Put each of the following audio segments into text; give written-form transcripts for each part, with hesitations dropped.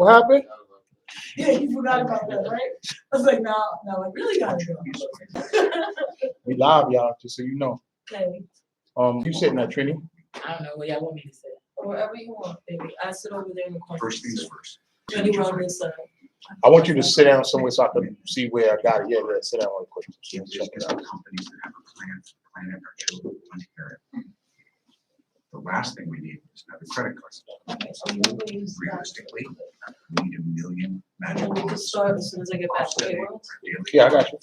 What happened? Yeah, you forgot about that, right? I was like, no, I really gotta go. We live, y'all, just so you know. Okay. You sitting there, Trini? I don't know where y'all want me to sit. Wherever you want, baby. I sit over there in the corner. First things first. Anywhere on this side. I want you to sit down somewhere so I can see where I got it. Yeah, sit down real quick. If there's companies that have a plan for planning our children to inherit, the last thing we need is another credit card. Okay, so you please. Realistically, we need 1 million magic We can cards. start as soon as I get back to the world. Yeah, I got you.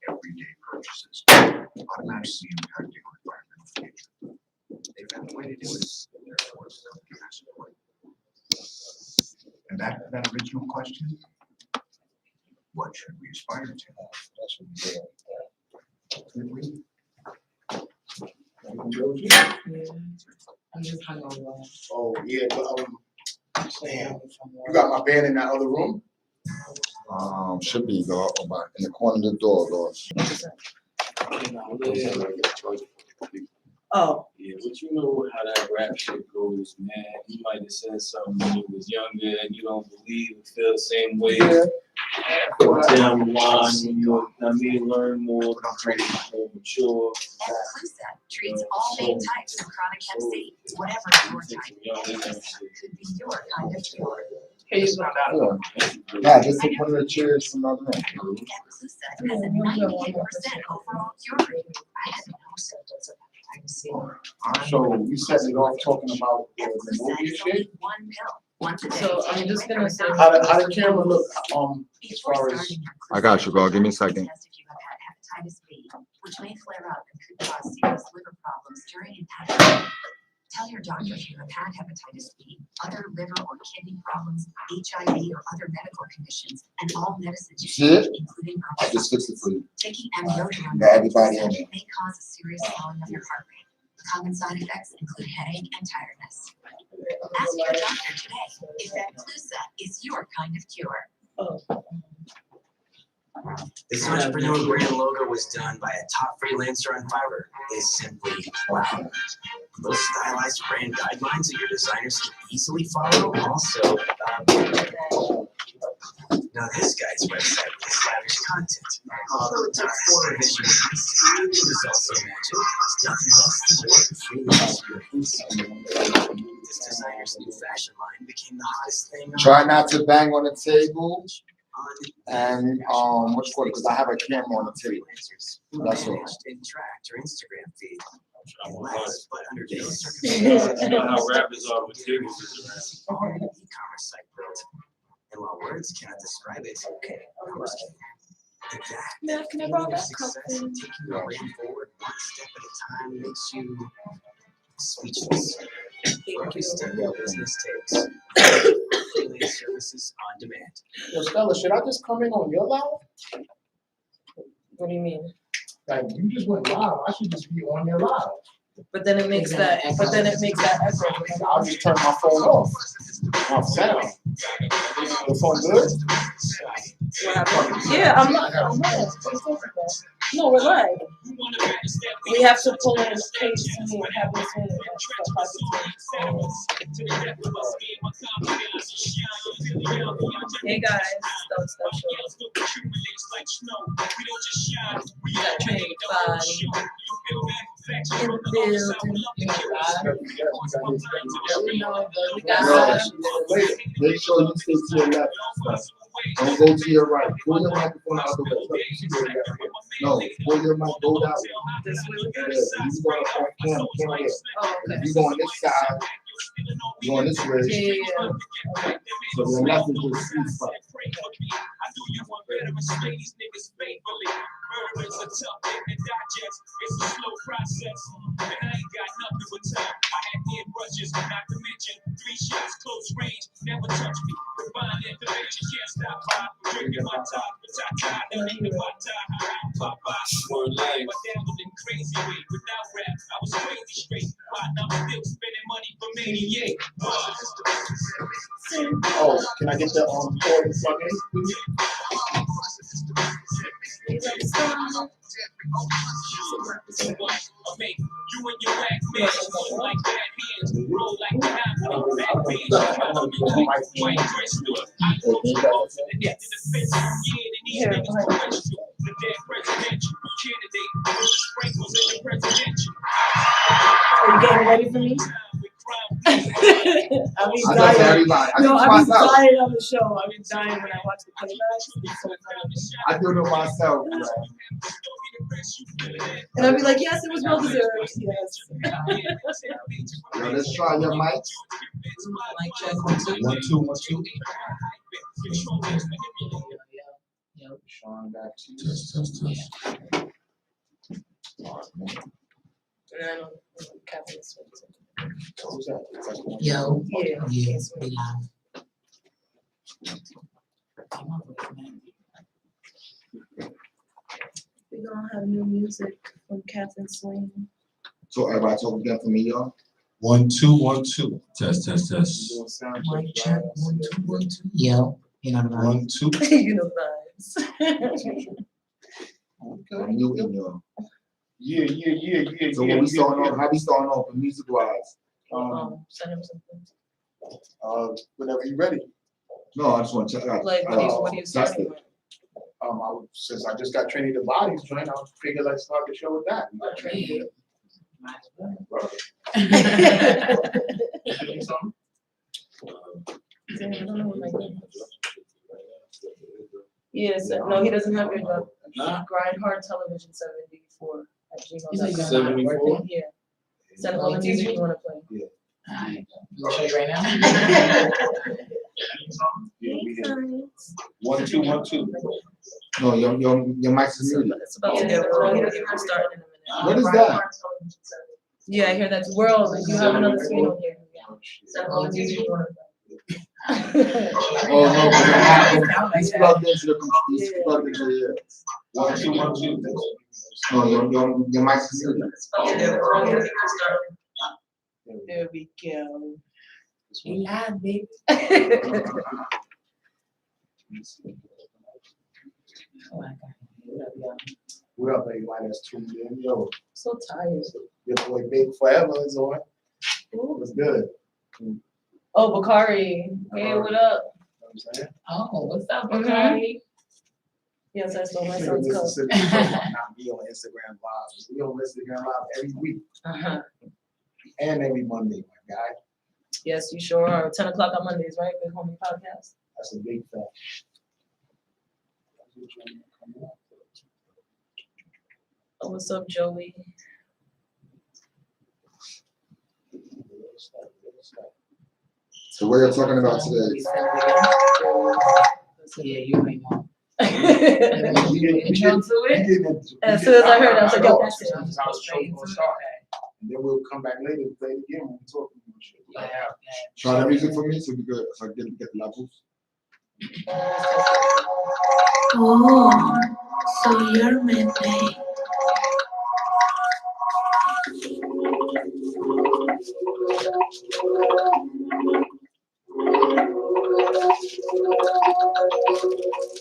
Everyday purchases automatically impacting our environmental future. They've got a way to do it. Therefore, it's something that's important. And back to that original question, what should we aspire to? Yeah. I'm just hungover. Oh, yeah, but, damn. You got my band in that other room? Should be go in the corner of the door, Lord. Oh. Yeah, but you know how that rap shit goes, man. You might have said something when you was younger and you don't believe and feel the same way. Yeah. Down the line, when you, learn more, more mature. Inclusive treats all main types of chronic hep C, whatever your type. Could be your kind of cure. Here you go. Yeah, just take one of the chairs from the other room. Inclusive has a 98% overall cure rate. I had no symptoms of hepatitis C. So we set it off talking about the Inclusive movie is shit. only one pill, once a day. So I'm just gonna say. How the camera look, as Before far as, starting your I got you, girl. Give me a second. test if you have had hepatitis B, which may flare up and could cause serious liver problems during infection. Tell your doctor if you have had hepatitis B, other liver or kidney problems, HIV or other medical conditions, and all medicines you See it? take, including I just fixed it for you. taking amiodarone Got everybody in there. may cause a serious slowing of your heart rate. Common side effects include headache and tiredness. Ask your doctor today if Inclusa is your kind of cure. Oh. This entrepreneur brand logo was done by a top freelancer on Fiverr. Is simply wow. Those stylized brand guidelines that your designers can easily follow. Also, now this guy's website with his lavish content. Although it took 4 visual weeks to create, it was also magic. Nothing less than work freely. This designer's new fashion line became the hottest thing. Try not to bang on the table. And what's called because I have a camera on the table. That's all. Interact your Instagram feed. But under You know how rappers are with tables. e-commerce site built. And while words cannot describe it, numbers can. Now, can I borrow that cup, Success please? in taking your brand forward one step at a time makes you speechless. For every step your business takes. Affiliate services on demand. yo, Stella, should I just come in on your live? What do you mean? Like, you just went live, I should just be on your live. But then it makes that echo. I'll just turn my phone off. My sound. The phone good? What happened? Yeah, I'm not. No, we're live. We have to pull in case and have this in. Hey guys, don't stop showing. We got a big body in the building. We got Make sure you stay to your left. Don't go to your right. Pull your microphone out the way. No, pull your mic, go that way. this way. Yeah, you go off camera, camera there. Oh, okay. If you go on this side, you go on this way. Yeah. So the left is just sweet spot. Murderers are tough and digest. It's a slow process. And I ain't got nothing but time. I had ear brushes, not to mention 3 shots close range. Never touch me. Combine information, can't stop by. Drinking my top, but I tied. Don't even my time. Pop by. Word life. I dabbled in crazy way. Without rap, I was crazy straight. But I'm still spending money for maniac. Oh, can I get the cord and plug in? You and your act man, like that hands, roll like the Here, go ahead. Are you getting ready for me? I be I know dying. everybody. I No, do I be myself. dying on the show. I be dying when I watch the playbacks. It's so funny. I do it myself. Man. And I'll be like, yes, it was well deserved. Yes. Yo, let's try your mic. Mic check 1 2. 1 2 1 2. Sean back to you. And I don't Catherine Smith. Who's that? Is that one? Yo. Yeah. Yeah. It's We me. live. We're gonna have new music from Catherine Swain. So everybody talk again for me, y'all. 1 2 1 2. Test test test. Doing sound Mic check, check right? 1 2 1 2. Yo. You know the vibe. 1 2. You know vibes. I'm new in y'all. Yeah. So when we starting off, how we starting off music wise? Send him something. Whenever you're ready. No, I just want to check out. Like, what are you that's starting it. with? Since I just got Trini the Bodies joint, I figured let's start the show with that. Trini. Might as well. Something? Damn, I don't know what my name is. Yes, no, he doesn't have your job. Nah. Grind Hard Television 74 at You say you gmail.com. got 74? Yeah. Send all the music you want to play. Alright. You wanna show you right now? Yeah, we did. Thanks. 1 2 1 2. No, your mic's So muted. it's about to get rolling. We're starting in a minute. What is that? Yeah, I hear that's world. You have another screen on here. Send all the music you want to play. Oh no, because he's plugged into the computer. He's plugged into the 1 2 1 2. No, your mic's muted. It's about to get rolling. We're starting. There we go. You live, baby. Oh, I got it. What up, everybody that's tuned in? Yo, So tired. your boy Big Forever is on. What's good? Oh, Bakari. Hey, what up? You know what I'm saying? Oh, what's up, Mhm. Bacardi? Yes, I stole my Nigga, son's coat. Mississippi talking about not be on Instagram Live. We on Instagram Live every week Uh-huh. and every Monday, my guy. Yes, you sure are. 10 o'clock on Mondays, right? Big Homie Podcast. That's a big fact. Oh, what's up, Joey? So what you're talking about today? Yeah, you already know. Intro to it? As soon as I heard it, I was like, yo, that's it. That's how the show's gonna start. And then we'll come back later and play it again when we talk about shit. Yeah, Try the music for me so we could so I get the levels. Oh, so you're midnight.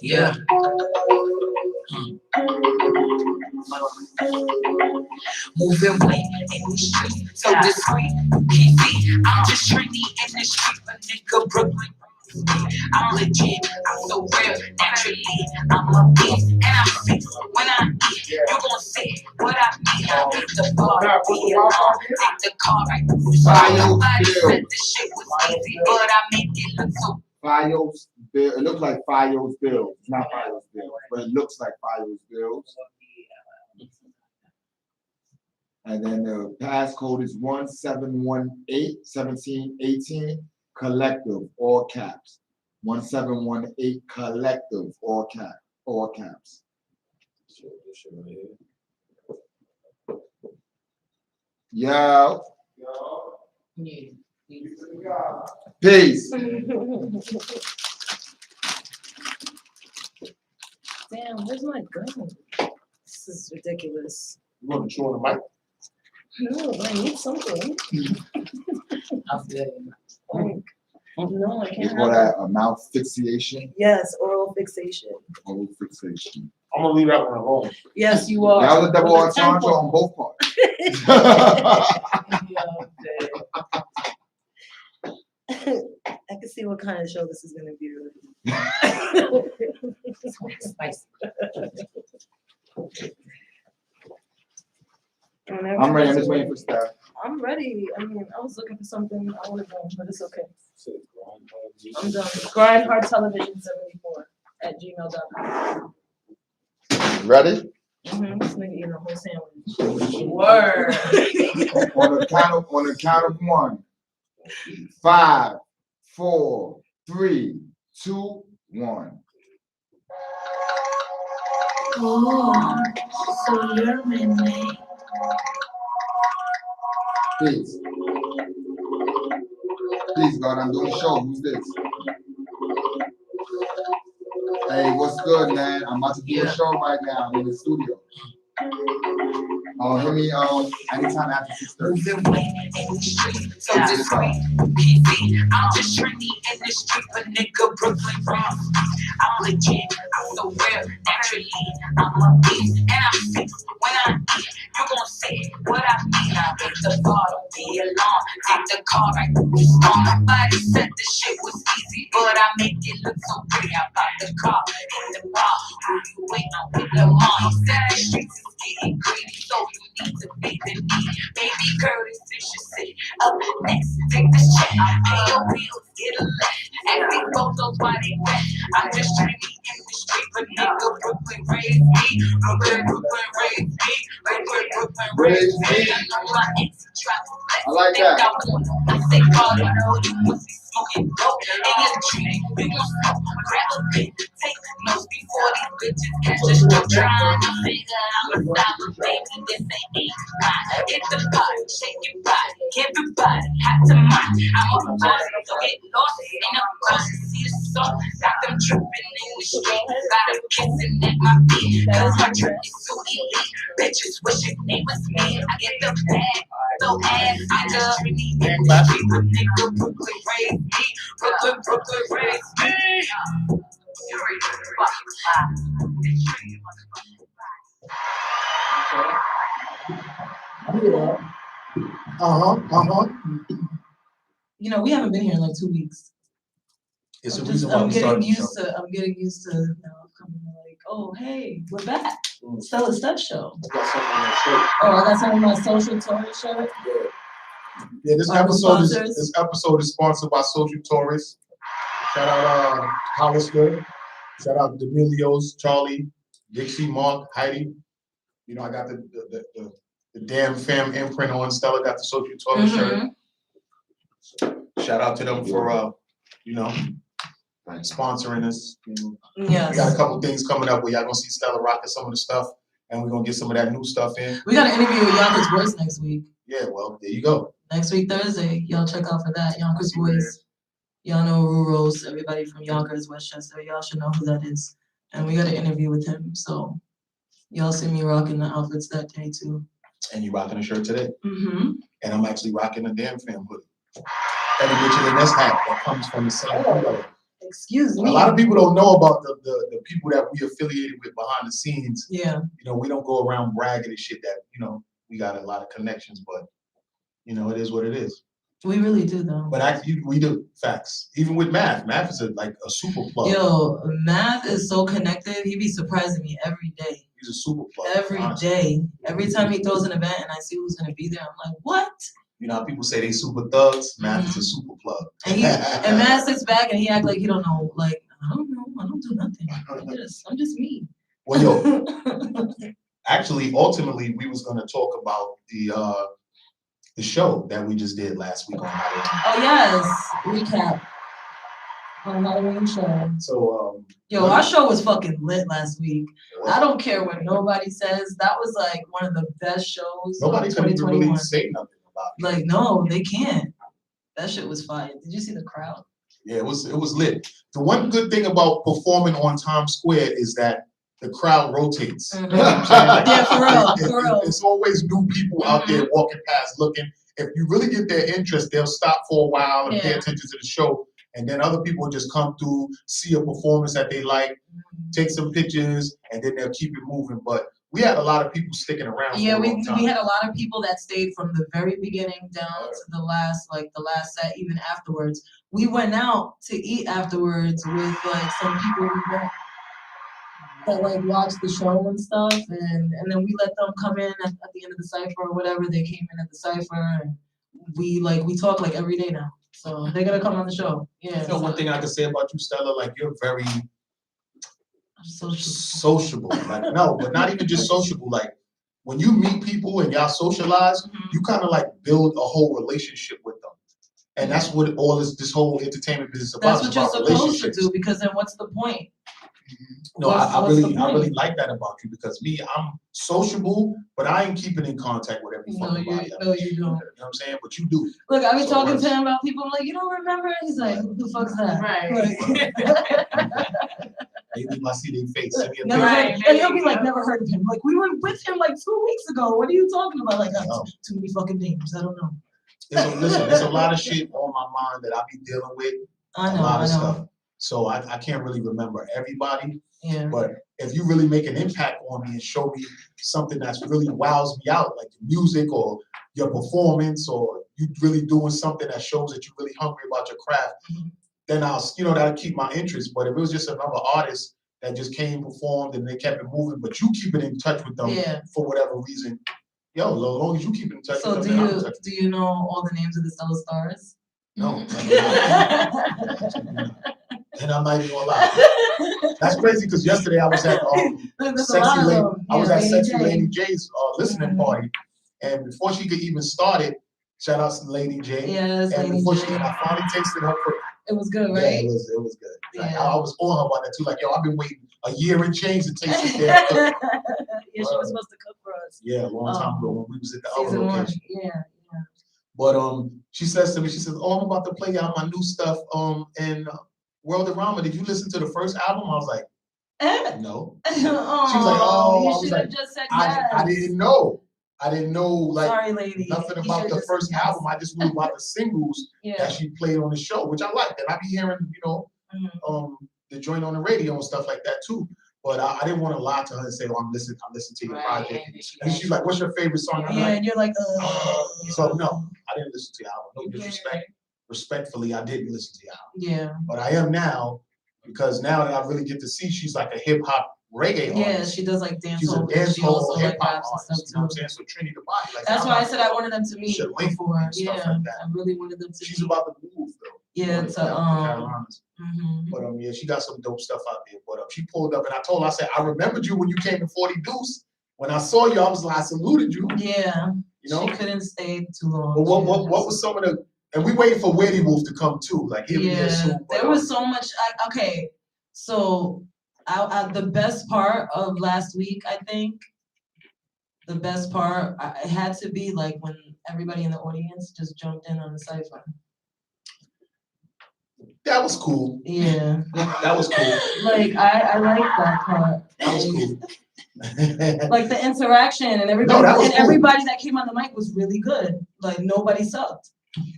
yeah. Moving weight in the street, so discreet. Can't see, I'm just trendy in the street, a nigga Brooklyn. I'm legit, I'm so real, naturally. I'm a beast, and I fix when I eat. You gon' see what I mean. I make the bar, take the car right. Nobody said this shit was easy, but I make it look so. Fios bill. It looks like Fios bills. It's not Fios bills, but it looks like Fios bills. And then the passcode is 1718-1718 collective, all caps. 1718 collective, all caps. Yo, Yeah. peace. Damn, where's my gun? This is ridiculous. You want to chew on the mic? No, but I need something. I feel you. No, I They can't call have that a mouth fixation. Yes, oral fixation. Oral fixation. I'm gonna leave that one alone. Yes, you are. That was a double With a entendre tempo. on both parts. can see what kind of show this is gonna be. Nice. I'm ready. I'm just waiting for Steph. I'm ready. I mean, I was looking for something I would have done, but it's okay. I'm done. Grindhardtelevision74@gmail.com. Ready? This nigga eating a whole sandwich. Word. On the count of 1. 5, 4, 3, 2, 1. Oh, so you're my name. Please. Please, God, I'm doing a show. Who's this? Hey, what's good, man? I'm about to do a show right now. I'm in the studio. Hit me anytime after 6:30. Moving weight in the street, so discreet. PC, I'm just trendy in the street, but nigga Brooklyn wrong. I'm legit, I'm so real, naturally. I'm a beast, and I'm sick. When I eat, you gon' say what I mean. I hit the bar, don't be alarmed. Take the car right through the storm. Nobody said the shit was easy, but I make it look so pretty. I bought the car, in the bar. Who you waiting on with the mom? He said the streets is getting greedy, so you need to be the need. Baby girl, this is your city. Up next, take this check. Pay your bills, get a lift. Ask these photos why they wet. I'm just trying to in the street, but nigga, Brooklyn raised me. Brooklyn raised me. Brooklyn raised me. I know my ex tried to I like that. I say, God, I know you must be smoking dope. And your dream, we gon' smoke, grab a bit, take notes before these bitches catch a stroke. Trying to figure out my style, baby, this ain't mine. Hit the body, shake your body, everybody hot to mine. I'm a boss, so get lost, ain't no cross, see the song. Got them tripping in the street, got them kissing at my feet. Cause my trip is so elite, bitches wishing they was me. I get the bag, so ass, I love me in the street, but nigga, Brooklyn raised me. Brooklyn raised me. You know, we haven't been here in like 2 weeks. It's a I'm reason why we started the show. I'm getting used to now coming like, oh hey, we're back. Stella Steph show. I got something on that shirt. Oh, I got some of my social tourist shirt. Yeah, this episode is sponsored by Social Tourist. Shout out Hollister. Shout out D'Amelios, Charlie, Dixie, Mark, Heidi. You know, I got the damn fam imprint on. Stella got the Social Tourist shirt. Shout out to them for sponsoring us. You know. Yes. We got a couple things coming up where y'all gonna see Stella rocking some of the stuff, and we're gonna get some of that new stuff in. We got an interview with Yonkers Voice next week. Yeah, well, there you go. Next week, Thursday. Y'all check out for that. Yonkers Voice. Y'all know Ruros, everybody from Yonkers, Westchester. Y'all should know who that is. And we got an interview with him. So y'all see me rocking the outfits that day too. And you rocking a shirt today. Mm-hmm. And I'm actually rocking a damn fam hoodie. And a Mitchell and Ness hat that comes from the same color. Excuse me. A lot of people don't know about the people that we affiliated with behind the scenes. Yeah. You know, we don't go around bragging and shit that, you know, we got a lot of connections, but you know, it is what it is. We really do though. But actually, we do. Facts. Even with Math. Math is like a super plug. Yo, Math is so connected. He be surprising me every day. He's a super plug. Every day. Every time he throws an event and I see who's gonna be there, I'm like, what? You know how people say they super thugs? Math is a super plug. And Matt sits back and he act like he don't know. Like, I don't know. I don't do nothing. I'm just me. Well, yo, actually, ultimately, we was gonna talk about the show that we just did last week on Halloween. Oh yes, recap on Halloween show. So, yo, our show was fucking lit last week. I don't care what nobody says. That was like one of the best shows. Nobody of could even 2021. really say nothing about it. Like, no, they can't. That shit was fire. Did you see the crowd? Yeah, it was lit. The one good thing about performing on Times Square is that the crowd rotates. Mm-hmm. Yeah, for real. It's always new people out there walking past looking. If you really get their interest, they'll stop for a while and pay attention to the show. And then other people will just come through, see a performance that they like, take some pictures, and then they'll keep it moving. But we had a lot of people sticking around. Yeah, for a we long time. we had a lot of people that stayed from the very beginning down to the last set, even afterwards. We went out to eat afterwards with like some people we met that like watched the show and stuff, and then we let them come in at the end of the cipher or whatever. They came in at the cipher, and we talk like every day now. So they're gonna come on the show. Yeah. You know, one thing I can say about you, Stella, like you're very Sociable. sociable. Like no, but not even just sociable. Like when you meet people and y'all socialize, you kind of like build a whole relationship with them. And that's what all this whole entertainment business is about. That's what you're supposed to do, because then what's the point? No, I really like that about you, because me, I'm sociable, but I ain't keeping in contact with every fucking body. No, you don't. You know what I'm saying? But you do. Look, I be So talking worse. to him about people. I'm like, you don't remember? He's like, who the fuck's that? Right. Maybe I see their face. Send me a Never picture. heard, and he'll be like, never heard of him. Like, we were with him like 2 weeks ago. What are you talking about? Like, too many fucking names. I don't know. Listen, there's a lot of shit on my mind that I be dealing with. I A know. lot of stuff. So I can't really remember everybody. Yeah. But if you really make an impact on me and show me something that's really wows me out, like the music or your performance, or you really doing something that shows that you're really hungry about your craft, then that'll keep my interest. But if it was just another artist that just came, performed, and they kept it moving, but you keep it in touch with them for whatever reason, as long as you keep in touch So with them. do you know all the names of the Stella Stars? No. And I'm not even gonna lie. That's crazy, because yesterday I was at Sexy Lady J's listening party, and before she could even start it, shout out to Lady J. Yes, and Lady J. I finally tasted her fruit. It was good, right? Yeah, it was good. Like, Yeah. I was on her about that too. Like, yo, I've been waiting a year and change to taste it there. Yeah, she was supposed to cook for us. Yeah, a long time ago when we was at the other Season 1. location. Yeah. But she says to me, she says, "Oh, I'm about to play out my new stuff. And World of Rama, did you listen to the first album?" I was like, "No." She was like, "Oh," you I was should like, have just said yes. I didn't know. I didn't know, like, sorry, lady. nothing about the first album. I just knew about the singles that she played on the show, which I liked. And I be hearing, the joint on the radio and stuff like that too. But I didn't want to lie to her and say, "Oh, I'm listening to your project." And she's like, "What's your favorite song?" I'm like, and you're like, so no, I didn't listen to the album. No disrespect. Respectfully, I didn't listen to the album. Yeah. But I am now, because now that I really get to see, she's like a hip hop reggae artist. Yeah, she does like dance. She's a dance hall hip hop artist. And stuff You know what I'm saying? So Trini the body. Like, that's why I said I wanted them to meet before. Yeah, like I really wanted them to. She's about to move though. Yeah, to Carolinas. But yeah, she got some dope stuff out there. But she pulled up, and I told her, I said, "I remembered you when you came to 40 Deuce. When I saw you, I was like, I saluted you." Yeah. You know, she couldn't stay too long. But what was some of the? And we waiting for Weirdywolf to come too. Like he'll be here soon. There was so much. Okay, so the best part of last week, I think, the best part, it had to be like when everybody in the audience just jumped in on the cipher. That was cool. Yeah. That was cool. Like I like that part. That was cool. Like the interaction and everybody, everybody that came on the mic was really good. Like nobody sucked.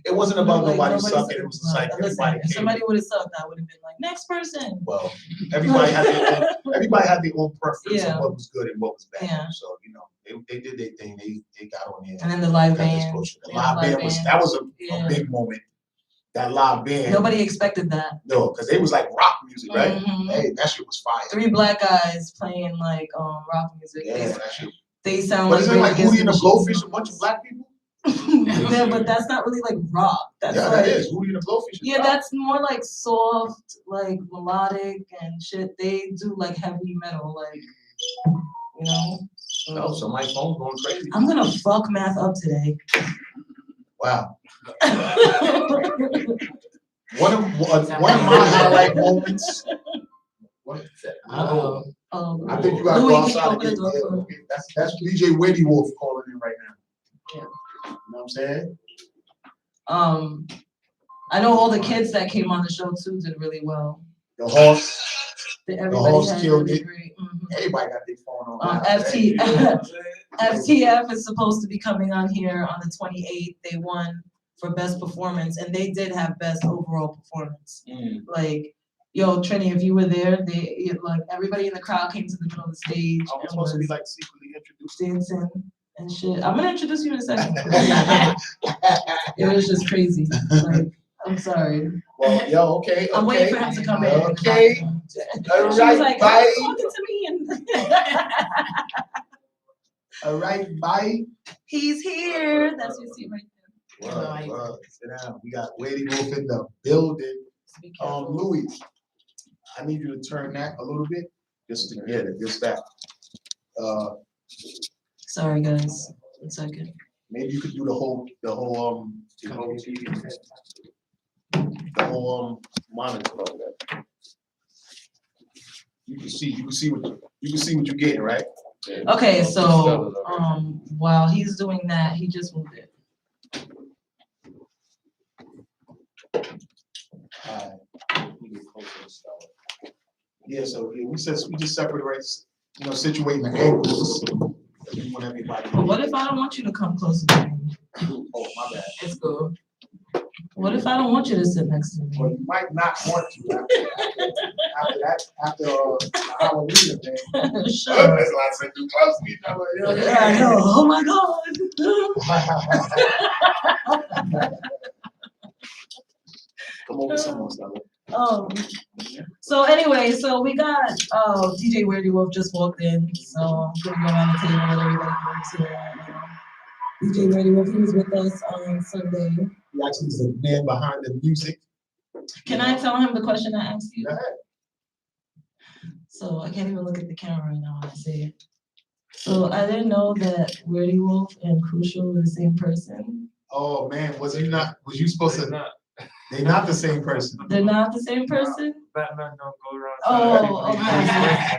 It wasn't about nobody sucking. It was just like everybody. If somebody would have sucked, I would have been like, next person. Well, everybody had their own preference of what was good and what was bad. Yeah. So they did their thing. They got on there. And then the live band. The live band was a big moment. That live band. Nobody expected that. No, because they was like rock music, right? Hey, that shit was fire. 3 black guys playing like rock music. Yeah, that shit. They sound but isn't like Hootie and the Blowfish a bunch of black people? Yeah, but that's not really like rock. That's like, that is. Hootie and the Blowfish. Yeah, that's more like soft, like melodic and shit. They do like heavy metal, like No, so my phone's going crazy. I'm gonna fuck math up today. Wow. One of my highlight moments. What is that? I think you got to go outside again. That's djweirdywolf calling in right now. Yeah. You know what I'm saying? I know all the kids that came on the show too did really well. The Hawks. Everybody killed it. Everybody got their phone on. FTF is supposed to be coming on here on the 28th. They won for best performance, and they did have best overall performance. Like, yo, Trini, if you were there, like everybody in the crowd came to the middle of the stage. I was supposed to be like secretly introduced. dancing and shit. I'm gonna introduce you in a second. It was just crazy. Like, I'm sorry. Well, yo, okay, I'm okay. waiting for him to come in. Okay. All She was right, like, bye. talking to me and All right, bye. he's here. That's your seat right there. Well, sit down. We got Weirddy Wolf in the building. Be careful. Louis, I need you to turn that a little bit, just to get it, just that. Sorry, guys. 1 second. Maybe you could do the whole monitor of that. You can see what you're getting, right? Okay, so while he's doing that, he just moved it. Yeah, so we just separate, situating the angles. We want everybody. But what if I don't want you to come closer to me? Oh, my bad. It's good. What if I don't want you to sit next to me? Well, you might not want to after Halloween thing. Sure. That's why I said too close to each other. You know? Yeah, I know. Oh my God. Come over some more, Stella. So anyway, so we got djweirdywolf just walked in, so I'm gonna go around the table with everybody who's here right now. djweirdywolf, he was with us on Sunday. He actually is the man behind the music. Can I tell him the question I asked you? Go ahead. So I can't even look at the camera right now when I say it. So I didn't know that Weirdywolf and Crucial were the same person. Oh man, was you supposed to? They're not the same person. They're not the same person? Batman don't go around. Oh, okay.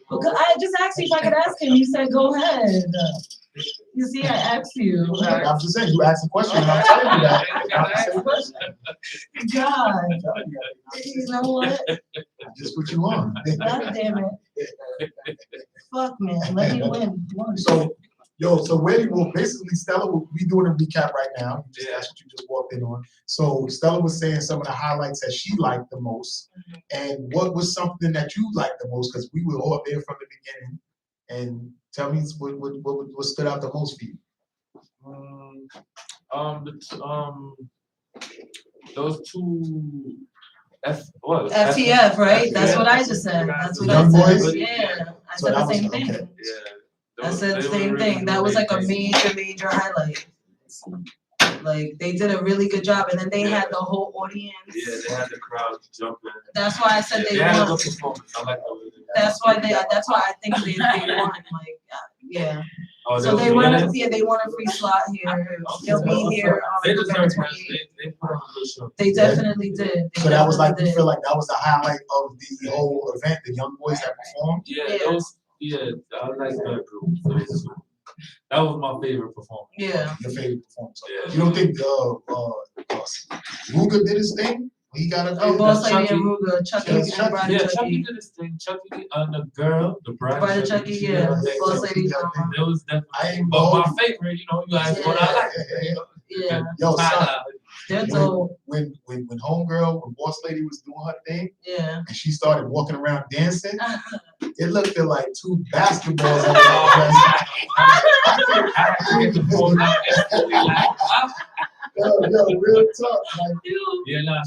Because I just asked you if I could ask him. You said go ahead. You see, I asked you. I'm just saying, you asked a question, and I'm telling you that. It's not the same person. God. You know what? Just put you on. God damn it. Fuck, man. Let me win. So Weirddy Wolf, basically, Stella will be doing a recap right now. That's what you just walked in on. So Stella was saying some of the highlights that she liked the most, and what was something that you liked the most, because we were all there from the beginning. And tell me what stood out the most for you. Those two FTF, right? That's what I just said. That's what I said. Yeah, I said the same thing. Okay. Yeah. I said the same thing. That was like a major highlight. Like they did a really good job, and then they had the whole audience. Yeah, they had the crowd jumping. That's why I said they had a won. good performance. I like that. That's why I think they won. Like, yeah. Oh, So they won a free slot here. They'll be here They on deserve November it. 28th. They put on a good show. They definitely did. So that was like, you feel like that was the highlight of the whole event, the young boys that performed? I like that group. That was my favorite performance. Yeah. Your favorite performance. Yeah. You don't think Ruger did his thing? He got up there? Oh, Boss Lady and Ruger, Chucky and Bride Yeah, of Chucky Chucky. did his thing. Chucky, the Bride of Chucky, yeah. Boss Lady. It was definitely my favorite, you guys what I like. Yeah. Yo, son, They're dope. when Homegirl, when Boss Lady was doing her thing, Yeah. and she started walking around dancing, it looked like two basketballs. Yo, real talk. Like,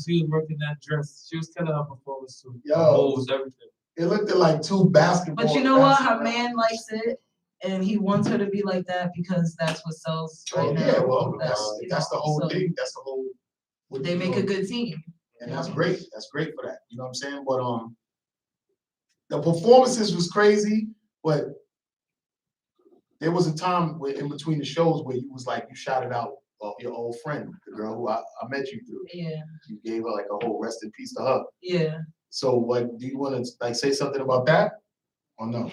she was working that dress. She was killing her performance too. Yo. Moves, everything. it looked like two basketballs. But you know what? Her man likes it, and he wants her to be like that because that's what sells right now. Yeah, well, You that's the know, whole so thing. That's the whole. what They you make know, a good team. and that's great. That's great for that. You know what I'm saying? But the performances was crazy, but there was a time where in between the shows where you was like you shouted out your old friend, the girl who I met you through. Yeah. You gave her like a whole rest in peace to her. Yeah. So what do you want to like say something about that or no?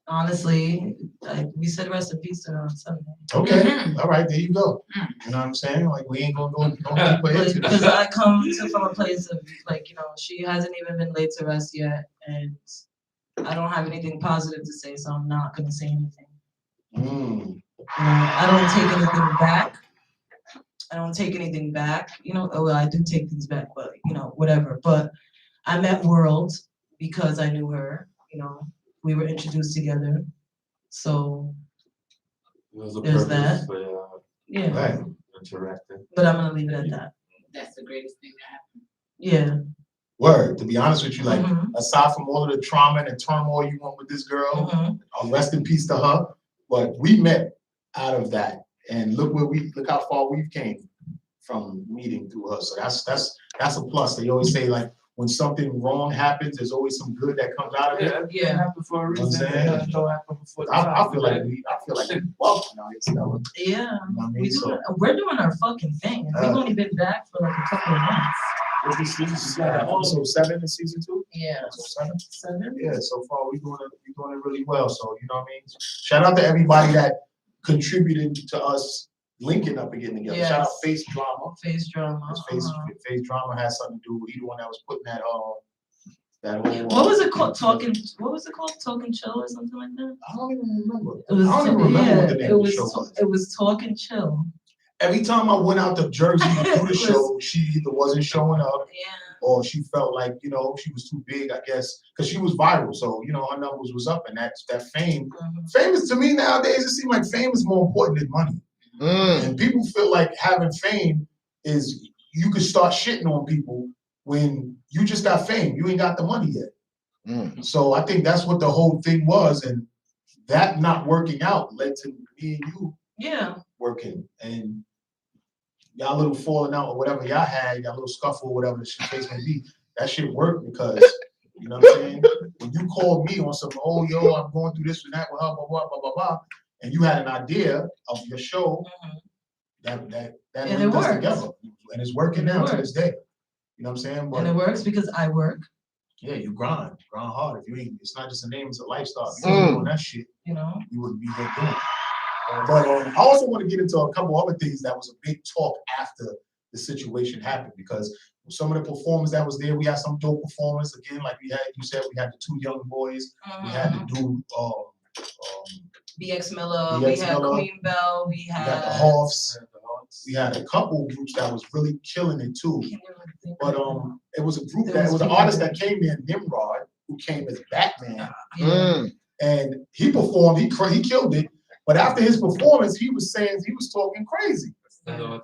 Honestly, we said rest in peace to her on Sunday. Okay, all right, there you go. You know what I'm saying? Like we ain't gonna go deeper into Because this. I come from a place of like, she hasn't even been laid to rest yet, and I don't have anything positive to say, so I'm not gonna say anything. I don't take anything back. Well, I do take things back, but whatever. But I met World because I knew her. We were introduced together. So It was a There's purpose that. for yeah, Right. interacting. but I'm gonna leave it at that. That's the greatest thing that happened. Yeah. Word. To be honest with you, like Mhm. aside from all of the trauma and the turmoil you went with this girl, Mhm. rest in peace to her. But we met out of that, and look how far we've came from meeting through her. So that's a plus. They always say like when something wrong happens, there's always some good that comes out of it. Yeah. happened for a You know what I'm reason. saying? Don't happen before the I time, feel like right? we welcome out here, Stella. Yeah. You know what I mean? So We're doing our fucking thing. And we've only been back for like a couple of months. episode 7 in season 2. Yeah. Episode 7. 7. Yeah, so far we're doing it really well. So you know what I mean? Shout out to everybody that contributed to us linking up and getting together. Yes. Shout out Face Drama. Face drama. 'Cause Face Drama has something to do with the one that was putting that whole What was it called? Talking Chill or something like that? I don't even remember. It was, I don't even remember what the name it of the was, show was. It was Talking Chill. Every time I went out to Jersey to do the It was- show, she either wasn't showing up Yeah. or she felt like, you know, she was too big, I guess, because she was viral. So, you know, her numbers was up, and that fame. Fame is, to me nowadays, it seems like fame is more important than money. And people feel like having fame is, you could start shitting on people when you just got fame. You ain't got the money yet. So I think that's what the whole thing was. And that not working out led to me and you working. And y'all little falling out or whatever y'all had, y'all little scuffle or whatever the case may be, that shit worked because, you know what I'm saying? When you called me on some, oh, yo, I'm going through this and that with her, blah, blah, blah, blah, blah, and you had an idea of your show, that linked us together. And it's working now to this day. You know what I'm saying? But, and it works because I work. Yeah, you grind hard. If you ain't, it's not just a name, it's a lifestyle. If you ain't doing that shit, you know, you wouldn't be here doing it. But I also want to get into a couple other things that was a big talk after the situation happened, because some of the performers that was there, we had some dope performers. Again, like you said, we had the 2 young boys. We had the dude, BX Miller, we had Queen Bell, we had the Hoffs. We had a couple groups that was really killing it too. But it was a group it was an artist that came in, Nimrod, who came as Batman. And he performed, he killed it. But after his performance, he was talking crazy. Yeah.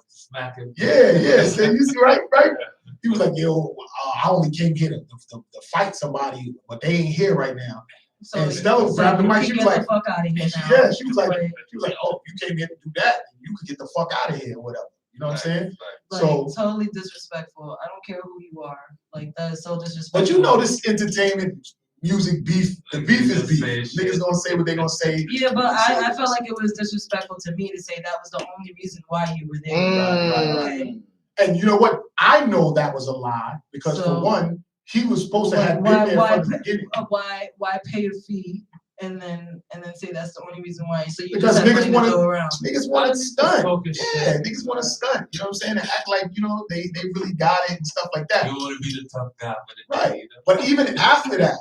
So you see, right? He was like, yo, I only came here to fight somebody, but they ain't here right now. So and Stella grabbed the mic. She was like, fuck out of here now. Yeah, she was like, oh, you came here to do that, you could get the fuck out of here or whatever. You know what I'm saying? Like, so totally disrespectful. I don't care who you are. Like, that is so disrespectful. But you know, this entertainment music beef, the beef is beef. Niggas gonna say what they gonna say. Yeah, but I felt like it was disrespectful to me to say that was the only reason why you were there. Right. And you know what? I know that was a lie because for one, he was supposed to have been there from the beginning. Why pay a fee and then say that's the only reason why? So you because just niggas want to stunt. Yeah, niggas want to stunt. You know what I'm saying? And act like, you know, they really got it and stuff like that. You want to be the tough guy for the day. Right. But even after that,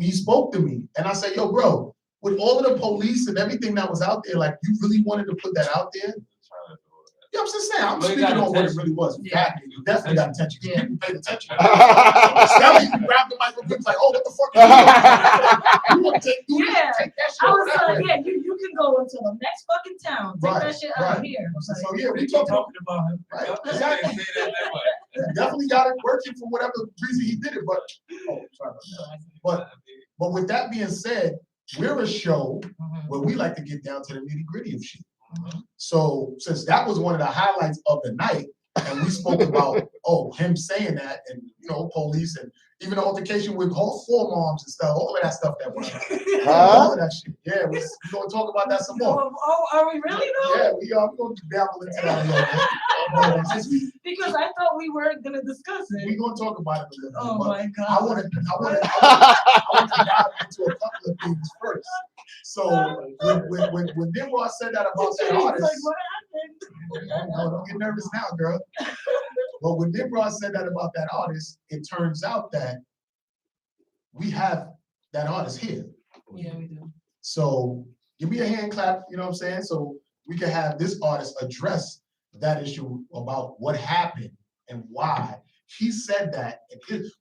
he spoke to me and I said, yo, bro, with all of the police and everything that was out there, like, you really wanted to put that out there? Yeah, I'm just saying, I'm speaking on what it really was. Yeah. You definitely got attention. Yeah. People paid attention. Sally, you grabbed the microphone, like, oh, what the fuck are you doing? You want to take that shit. I was like, yeah, you can go into the next fucking town. Take that shit out of here. So yeah, we talking about him. Right. Exactly. Definitely got it working for whatever reason he did it. But sorry about that. But with that being said, we're a show where we like to get down to the nitty-gritty of shit. So since that was one of the highlights of the night, and we spoke about him saying that, and you know, police, and even the altercation with whole forearms and stuff, all of that stuff that went on, all of that shit. Yeah, we're gonna talk about that some more. Oh, are we really though? Yeah, we are. We're gonna dabble into that a little bit. Because I thought we weren't gonna discuss it. We're gonna talk about it a little bit. Oh my god! I want to dive into a couple of things first. So when Nimrod said that about that artist, like, what happened? No, don't get nervous now, girl. But when Nimrod said that about that artist, it turns out that we have that artist here. Yeah, we do. So give me a hand clap, you know what I'm saying? So we can have this artist address that issue about what happened and why he said that.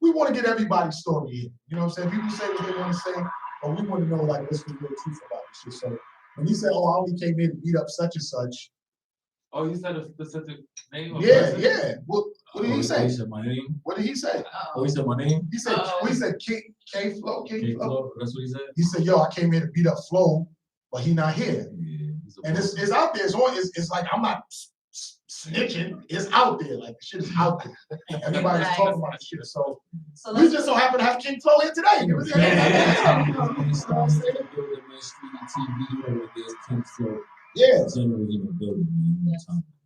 We want to get everybody's story in. You know what I'm saying? People say what they want to say, but we want to know like what's the real truth about this shit. So when he said, "Oh, I only came in to beat up such and such." Oh, you said a specific name? Yeah. What did he say? He said my name. What did he say? Oh, he said my name. He said, kingflo. That's what he said. He said, "Yo, I came here to beat up Flo, but he not here." Yeah, and it's out there. It's like I'm not snitching. It's out there. Like the shit is out there. Everybody's talking about the shit. So we just so happen to have Kingflo here today. Yeah.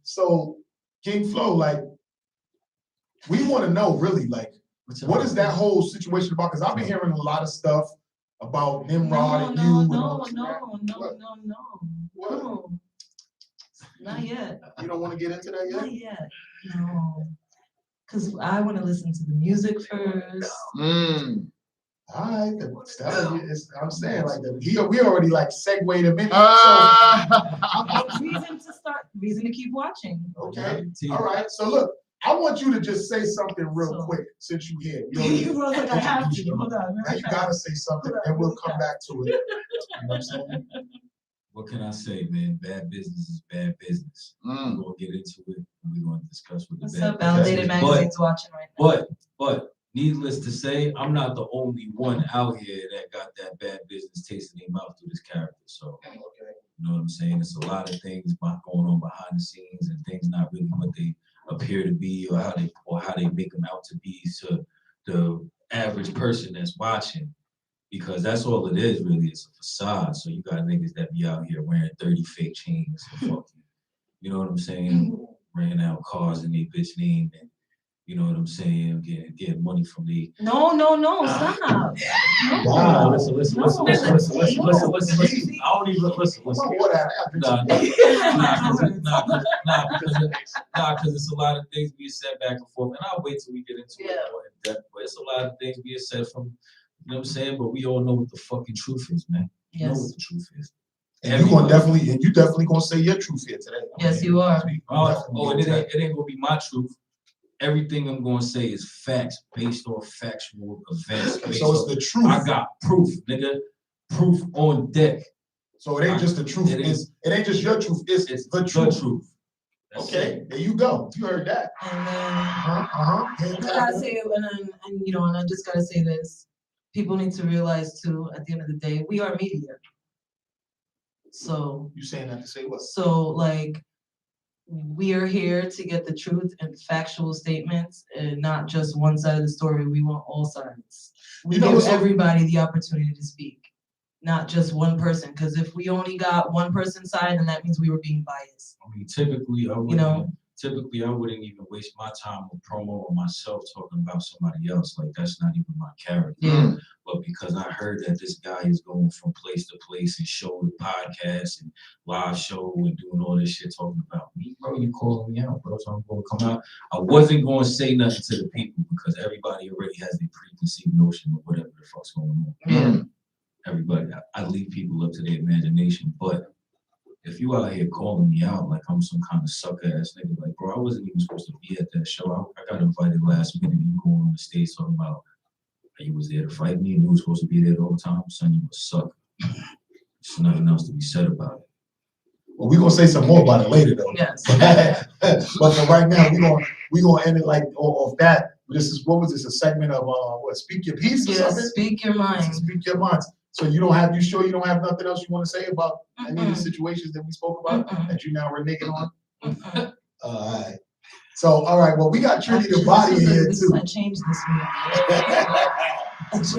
So Kingflo, like, we want to know really, like, what is that whole situation about? Because I've been hearing a lot of stuff about Nimrod and you. No. Not yet. You don't want to get into that yet? Not yet. No. Because I want to listen to the music first. All right, I'm saying like that. We already like segued him in. Reason to keep watching. Okay. All right. So look, I want you to just say something real quick since you're here. You know, like I have to. Hold on. Now you gotta say something, and we'll come back to it. You know what I'm saying? What can I say, man? Bad business is bad business. We're gonna get into it, and we're gonna discuss what the bad Validated magazine's watching right now. But needless to say, I'm not the only one out here that got that bad business taste in their mouth through this character. So, you know what I'm saying? It's a lot of things going on behind the scenes, and things not really what they appear to be, or how they make them out to be to the average person that's watching. Because that's all it is, really. It's a facade. So you got niggas that be out here wearing 30 fake chains. Fuck you know what I'm saying? Renting out cars in their bitch name, and you know what I'm saying? Getting money from the. No, stop. Wow. Listen. I don't even listen. Because it's a lot of things being said back and forth, and I'll wait till we get into it more in depth. But it's a lot of things being said from. You know what I'm saying? But we all know what the fucking truth is, man. Yes. You know what the truth is. And you definitely gonna say your truth here today. Yes, you are. It ain't gonna be my truth. Everything I'm gonna say is facts based off factual events. So it's the truth. I got proof, nigga. Proof on deck. So it ain't just the truth. It ain't just your truth. It's the truth. Okay, there you go. You heard that. And then I gotta say, and you know, and I just gotta say this. People need to realize too, at the end of the day, we are media. So you saying that to say what? So like, we are here to get the truth and factual statements, and not just one side of the story. We want all sides. We give everybody the opportunity to speak, not just one person. Because if we only got one person's side, then that means we were being biased. I mean, typically, I wouldn't even waste my time with promo or myself talking about somebody else. Like, that's not even my character. Yeah. But because I heard that this guy is going from place to place and showing podcasts and live show and doing all this shit talking about me, bro, you calling me out, bro. So I'm going to come out. I wasn't going to say nothing to the people because everybody already has their preconceived notion of whatever the fuck's going on. Yeah. Everybody, I leave people up to their imagination. But if you out here calling me out like I'm some kind of sucker ass nigga, like, bro, I wasn't even supposed to be at that show. I got invited last minute. You going on the stage talking about you was there to fight me and you was supposed to be there the whole time. Son, you a sucker. There's nothing else to be said about it. Well, we're gonna say some more about it later though. Yes. But for right now, we're gonna end it like off that. What was this? A segment of speak your piece or something? Speak your mind. Speak your minds. So you don't have nothing else you want to say about any of the situations that we spoke about that you now reneging on? All right. So, all right, well, we got Trini the body here too. I changed this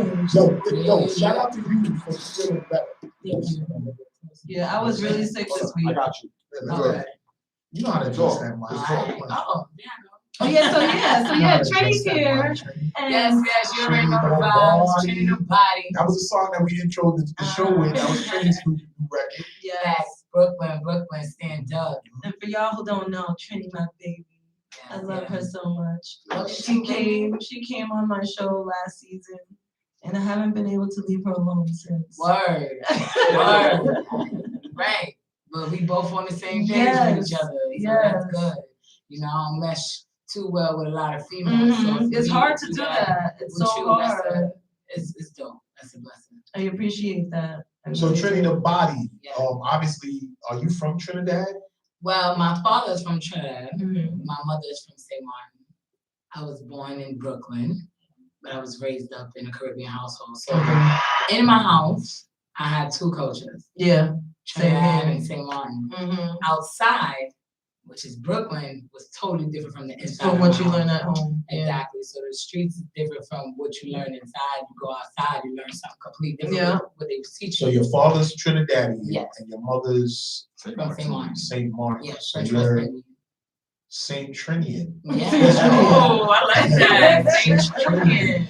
week. No, shout out to you for feeling better. Yeah, I was really sick this week. I got you. Okay. You know how to talk. So Trini's here. Yes, you already know the vibes. Trini the body. That was a song that we introed the show with. That was Trini's new record. Yes. Brooklyn, stand up. And for y'all who don't know, Trini, my baby. I love her so much. She came on my show last season, and I haven't been able to leave her alone since. Word. Right. But we both on the same page with each other. So that's good. You know, I don't mesh too well with a lot of females. So for It's me hard to do that. It's with so you, that's hard. it's dope. That's a blessing. I appreciate that. So Trini, the body, Yeah. obviously, are you from Trinidad? Well, my father is from Trinidad. Mhm. My mother is from St. Martin. I was born in Brooklyn, but I was raised up in a Caribbean household. So in my house, I had two cultures. Yeah. Trinidad Same and St. Martin. Mm-hmm. Outside, which is Brooklyn, was totally different from the inside. From of what my you house. learn at home. Yeah. Exactly. So the streets is different from what you learn inside. You go outside, you learn something completely different. Yeah. What they was teaching. So your father's Trinidadian, Yes. and your mother's From St. Martin. St. Martin. Yeah, So French you're West Indian. St. Trinian. Yeah. Oh, I like that. St. Trinian.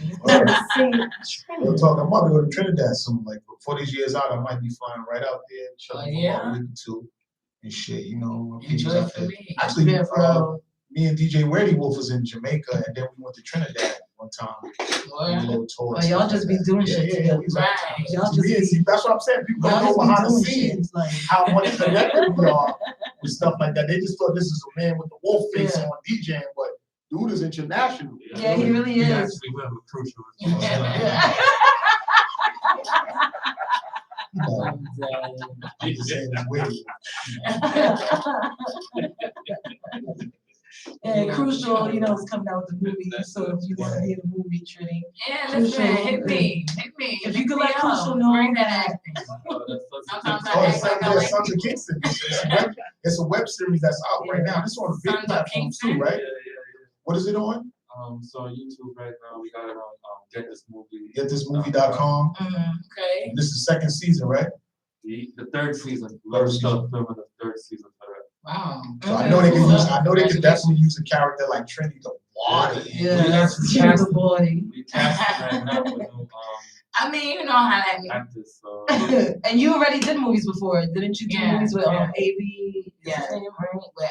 We'll talk. I'm about to go to Trinidad soon. Like before this year's out, I might be flying right out there, chilling for about a week or two, and shit. You know, Enjoy out it for there. me. Actually, Yeah, bro. me and djweirdywolf was in Jamaica, and then we went to Trinidad one time. What? A little tour. Oh, y'all just be doing shit together. we was out Right. there. Y'all just See, that's what I'm saying. People don't Y'all know just be behind the doing shit. scenes Like, how much connected we are with stuff like that. They just thought this is a man with the wolf face Yeah. on DJing, but dude is international. yeah, he really We is. actually went with crucial. You know, I'm just saying it's weird. And Crucial, you know, is coming out with the movie. So if you want to be in the movie, Trini, Yeah, listen, hit me. If you could let me Crucial up. know Bring that that- acting. Sometimes Oh, I it's act like I yeah, like Sons of Kingston. It's a web series that's out right now. It's on the big Sons of platforms too, Kingston? right? What is it on? So on YouTube right now, we got it on Get This Movie. GetThisMovie.com. Okay. And this is the second season, right? The third season. Third We're season. still filming the third season for that. Wow. So I know they can use. I know they can definitely use a character like Trini the body. Yeah, she's the body. We casting right now with new I mean, you know how that means. actors. So And you already did movies before, didn't you? Do Yeah, movies with yeah. AB? Yeah. His name, right? With,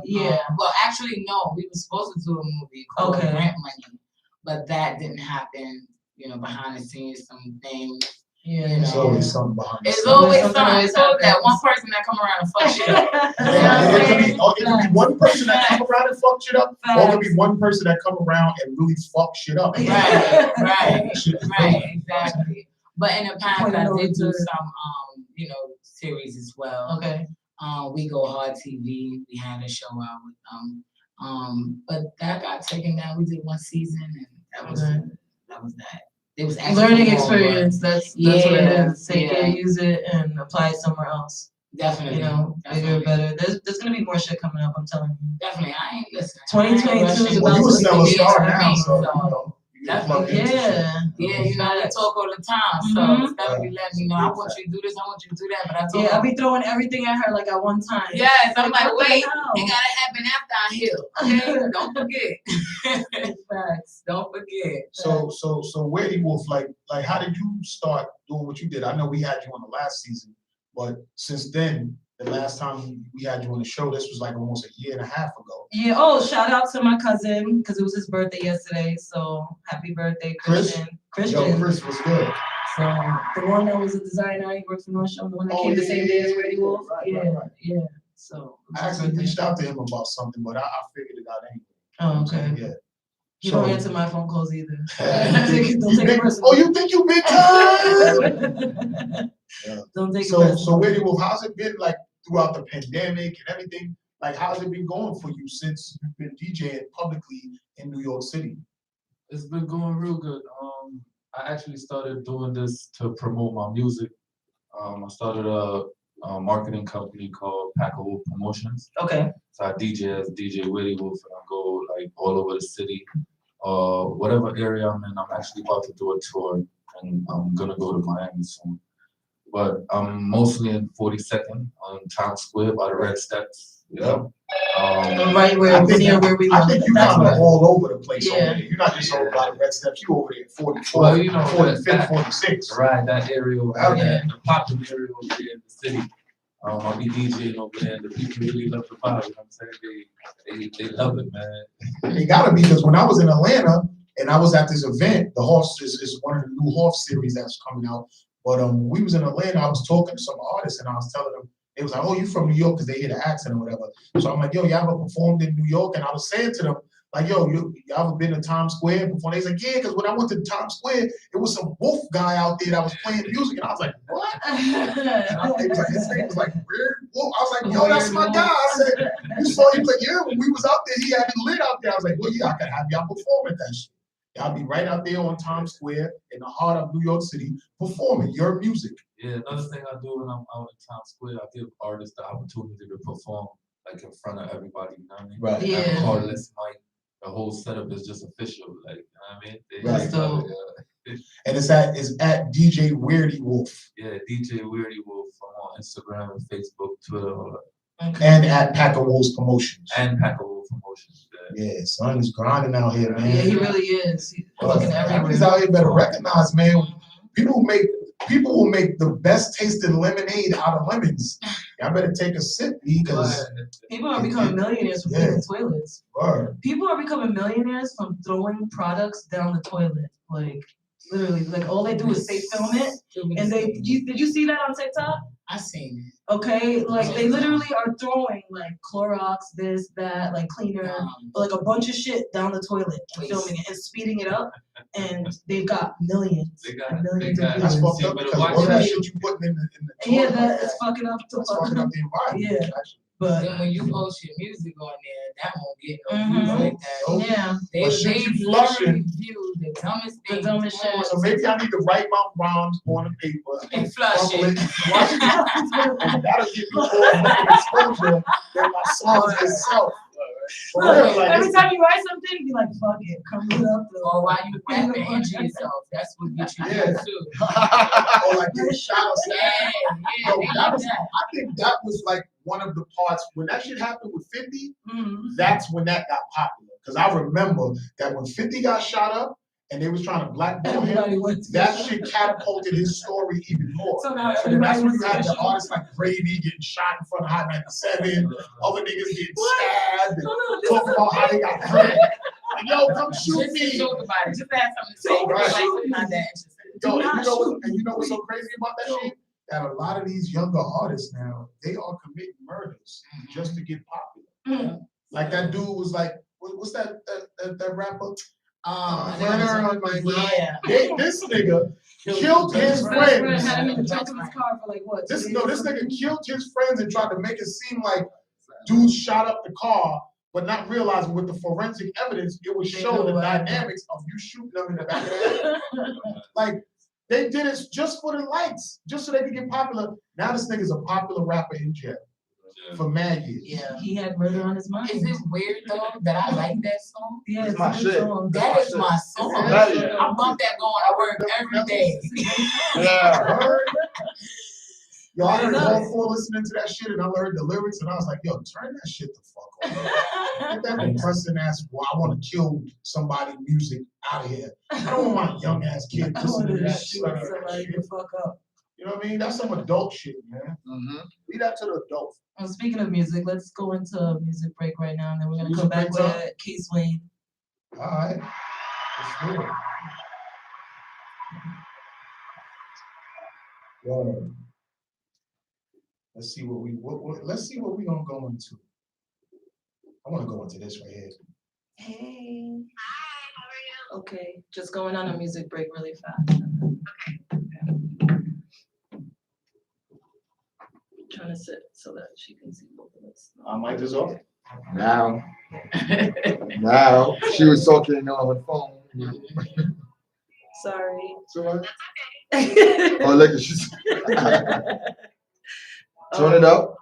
Yeah. well, actually, no. We were supposed to do a movie called Okay. Grant Money, but that didn't happen. You know, behind the scenes, some things. Yeah. You There's know. always something behind the It's scenes. always Something something. always It's always that happens. one person that come around and fuck shit up. It could be one person that come around and fuck shit up, or it could be one person that come around and really fuck shit up. Right, Shit is right, exactly. But in the past, Point I it over did do to- some, you know, series as well. Okay. We Go Hard TV. We had a show out with them. But that got taken down. We did one season, and that was Okay. that. It was actually Learning long, experience. That's what Yeah, it is. Take yeah. it, use it, and apply it somewhere else. but definitely, You know, bigger, better. There's gonna be more shit coming up. I'm telling you. Definitely, I ain't listening. 2022 is Well, you a about to stellar be star for now, me, so you know. You get plugged into shit. Yeah. Yeah, you know, we talk all the time, so Mhm. it's definitely letting me know, I want you to do this, I want you to do that, but I told Yeah, her, I'll be throwing everything at her like at one time. yes, I'm like, what the wait, hell? it gotta happen after I heal, okay? Don't forget. Facts. Don't forget. So Weirdly Wolf, like how did you start doing what you did? I know we had you on the last season, but since then, the last time we had you on the show, this was like almost a year and a half ago. Yeah. Oh, shout out to my cousin because it was his birthday yesterday. So happy birthday, Chris? Christian. Yo, Chris was good. So the one that was a designer, he worked for North Show, the one that came the same day as Weirdly Wolf. Yeah. So I actually reached out to him about something, but I figured it out anyway. Oh, okay. Yeah. You don't answer my phone calls either. You think- Don't take it personal. Oh, you think you big time? Yeah. Don't take it So personal. Weirdly Wolf, how's it been like throughout the pandemic and everything? Like, how's it been going for you since you've been DJing publicly in New York City? it's been going real good. I actually started doing this to promote my music. I started a marketing company called Packable Promotions. Okay. So I DJ as DJ Weirdly Wolf, and I go like all over the city, whatever area I'm in. I'm actually about to do a tour, and I'm gonna go to Miami soon. But I'm mostly in 42nd on Town Square by the Red Steps. You know? Right where near where we I were. think you That's kind of right. all over the place Yeah. over there. You're not just over by the Red Steps, you over there at 44, Well, you know, 45th, 46. Right, that area over Okay. there, the popular area over there in the city. I'll be DJing over there, and the people really love the vibe. You know what I'm saying? They love it, man. It gotta be, because when I was in Atlanta and I was at this event, the Horse is one of the new Horse series that's coming out. But we was in Atlanta, I was talking to some artists and I was telling them, it was like, oh, you from New York, because they hear the accent or whatever. So I'm like, yo, you ever performed in New York? And I was saying to them, Like, yo, y'all ever been to Times Square before? They was like, yeah, because when I went to Times Square, it was some wolf guy out there that was playing music, and I was like, what? And they was like, his name was like Weird Wolf. I was like, yo, that's my guy. I said, you saw, he was like, yeah, when we was out there, he had it lit out there. I was like, well, yeah, I could have y'all perform at that shit. Y'all be right out there on Times Square in the heart of New York City performing your music. Yeah, another thing I do when I'm out in Times Square, I give artists the opportunity to perform like in front of everybody, you know what I mean? Right. Yeah. I have a cordless mic. The whole setup is just official, like, you know what I mean? Right. So- And it's at djweirdywolf. Yeah, djweirdywolf. I'm on Instagram and Facebook, Twitter, all that. Okay. And at Pack of Wolves Promotions. And Pack of Wolf Promotions. Yeah, son is grinding out here, man. Yeah, he really is. He's fucking Everybody's everywhere. out here better recognize, man. People will make the best tasting lemonade out of lemons. Y'all better take a sip, because People are becoming millionaires from cleaning toilets. People are becoming millionaires from throwing products down the toilet. Like, literally, like all they do is they film it, and did you see that on TikTok? I seen it. Okay, like they literally are throwing like Clorox, this, that, like cleaner, like a bunch of shit down the toilet and filming it and speeding it up, and they've got millions. Millions of That's views. fucked up, because all that shit you putting in the Yeah, toilet, that is fucking up the fucking up the environment. Yeah, but then when you post your music on there, that won't get no views like that. Yeah. They literally view the dumbest thing. So maybe I need to write my rhymes on the paper And flush it. Flush it, and that'll give me more fucking exposure than my songs itself. For real, like, every time you write something, you be like, fuck it, come it up. Or while you rapping and injure yourself, that's what gets you Yeah. too. Or like getting shot or something. Yeah, Yo, they that like was, that. I think that was like one of the parts when that shit happened with 50. Mm-hmm. That's when that got popular. Because I remember that when 50 got shot up and they was trying to blackball him, that shit catapulted his story even more. So now So then that's when you everybody had was the artists like Gravy getting shot in front of Hot 97, other niggas getting stabbed, and talking about how they got hurt. Like, yo, come shoot Just me. to talk about it. Just ask something to say. Right. Like, not that interesting. Yo, and you know what's so crazy about that shit? That a lot of these younger artists now, they are committing murders just to get popular. Like that dude was like, what's that rapper? Yeah. This nigga killed his friends. Had him in the trunk of his car for like what? This nigga killed his friends and tried to make it seem like dudes shot up the car, but not realizing with the forensic evidence, it would show the dynamics of you shooting them in the back of the head. Like, they did it just for the likes, just so they could get popular. Now this nigga's a popular rapper in jail for mad years. Yeah. He had murder on his mind. Is it weird though that I like that song? Yeah, It's my shit. That is my song. Yeah. I bump that going to work every day. Yeah. Yo, I heard all four listening to that shit, and I heard the lyrics, and I was like, yo, turn that shit the fuck off. Get that depressing ass, well, I want to kill somebody music out of here. I don't want my young ass kid listening to that shit. Somebody to fuck up. You know what I mean? That's some adult shit, man. Leave that to the adults. Well, speaking of music, let's go into a music break right now, and then we're gonna Music come back break time? with Case Wayne. All right. Let's do it. Word. Let's see what we gonna go into. I want to go into this right here. Hey. Hi, how are you? Okay, just going on a music break really fast. Trying to sit so that she can see both of us. Our mic is off. Now she was talking on her phone. Sorry. Oh, look, she's turn it up.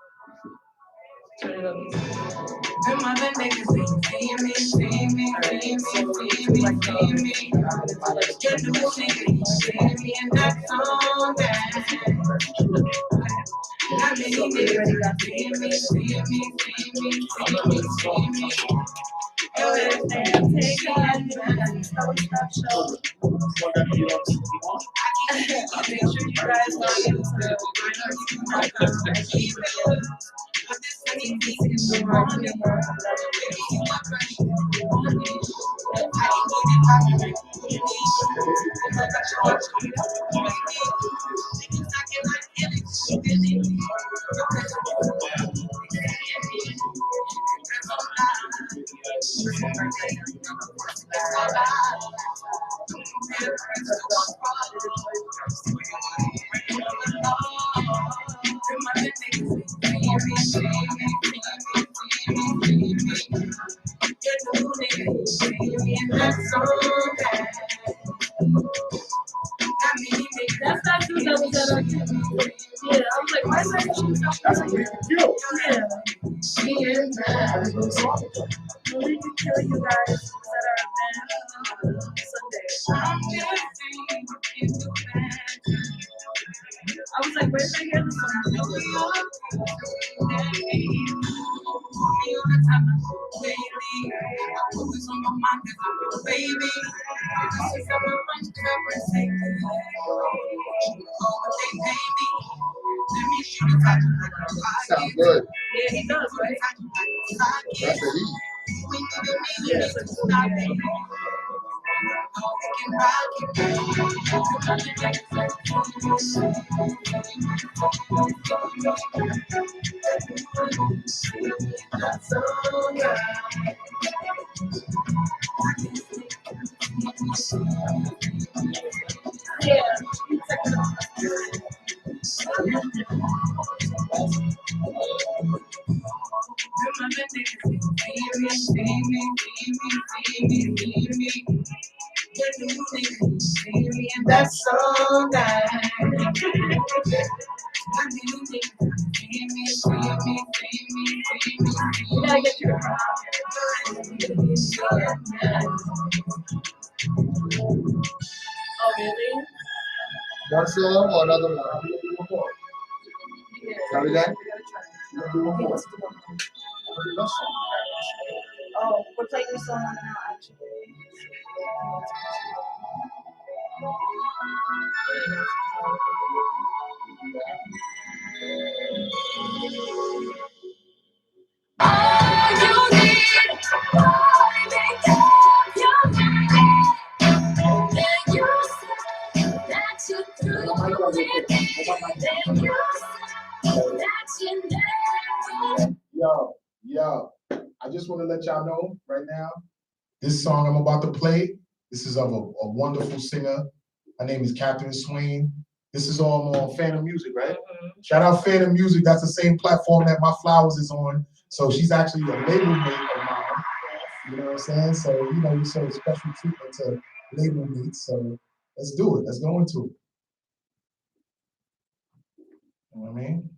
Turn it up. The mother niggas see me, see me, see me, see me, see me. Get the nigga, see me, and that's all that. Not many niggas see me, see me, see me, see me, see me. Oh, everything take on, so I'll make sure you guys log into That's not true that was that on TV. Yeah, I'm like, why is that? That's what we can kill. Yeah. We can kill you guys at our event Sunday. I was like, where did I hear this song? Sound good. Yeah, he does, right? That's a heat. Yeah, it's like, That's so nice. we gotta get you. Oh, really? One song or another one? Are we done? Oh, we're playing this song now, actually. Yo, I just want to let y'all know right now, this song I'm about to play, this is of a wonderful singer. Her name is Catherine Swain. This is all on Phantom Music, right? Shout out Phantom Music. That's the same platform that My Flowers is on. So she's actually a label mate of mine. You know what I'm saying? So, you know, we show special treatment to label mates. So let's do it. Let's go into it. You know what I mean?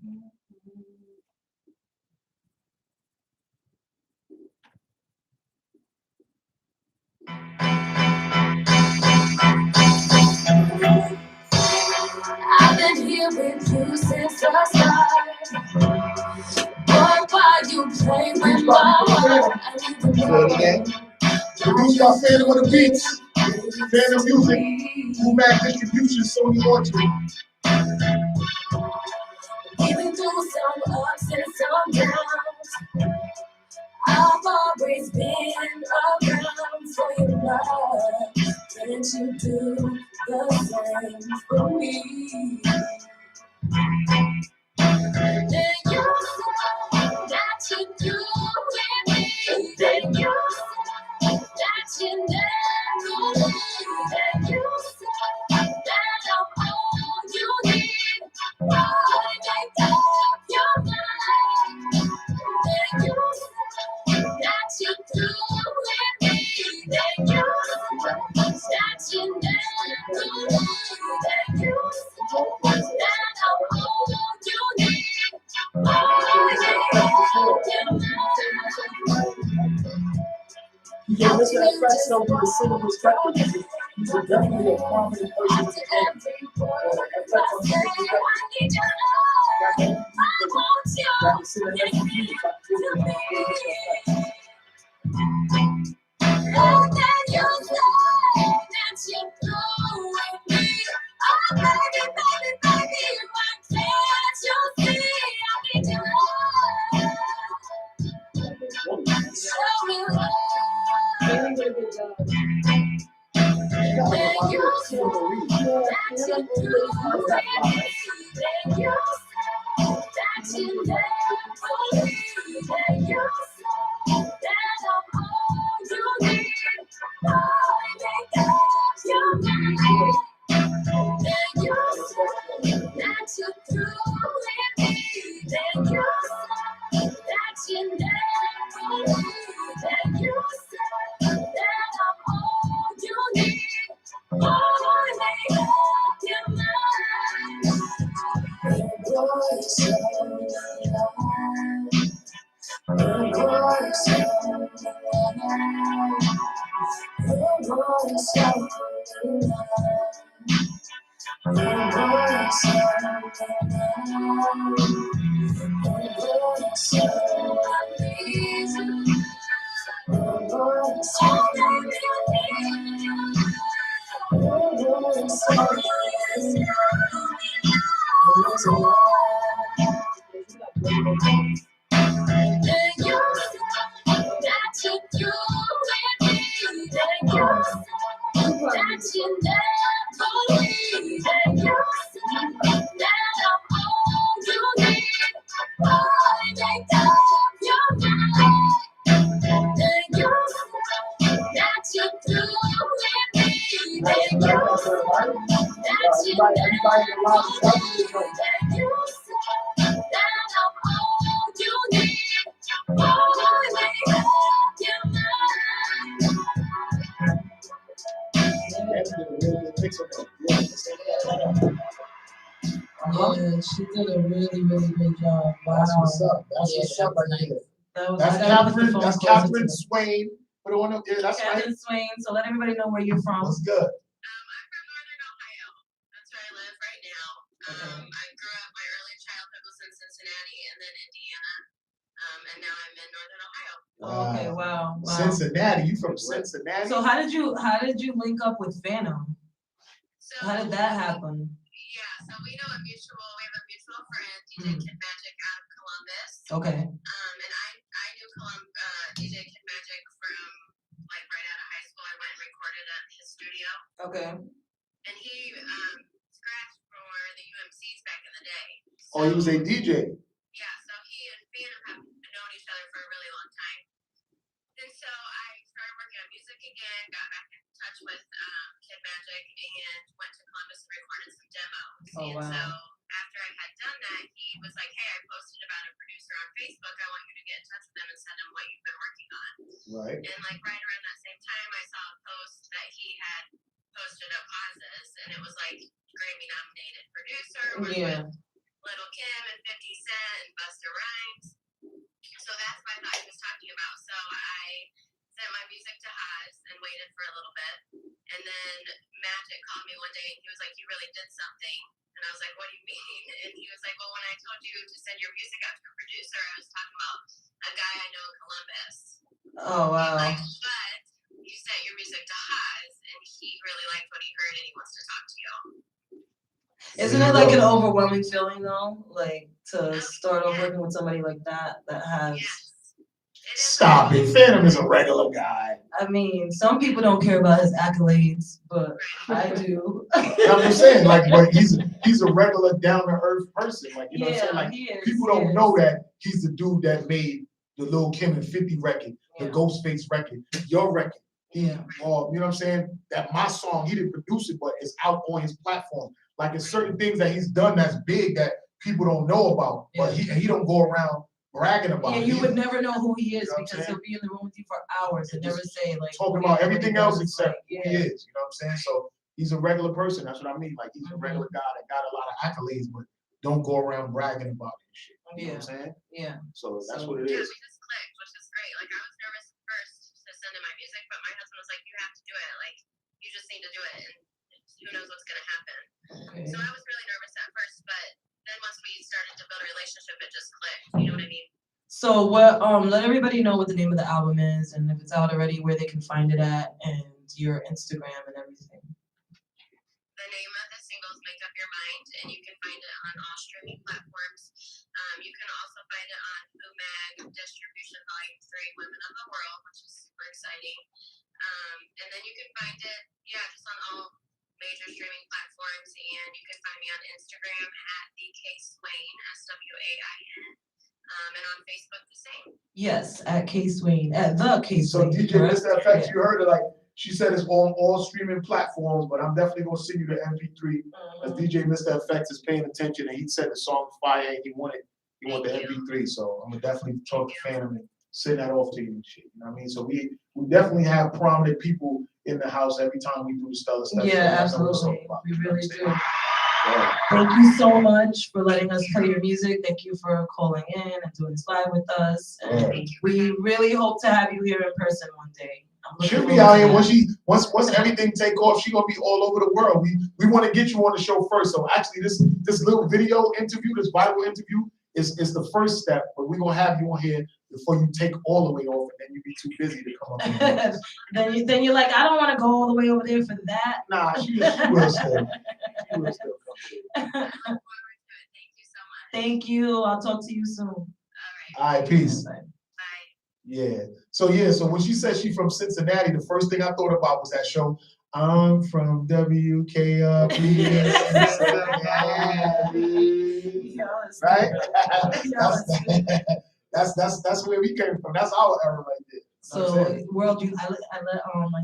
I've been here with you since the start. Boy, why you play with my heart? I need to know. Produced by Phantom on the Beats. Phantom Music. Full Mac Distribution, Sony Orchard. Even through some ups and some downs, I've always been around for your love. Can't you do the same for me? Then you say that you do with me. Then you say that you never leave. Then you say that I'm all you need. Why make up your mind? Then you say that you do with me. Then you say that you never leave. Then you say that I'm all you need. You gave us that fresh so we can sing his record. He's definitely a prominent person to Then you said that you threw with me. Then you said that you never leave. Then you said that I'm all you need. Boy, make up your mind. Boy, so boy, so boy, so Yeah, she did a really, really good job. Wow. That's what's up. That's Yeah, what's that up was right nice. there. That's Catherine. That's Catherine Swain. Put it on up there. That's right. Catherine Swain. So let everybody know where you're from. What's good? I'm from Northern Ohio. That's where I live right now. I grew up, my early childhood was in Cincinnati and then Indiana. And now I'm in Northern Ohio. Okay, wow. Cincinnati. You from Cincinnati? So how did you link up with Phantom? So How did that happen? yeah, so we have a mutual friend, DJ Kid Magic out of Columbus. Okay. And I knew DJ Kid Magic from like right out of high school. I went and recorded at his studio. Okay. And he scratched for the UMCs back in the day. So, Oh, he was a DJ. yeah, so he and Phantom have known each other for a really long time. And so I started working on music again, got back in touch with Kid Magic, and went to Columbus and recorded some demos. Oh, wow. And so after I had done that, he was like, hey, I posted about a producer on Facebook. I want you to get in touch with them and send them what you've been working on. Right. And like right around that same time, I saw a post that he had posted up Oz's, and it was like Grammy nominated producer with Little Kim and 50 Cent and Busta Rhymes. So that's what I thought he was talking about. So I sent my music to Oz and waited for a little bit. And then Magic called me one day and he was like, you really did something. And I was like, what do you mean? And he was like, well, when I told you to send your music out to a producer, I was talking about a guy I know in Columbus. Oh, wow. Like, but you sent your music to Oz and he really liked what he heard and he wants to talk to you. Isn't it like an overwhelming feeling though? Like to start off working with somebody like that has. Stop it. Phantom is a regular guy. I mean, some people don't care about his accolades, but I do. I'm saying, like, but he's a regular down to earth person. Like, you know what I'm saying? Like, he is, people don't know that he's the dude that made the Lil Kim and 50 record, the Ghostface record, your record. You know what I'm saying? That my song, he didn't produce it, but it's out on his platform. Like, it's certain things that he's done that's big that people don't know about, but he don't go around bragging about it. Yeah, you would never know who he is because he'll be in the room with you for hours and never say like talking about everything else except who he is. You know what I'm saying? So he's a regular person. That's what I mean. Like he's a regular guy that got a lot of accolades, but don't go around bragging about it and shit. You know what I'm saying? Yeah. So that's what it is. Yeah, we just clicked, which is great. Like I was nervous at first to send in my music, but my husband was like, "You have to do it. Like you just need to do it, and who knows what's gonna happen." Okay. So I was really nervous at first, but then once we started to build a relationship, it just clicked. You know what I mean? So what? Let everybody know what the name of the album is, and if it's out already, where they can find it at, and your Instagram and everything. The name of the single is "Make Up Your Mind," and you can find it on all streaming platforms. You can also find it on Boomag Distribution Volume 3, Women of the World, which is super exciting. And then you can find it, just on all major streaming platforms, and you can find me on Instagram at @thekSwain, SWAIN. And on Facebook the same. Yes, at K Swain, at the K So Swain. DJ Mr. FX, you heard it, like She said it's on all streaming platforms, but I'm definitely gonna send you the MP3 as DJ Mr. Effects is paying attention, and he said the song fire, and he wanted the MP3. So I'm gonna definitely talk to Phantom and send that off to you and shit. You know what I mean? So we definitely have prominent people in the house every time we do the Stella stuff. Yeah, absolutely. We really do. Thank you so much for letting us play your music. Thank you for calling in and doing this live with us. And we really hope to have you here in person one day. She'll be out here once everything take off. She gonna be all over the world. We want to get you on the show first. So actually, this little video interview, this Bible interview, is the first step. But we gonna have you on here before you take all the way off, and then you be too busy to come up. then you're like, I don't want to go all the way over there for that. Nah, she will still. She will still come. Thank you. I'll talk to you soon. All right, peace. Bye. Yeah. So when she said she from Cincinnati, the first thing I thought about was that show. I'm from WKRP in Cincinnati. Right? That's where we came from. That's our era right there. So, World, I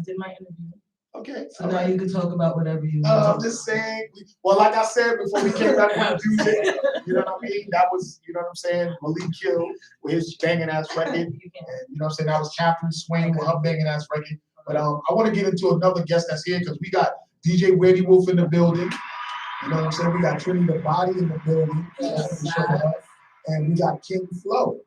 did my interview. Okay. So now you can talk about whatever you want. I'm just saying. Well, like I said before, we came back with music. You know what I mean? That was, you know what I'm saying, Malik Kill with his banging ass record. And you know what I'm saying? That was Catherine Swain with her banging ass record. But I want to get into another guest that's here because we got DJ Weirdy in the building. You know what I'm saying? We got Trini the Body in the building. And we got kingflo.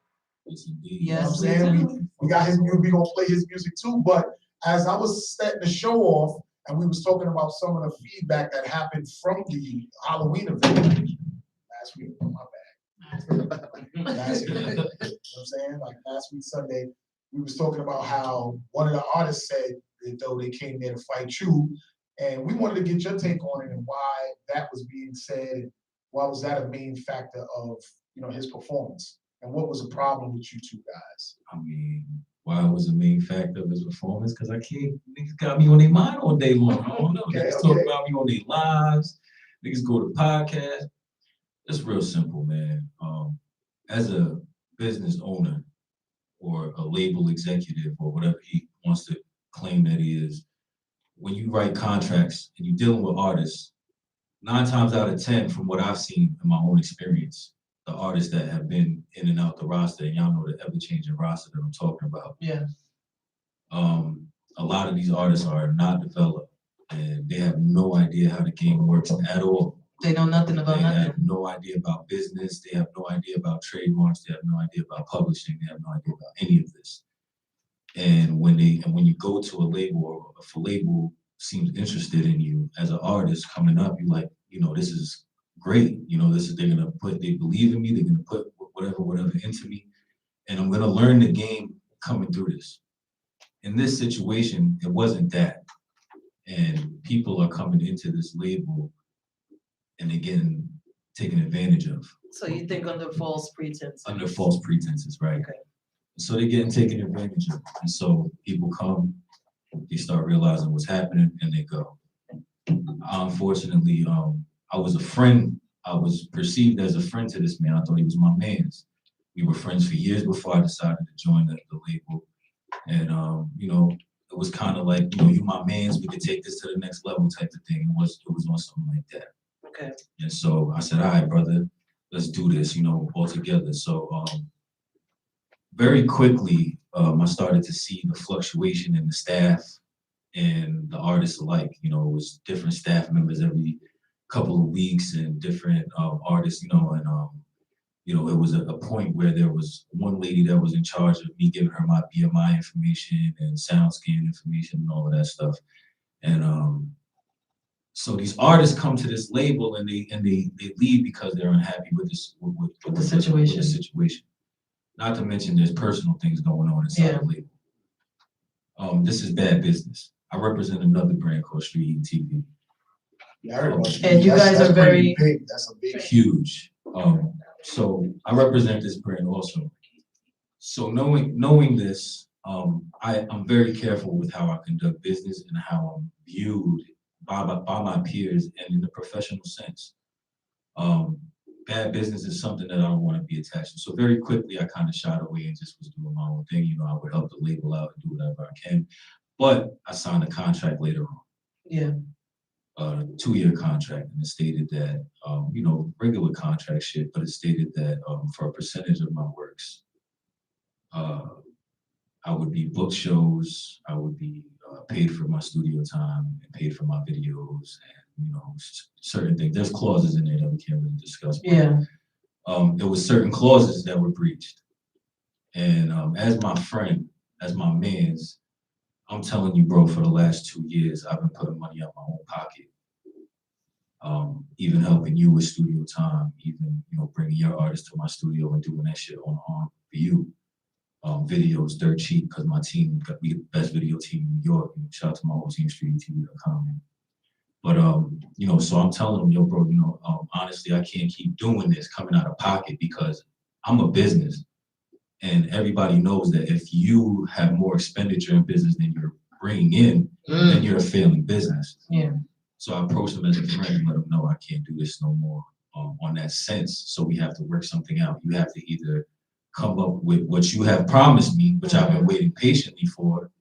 Yes, You know what I'm saying? We got his music. We're going to play his music too. But as I was setting the show off, and we was talking about some of the feedback that happened from the Halloween event last week. Oh, my bad. Last week, you know what I'm saying? Like last week Sunday, we was talking about how one of the artists said that though they came there to fight you, and we wanted to get your take on it and why that was being said, and why was that a main factor of his performance, and what was the problem with you two guys? I mean, why was a main factor of his performance? Because niggas got me on their mind all day long. I don't know. Niggas talk about me on their lives. Niggas go to podcasts. It's real simple, man. As a business owner or a label executive or whatever he wants to claim that he is, when you write contracts and you're dealing with artists, 9 times out of 10, from what I've seen in my own experience, the artists that have been in and out the roster, and y'all know the ever-changing roster that I'm talking about. Yeah. A lot of these artists are not developed, and they have no idea how the game works at all. They know nothing about nothing. They have no idea about business. They have no idea about trademarks. They have no idea about publishing. They have no idea about any of this. And when you go to a label, or if a label seems interested in you as an artist coming up, you're like, this is great. They believe in me. They're gonna put whatever into me, and I'm gonna learn the game coming through this. In this situation, it wasn't that, and people are coming into this label, and they're getting taken advantage of. So you think under false pretenses? Under false pretenses, right? Okay. So they're getting taken advantage of, and so people come, they start realizing what's happening, and they go. Unfortunately, I was a friend. I was perceived as a friend to this man. I thought he was my man's. We were friends for years before I decided to join the label. And, it was kind of like, you my man's, we could take this to the next level type of thing. It was on something like that. Okay. And so I said, all right, brother, let's do this, all together. So very quickly, I started to see the fluctuation in the staff and the artists alike. It was different staff members every couple of weeks and different artists, and it was a point where there was one lady that was in charge of me giving her my BMI information and sound scan information and all of that stuff. And so these artists come to this label and they leave because they're unhappy with the situation. Not to mention there's personal things going on inside the label. This is bad business. I represent another brand called Street Heat TV. Yeah, and you guys are very big. That's a big, huge. So I represent this brand also. So knowing this, I'm very careful with how I conduct business and how I'm viewed by my peers and in the professional sense. Bad business is something that I don't want to be attached to. So very quickly, I kind of shied away and just was doing my own thing. I would help the label out and do whatever I can. But I signed a contract later on. Yeah. A 2-year contract, and it stated that, you know, regular contract shit, but it stated that for a percentage of my works, I would be booked shows, I would be paid for my studio time, and paid for my videos, and you know, certain things. There's clauses in there that we can't really discuss. But, Yeah. there was certain clauses that were breached, and as my friend, as my man's, I'm telling you, bro, for the last 2 years, I've been putting money out my own pocket. Even helping you with studio time, even, you know, bringing your artist to my studio and doing that shit on for you. Videos dirt cheap because my team got me the best video team in New York. And shout out to my whole team, StreetTV.com. But you know, so I'm telling them, yo, bro, you know, honestly, I can't keep doing this coming out of pocket because I'm a business, and everybody knows that if you have more expenditure in business than you're bringing in, then you're a failing business. Yeah. So I approached them as a friend and let them know I can't do this no more on that sense. So we have to work something out. You have to either come up with what you have promised me, which I've been waiting patiently for,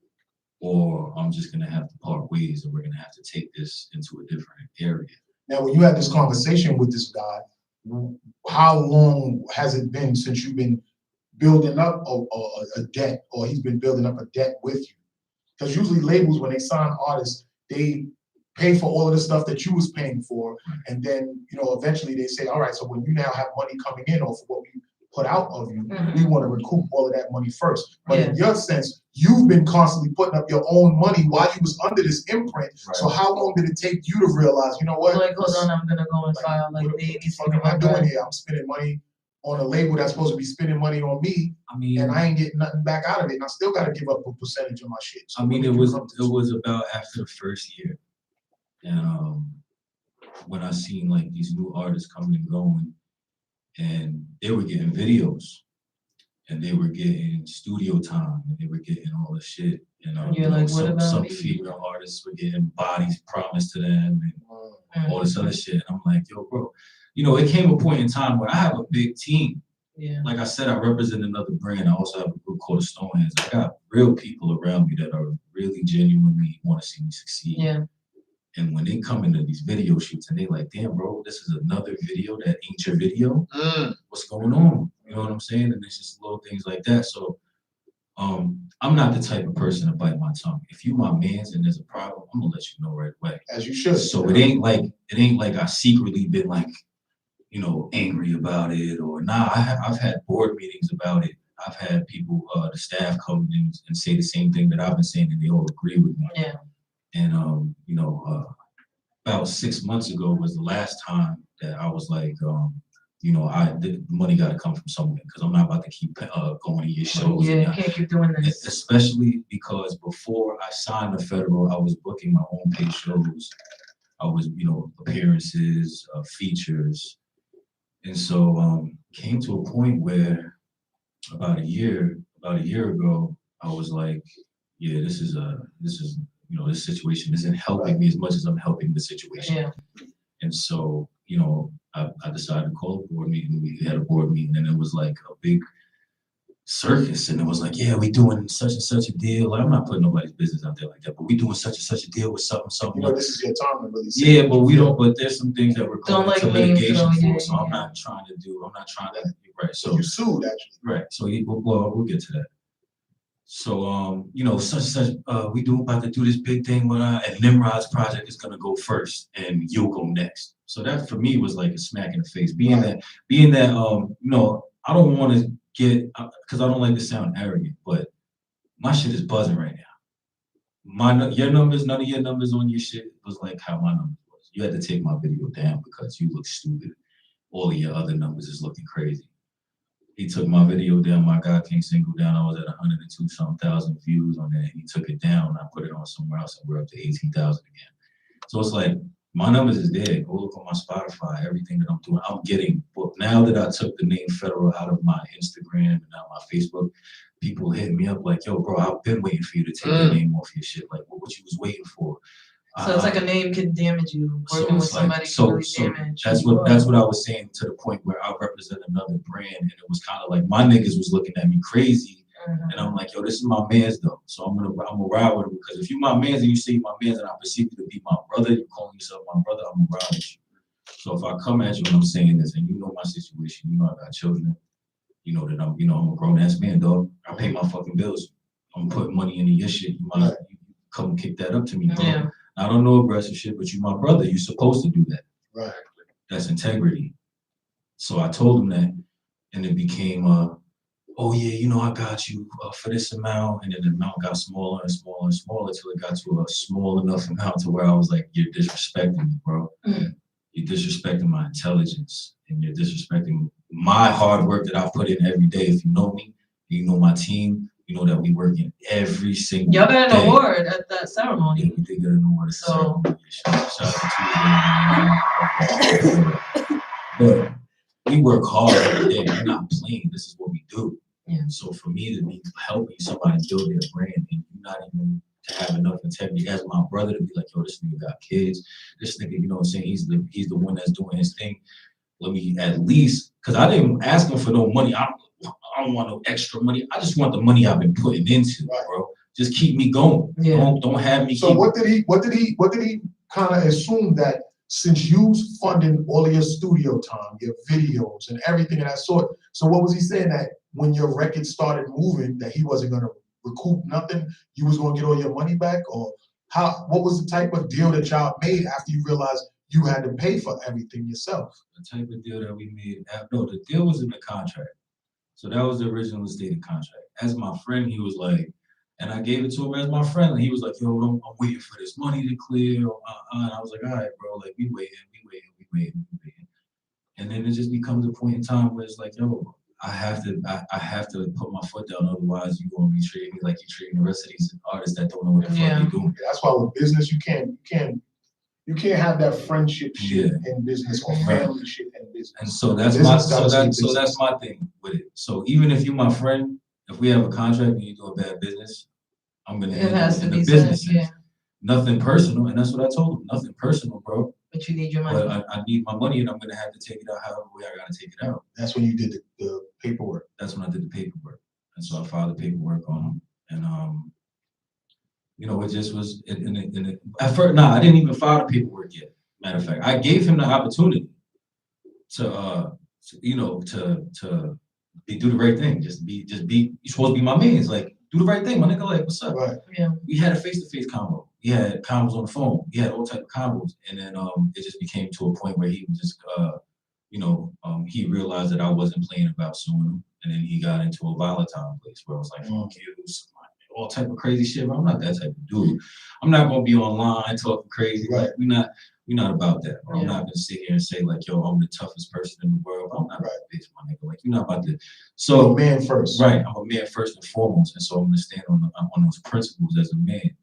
or I'm just gonna have to part ways and we're gonna have to take this into a different area. Now, when you had this conversation with this guy, how long has it been since you've been building up a debt, or he's been building up a debt with you? Because usually labels, when they sign artists, they pay for all of the stuff that you was paying for, and then, you know, eventually they say, all right, so when you now have money coming in off of what we put out of you, we want to recoup all of that money first. But in your sense, you've been constantly putting up your own money while you was under this imprint. Right. So how long did it take you to realize, you know what? Like, hold on, I'm gonna go and file like what the fuck am I doing here? I'm spending money on a label that's supposed to be spending money on me, and I ain't getting nothing back out of it, and I still got to give up a percentage of my shit. So I mean, it was about after the first year, and when I seen like these new artists coming and going, and they were getting videos, and they were getting studio time, and they were getting all this shit, and you're like, what about some me? female artists were getting bodies promised to them, and all this other shit. And I'm like, yo, bro, you know, it came a point in time where I have a big team. Yeah. Like I said, I represent another brand. I also have a group called the Stonehands. I got real people around me that are really genuinely want to see me succeed. Yeah. And when they come into these video shoots and they like, damn, bro, this is another video that ain't your video. What's going on? You know what I'm saying? And it's just little things like that. So I'm not the type of person to bite my tongue. If you my mans and there's a problem, I'm gonna let you know right away. As you should. So it ain't like I secretly been like, you know, angry about it, or I've had board meetings about it. I've had people, the staff come in and say the same thing that I've been saying, and they all agree with me. Yeah. And you know, about 6 months ago was the last time that I was like, you know, the money got to come from somewhere, because I'm not about to keep going to your shows. Yeah, you can't keep doing this. Especially because before I signed the federal, I was booking my own paid shows. I was, you know, appearances, features. And so came to a point where about a year ago, I was like, yeah, this is you know, this situation isn't helping me as much as I'm helping the situation. Yeah. And so, you know, I decided to call a board meeting. We had a board meeting, and it was like a big circus, and it was like, yeah, we doing such and such a deal. Like, I'm not putting nobody's business out there like that, but we doing such and such a deal with something. You know, this is your time to really say. Yeah, but we don't. But there's some things that we're going like to litigation for. yeah, So I'm not trying to. Right. So you sued actually. Right. So we'll get to that. So you know, such and such. We about to do this big thing with and Nimrod's project is gonna go first, and you'll go next. So that for me was like a smack in the face. Being that you know, I don't want to get, because I don't like to sound arrogant, but my shit is buzzing right now. Your numbers, none of your numbers on your shit was like how my numbers was. You had to take my video down because you look stupid. All of your other numbers is looking crazy. He took my video down, my God King single down. I was at 102-something thousand views on that. He took it down. I put it on somewhere else, and we're up to 18,000 again. So it's like, my numbers is there. Go look on my Spotify, everything that I'm doing. I'm getting booked. Now that I took the name Federal out of my Instagram and out of my Facebook, people hitting me up like, yo, bro, I've been waiting for you to take the name off your shit. Like, what you was waiting for? So it's like a name can damage you. Working with somebody can really damage. That's what I was saying, to the point where I represent another brand, and it was kind of like my niggas was looking at me crazy And I'm like, yo, this is my man's though. So I'm gonna ride with him because if you my man's and you say my man's and I perceive you to be my brother, you calling yourself my brother, I'm gonna ride with you. So if I come at you and I'm saying this and you know my situation, you know I got children, you know that I'm a grown ass man, dog. I pay my fucking bills. I'm putting money into your shit. You might come kick that up to me, bro. Yeah. I don't know aggressive shit, but you my brother. You supposed to do that. Right. That's integrity. So I told him that, and it became oh yeah, you know I got you for this amount, and then the amount got smaller and smaller and smaller till it got to a small enough amount to where I was like, you're disrespecting me, bro. You're disrespecting my intelligence, and you're disrespecting my hard work that I put in every day. If you know me, you know my team, you know that we work in every single Y'all got an day. award at that ceremony. Yeah, we did get an award at the So- ceremony. Shout out to you. But we work hard every day. We're not playing. This is what we do. Yeah. So for me to be helping somebody build their brand and you not even to have enough integrity as my brother to be like, yo, this nigga got kids. This nigga, you know what I'm saying? He's the one that's doing his thing. Let me at least, because I didn't ask him for no money. I don't want no extra money. I just want the money I've been putting into, bro. Just keep me going. Yeah. Don't have me. So what did he kind of assume that since you funding all of your studio time, your videos and everything of that sort, so what was he saying that when your record started moving that he wasn't gonna recoup nothing, you was gonna get all your money back, or what was the type of deal that y'all made after you realized you had to pay for everything yourself? The type of deal that we made, no, the deal was in the contract. So that was the original stated contract. As my friend, he was like, and I gave it to him as my friend, and he was like, yo, I'm waiting for this money to clear. And I was like, all right, bro, like we waiting. And then it just becomes a point in time where it's like, yo, I have to put my foot down, otherwise you're gonna be treating me like you're treating the rest of these artists that don't know what the fuck they're doing. That's why with business you can't have that friendship shit in business or family shit in business. And so that's my thing with it. So even if you're my friend, if we have a contract and you do a bad business, I'm gonna end it in the business sense. Nothing personal, and that's what I told him. Nothing personal, bro. But you need your money. But I need my money, and I'm gonna have to take it out however way I gotta take it out. That's when you did the paperwork. That's when I did the paperwork, and so I filed the paperwork on him, and you know, it just was. At first, I didn't even file the paperwork yet. Matter of fact, I gave him the opportunity to do the right thing. Just be. You're supposed to be my man. It's like, do the right thing, my nigga. Like, what's up? Right. Yeah. We had a face-to-face convo. We had combos on the phone. We had all type of combos, and then it just became to a point where he was just, he realized that I wasn't playing about suing him, and then he got into a volatile place where I was like, fuck you, all type of crazy shit. But I'm not that type of dude. I'm not gonna be online talking crazy. Right. Like, we're not about that. Bro. I'm not gonna sit here and say like, yo, I'm the toughest person in the world. I'm not that bitch, my nigga. Like, you're not about to. So you're a man first. Right. I'm a man first and foremost, and so I'm gonna stand on those principles as a man.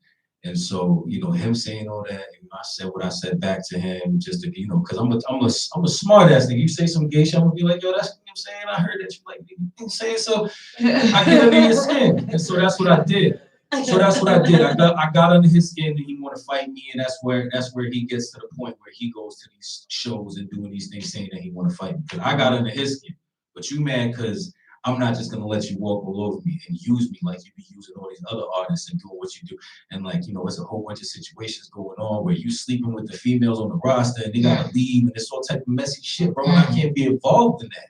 And so, you know, him saying all that, and I said what I said back to him, just to, you know, because I'm a smart ass nigga. You say some gay shit, I'm gonna be like, yo, that's what I'm saying. I heard that you like me saying, so I get under your skin, and so that's what I did. So that's what I did. I got under his skin, and he want to fight me, and that's where he gets to the point where he goes to these shows and doing these things, saying that he want to fight me. Because I got under his skin, but you mad because I'm not just gonna let you walk all over me and use me like you be using all these other artists and doing what you do. And like, you know, it's a whole bunch of situations going on where you sleeping with the females on the roster and they gotta leave, and it's all type of messy shit, bro. And I can't be involved in that.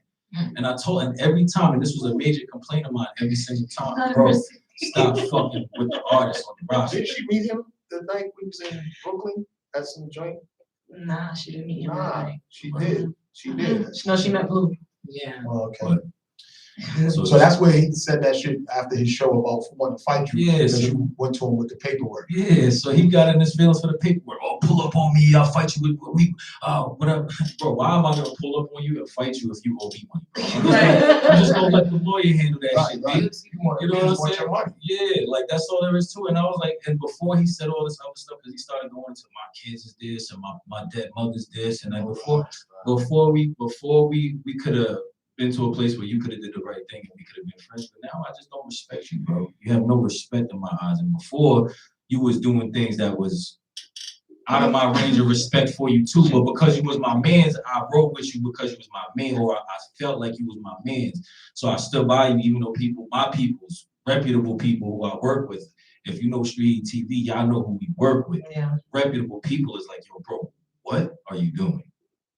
And I told him every time, and this was a major complaint of mine every single time, bro, stop fucking with the artists on the roster. Did she meet him the night we was in Brooklyn at some joint? Nah, she didn't meet him. Nah, she did. She did. No, she met Blue. Yeah. Oh, okay. So that's where he said that shit after his show about wanting to fight you. Yeah, so you went to him with the paperwork. Yeah, so he got in his feelings for the paperwork. Oh, pull up on me, I'll fight you with whatever. Bro, why am I gonna pull up on you and fight you if you owe me money? I'm just gonna let the lawyer handle that shit. Right. You know what I'm saying? Yeah, like that's all there is to it. And I was like, and before he said all this other stuff, because he started going into my kids is this and my dead mother's this, and like before we could have been to a place where you could have did the right thing and we could have been friends, but now I just don't respect you, bro. You have no respect in my eyes. And before, you was doing things that was out of my range of respect for you too, but because you was my mans, I rode with you because you was my man, or I felt like you was my mans. So I stood by you, even though my peoples reputable people who I work with. If you know Street TV, y'all know who we work with. Yeah. Reputable people is like, yo, bro, what are you doing?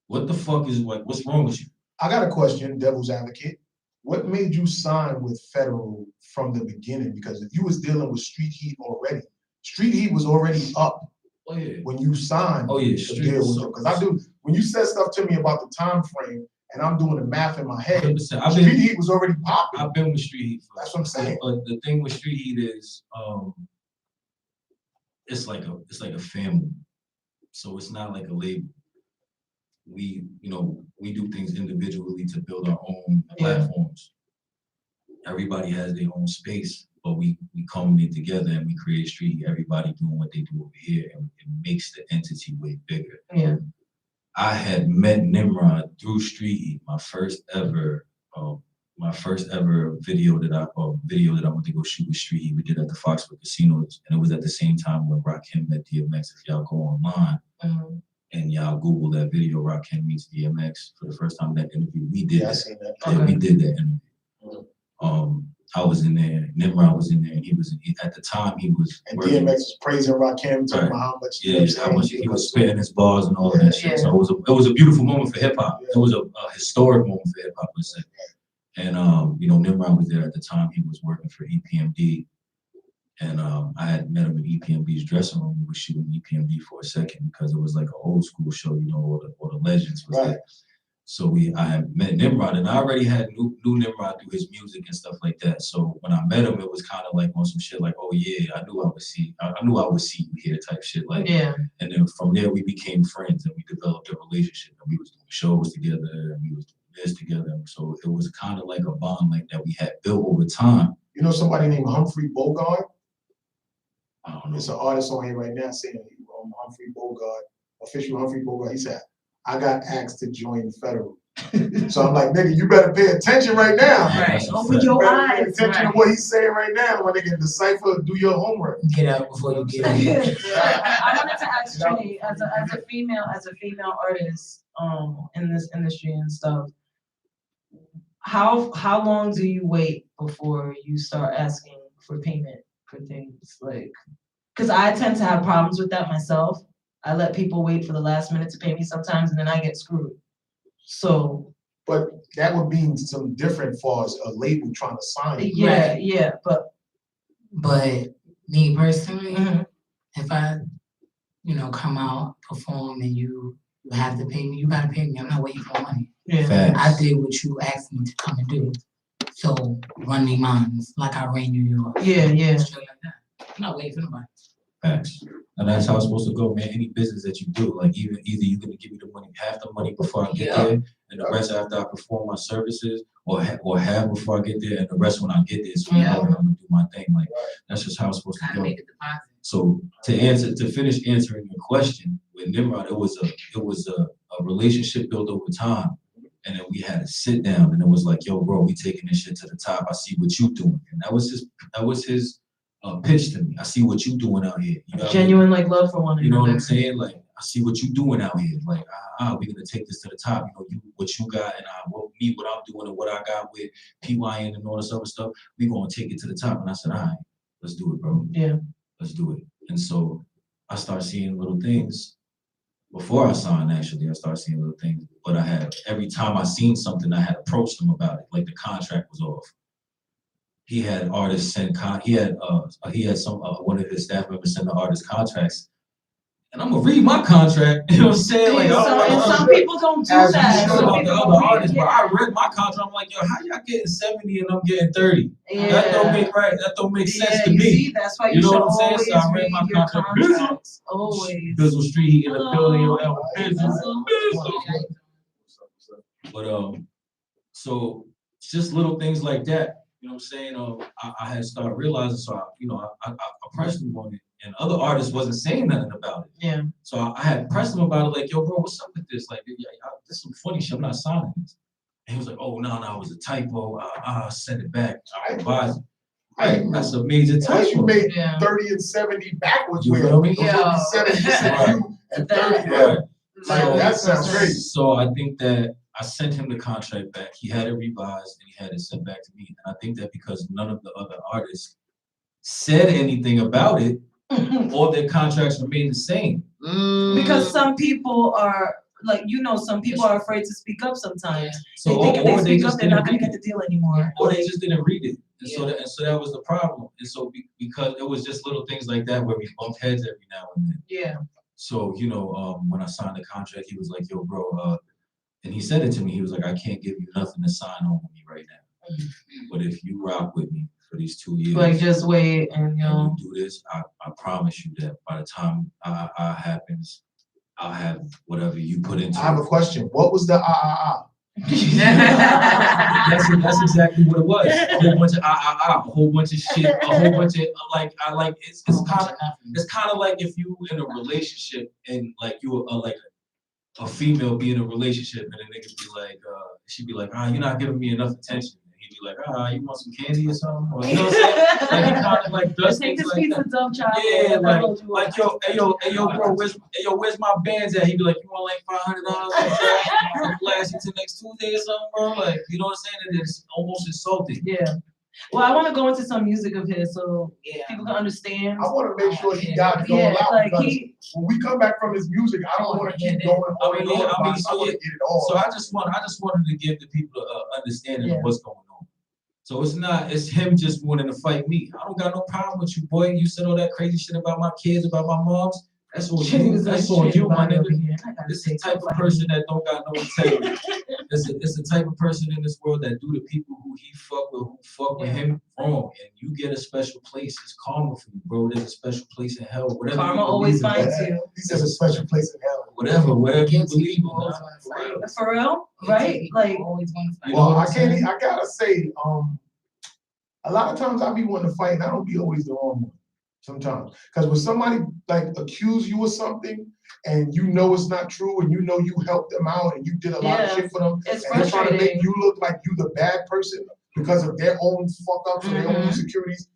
What the fuck is like? What's wrong with you? I got a question, devil's advocate. What made you sign with Federal from the beginning? Because if you was dealing with Street Heat already, Street Heat was already up when you signed the deal with them. Because I do, when you said stuff to me about the time frame, and I'm doing the math in my head, Street Heat was already popping. I've been with Street Heat. That's what I'm saying. But the thing with Street Heat is, it's like a family. So it's not like a label. We do things individually to build our own platforms. Everybody has their own space, but we culminate together and we create Street Heat. Everybody doing what they do over here, and it makes the entity way bigger. Yeah. I had met Nimrod through Street Heat. My first ever video that I went to go shoot with Street Heat, we did at the Foxwood Casinos, and it was at the same time when Rakim met DMX. If y'all go online and y'all Google that video, Rakim meets DMX for the first time, that interview, we did that. I seen that. Yeah, we did that interview. I was in there, Nimrod was in there, and at the time he was. And DMX was praising Rakim, talking about how much. How much he was spitting his bars and all of that shit. So it was a beautiful moment for hip hop. It was a historic moment for hip hop, let's say. And Nimrod was there at the time. He was working for EPMD, and I had met him in EPMD's dressing room. We were shooting EPMD for a second because it was like an old school show. All the legends was there. So I had met Nimrod, and I already knew Nimrod through his music and stuff like that. So when I met him, it was kind of like on some shit like, oh yeah, I knew I would see you here type shit. Like, and then from there we became friends and we developed a relationship, and we was doing shows together and we was doing this together. So it was kind of like a bond like that we had built over time. You know somebody named Humphrey Bogart? I don't know. It's an artist on here right now saying Humphrey Bogart, official Humphrey Bogart. He said, I got asked to join Federal. So I'm like, nigga, you better pay attention right now. Right. Open your eyes. Pay attention to what he's saying right now. When they can decipher, do your homework. Get out before you get out. I wanted to ask Trini, as a female artist, in this industry and stuff, how long do you wait before you start asking for payment for things? Like, because I tend to have problems with that myself. I let people wait for the last minute to pay me sometimes, and then I get screwed. So, but that would be some different for as a label trying to sign you. Yeah, but me personally, if I, come out, perform, and you have to pay me, you gotta pay me. I'm not waiting for money. Yeah. I did what you asked me to come and do. So run me mines like I ran New York. Yeah. Straight like that. I'm not waiting for nobody. Facts. And that's how it's supposed to go, man. Any business that you do, like either you're gonna give me the money, half the money before I get there, and the rest after I perform my services, or half before I get there, and the rest when I get there. So I'm gonna do my thing. Like that's just how it's supposed to go. Make a deposit. So to finish answering your question with Nimrod, it was a relationship built over time, and then we had to sit down, and it was like, yo, bro, we taking this shit to the top. I see what you doing, and that was his pitch to me. I see what you doing out here. You know genuine like love for one another. You know what I'm saying? Like I see what you doing out here. Like we're gonna take this to the top. What you got and what I'm doing and what I got with PYN and all this other stuff. We gonna take it to the top. And I said, all right, let's do it, bro. Yeah, let's do it. And so I started seeing little things. Before I signed, actually, I started seeing little things. But every time I seen something, I had approached them about it. Like the contract was off. He had artists send he had some one of his staff members send the artist contracts, and I'm gonna read my contract. You know what I'm saying? Like, some people don't do that. Some about the other artists, but I read my contract. I'm like, yo, how y'all getting 70 and I'm getting 30? Yeah. That don't make right. That don't make sense to me. See, that's why you know should what I'm saying? always So I read read my your contract. Always. Bizzle Street, he in the building, yo, business. But so it's just little things like that. You know what I'm saying? I had started realizing, so I pressed him on it, and other artists wasn't saying nothing about it. Yeah. So I had pressed him about it, like, yo, bro, what's up with this? Like, this is some funny shit. I'm not signing this. And he was like, oh, no, it was a typo. I'll send it back. I'll revise it. Right. That's a major typo. You made 30 and 70 backwards. You feel me? Yeah. And 30. Right. Like, that sounds crazy. So I think that I sent him the contract back. He had it revised and he had it sent back to me. And I think that because none of the other artists said anything about it, all their contracts remain the same. Because some people are like, some people are afraid to speak up sometimes. So, they think if they speak up, they're not going gonna get the deal anymore. Or they just didn't read it. And so that was the problem. And so because it was just little things like that where we bumped heads every now and then. Yeah. So, when I signed the contract, he was like, yo, bro, and he said it to me, he was like, I can't give you nothing to sign on with me right now. But if you rock with me for these 2 years, like just wait and you do this, I promise you that by the time I happens, I'll have whatever you put into I have a question. What was the That's exactly what it was. A whole bunch of a whole bunch of shit, a whole bunch of it's kind of like if you in a relationship and like you are like a female be in a relationship and a nigga be like, she'd be like, you're not giving me enough attention. And he'd be like, you want some candy or something? Or, you know what I'm saying? Like he kind of like does things like that. Yeah, like yo, bro, where's my bands at? He'd be like, you want like $500? Last you till next Tuesday or something, bro? Like, you know what I'm saying? It's almost insulting. Yeah. Well, I want to go into some music of his so people can understand. I want to make sure he got it all out like because when we come back from his music, I don't want to keep going on and on. I want to get it all. So I just wanted to give the people an understanding of what's going on. So it's him just wanting to fight me. I don't got no problem with you, boy. You said all that crazy shit about my kids, about my moms. That's on you. That's on you, my nigga. This is the type of person that don't got no integrity. It's the type of person in this world that do the people who he fuck with, who fuck with him wrong. And you get a special place. It's karma for you, bro. There's a special place in hell. Whatever. Karma always finds you. He says a special place in hell. Wherever you believe in. For real? Right? Like, well, I gotta say, a lot of times I be wanting to fight and I don't be always the wrong one. Sometimes, because when somebody like accuse you of something and you know it's not true and you know you helped them out and you did a lot of shit for them, it's and they're trying to make you look like you the bad person because of their own fuck ups or their own insecurities.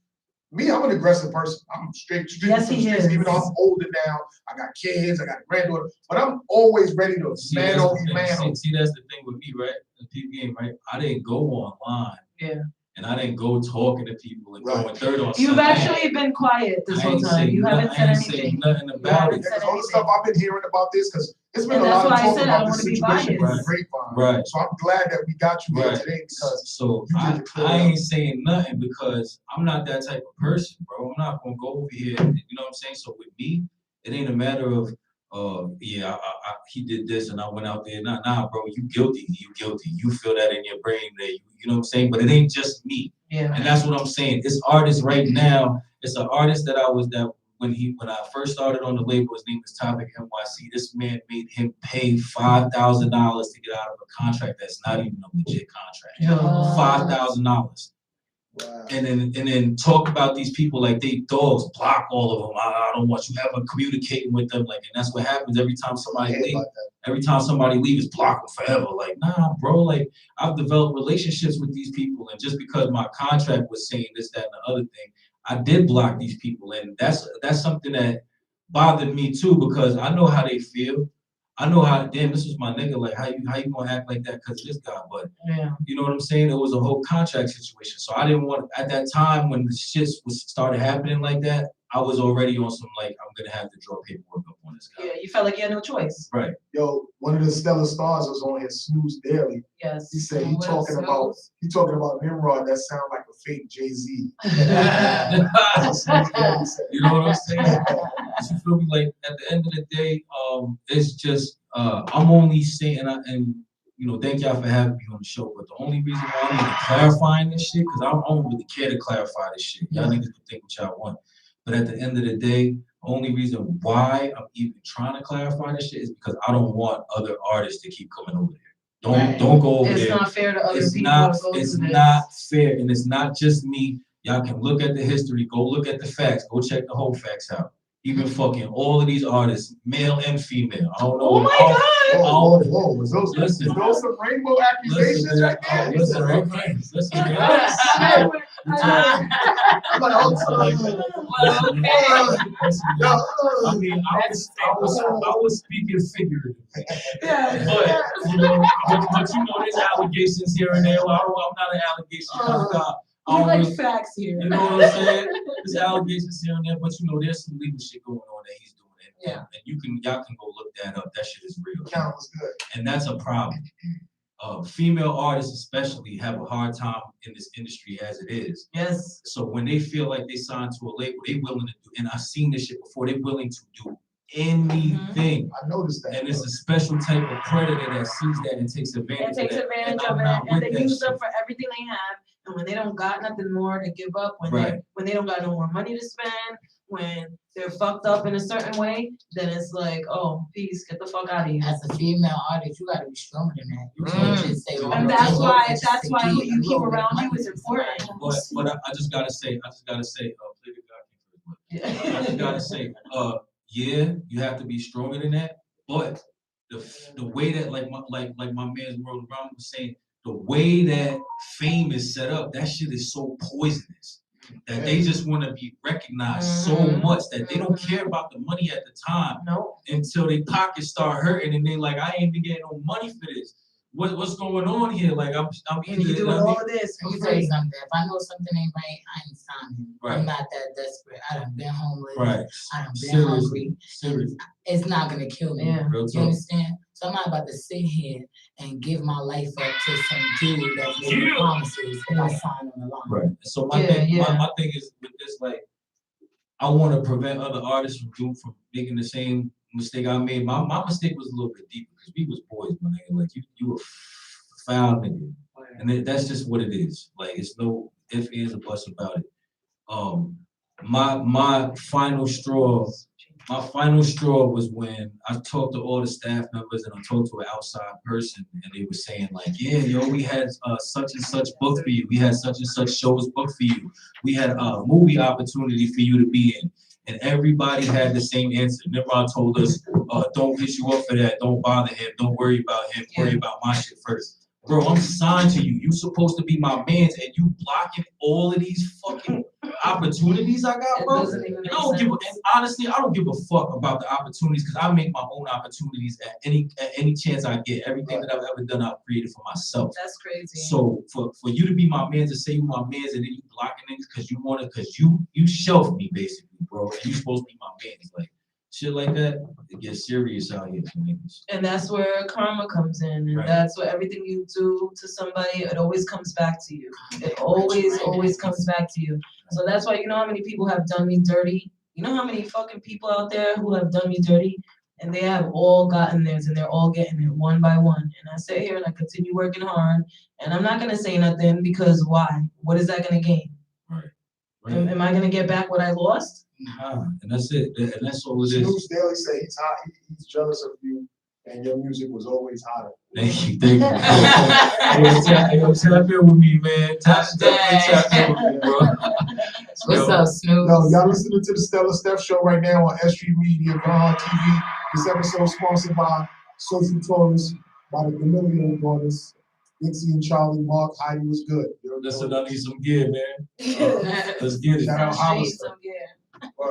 Me, I'm an aggressive person. I'm straight yes, he is. Even though I'm older now, I got kids, I got a granddaughter, but I'm always ready to man on man. See, that's the thing with me, right? The PBA, right? I didn't go online. Yeah. And I didn't go talking to people and going third on You've actually been quiet this whole time. You haven't said anything. Nothing about it. Because all the stuff I've been hearing about this, because it's been a lot of talk about this situation with the grapevine. Right. So I'm glad that we got you here today because I ain't saying nothing because I'm not that type of person, bro. I'm not gonna go over here. You know what I'm saying? So with me, it ain't a matter of he did this and I went out there. Nah, bro, you guilty. You feel that in your brain that you know what I'm saying? But it ain't just me. Yeah. And that's what I'm saying. It's artists right now. It's an artist that when I first started on the label, his name is Topic NYC. This man made him pay $5,000 to get out of a contract that's not even a legit contract. $5,000. Wow. And then talk about these people like they dogs, block all of them. I don't want you ever communicating with them. Like, and that's what happens every time somebody leaves. Every time somebody leaves, block them forever. Like, nah, bro. Like, I've developed relationships with these people, and just because my contract was saying this, that, and the other thing, I did block these people, and that's something that bothered me too because I know how they feel. I know how, damn, this was my nigga, like, how you gonna act like that because of this guy? But, you know what I'm saying? It was a whole contract situation. So I didn't want, at that time when the shit started happening like that, I was already on some, like, I'm gonna have to draw paperwork up on this guy. Yeah, you felt like you had no choice. Right. Yo, one of the stellar stars was on his Snooze Daily. Yes. He said he talking about Nimrod that sound like a fake Jay-Z. You know what I'm saying? You feel me? Like, at the end of the day, it's just, I'm only saying, and you know, thank y'all for having me on the show, but the only reason why I'm even clarifying this shit, because I don't really care to clarify this shit. Y'all niggas can think what y'all want. But at the end of the day, the only reason why I'm even trying to clarify this shit is because I don't want other artists to keep coming over there. Don't go over there. It's not fair to other people. It's not fair, and it's not just me. Y'all can look at the history, go look at the facts, go check the whole facts out. Even fucking all of these artists, male and female. I don't know. Oh my God! Whoa. Was those some rainbow accusations right there? Listen. I'm like, oh, I mean, I was speaking figuratively. But you know, there's allegations here and there. Well, I'm not an allegation kind of guy. You like facts here. You know what I'm saying? There's allegations here and there, but you know, there's some legal shit going on that he's doing. And y'all can go look that up. That shit is real. Count was good. And that's a problem. Female artists especially have a hard time in this industry as it is. Yes. So when they feel like they signed to a label, they willing to do, and I've seen this shit before, they willing to do anything. I noticed that. And it's a special type of predator that sees that and takes advantage of that. And they use them for everything they have. And when they don't got nothing more to give up, when they don't got no more money to spend, when they're fucked up in a certain way, then it's like, oh, peace, get the fuck out of here. As a female artist, you gotta be stronger than that. You can't just say, and that's why who you keep around you is important. But I just gotta say, yeah, you have to be stronger than that. But the way that like my man's World Around was saying, the way that fame is set up, that shit is so poisonous that they just want to be recognized so much that they don't care about the money at the time until their pockets start hurting and they like, I ain't been getting no money for this. What's going on here? Like I'm doing all of this. Let me tell you something. If I know something ain't right, I ain't signing. Right. I'm not that desperate. I done been homeless. Right. I done been hungry. Seriously. It's not gonna kill me. Yeah. You understand? So I'm not about to sit here and give my life up to some dude that made promises that I signed on the line. Right. So my thing is with this, like, I want to prevent other artists from making the same mistake I made. My mistake was a little bit deeper because we was boys, my nigga. Like you were foul nigga, and that's just what it is. Like it's no ifs, ands, or buts about it. My final straw was when I talked to all the staff members and I talked to an outside person and they were saying like, yeah, yo, we had such and such booked for you. We had such and such shows booked for you. We had a movie opportunity for you to be in. And everybody had the same answer. Nimrod told us, don't piss you up for that. Don't bother him. Don't worry about him. Worry about my shit first. Bro, I'm signed to you. You supposed to be my mans, and you blocking all of these fucking opportunities I got, bro. And honestly, I don't give a fuck about the opportunities because I make my own opportunities at any chance I get. Everything that I've ever done, I've created for myself. That's crazy. So for you to be my mans and say you my mans and then you blocking niggas because you shelf me basically, bro. And you supposed to be my mans, like. Shit like that, it gets serious out here for niggas. And that's where karma comes in. And that's where everything you do to somebody, it always comes back to you. It always comes back to you. So that's why you know how many people have done me dirty? You know how many fucking people out there who have done me dirty? And they have all gotten theirs and they're all getting it one by one. And I sit here and I continue working hard. And I'm not going to say nothing because why? What is that going to gain? Right. Am I going to get back what I lost? And that's it. And that's all it is. Snoop Daily say he's hot. He's jealous of you, and your music was always hotter. Thank you. Tap in with me, man. Tap in with me, bro. What's up, Snoop? No, y'all listening to the Stella Steph Show right now on S3 Media, on TV. This episode is sponsored by Social Tourists, by the D'Amelio Brothers, Dixie and Charlie, Mark, Heidi was good. Listen, I need some gear, man. Let's get it. Shout out Hollister.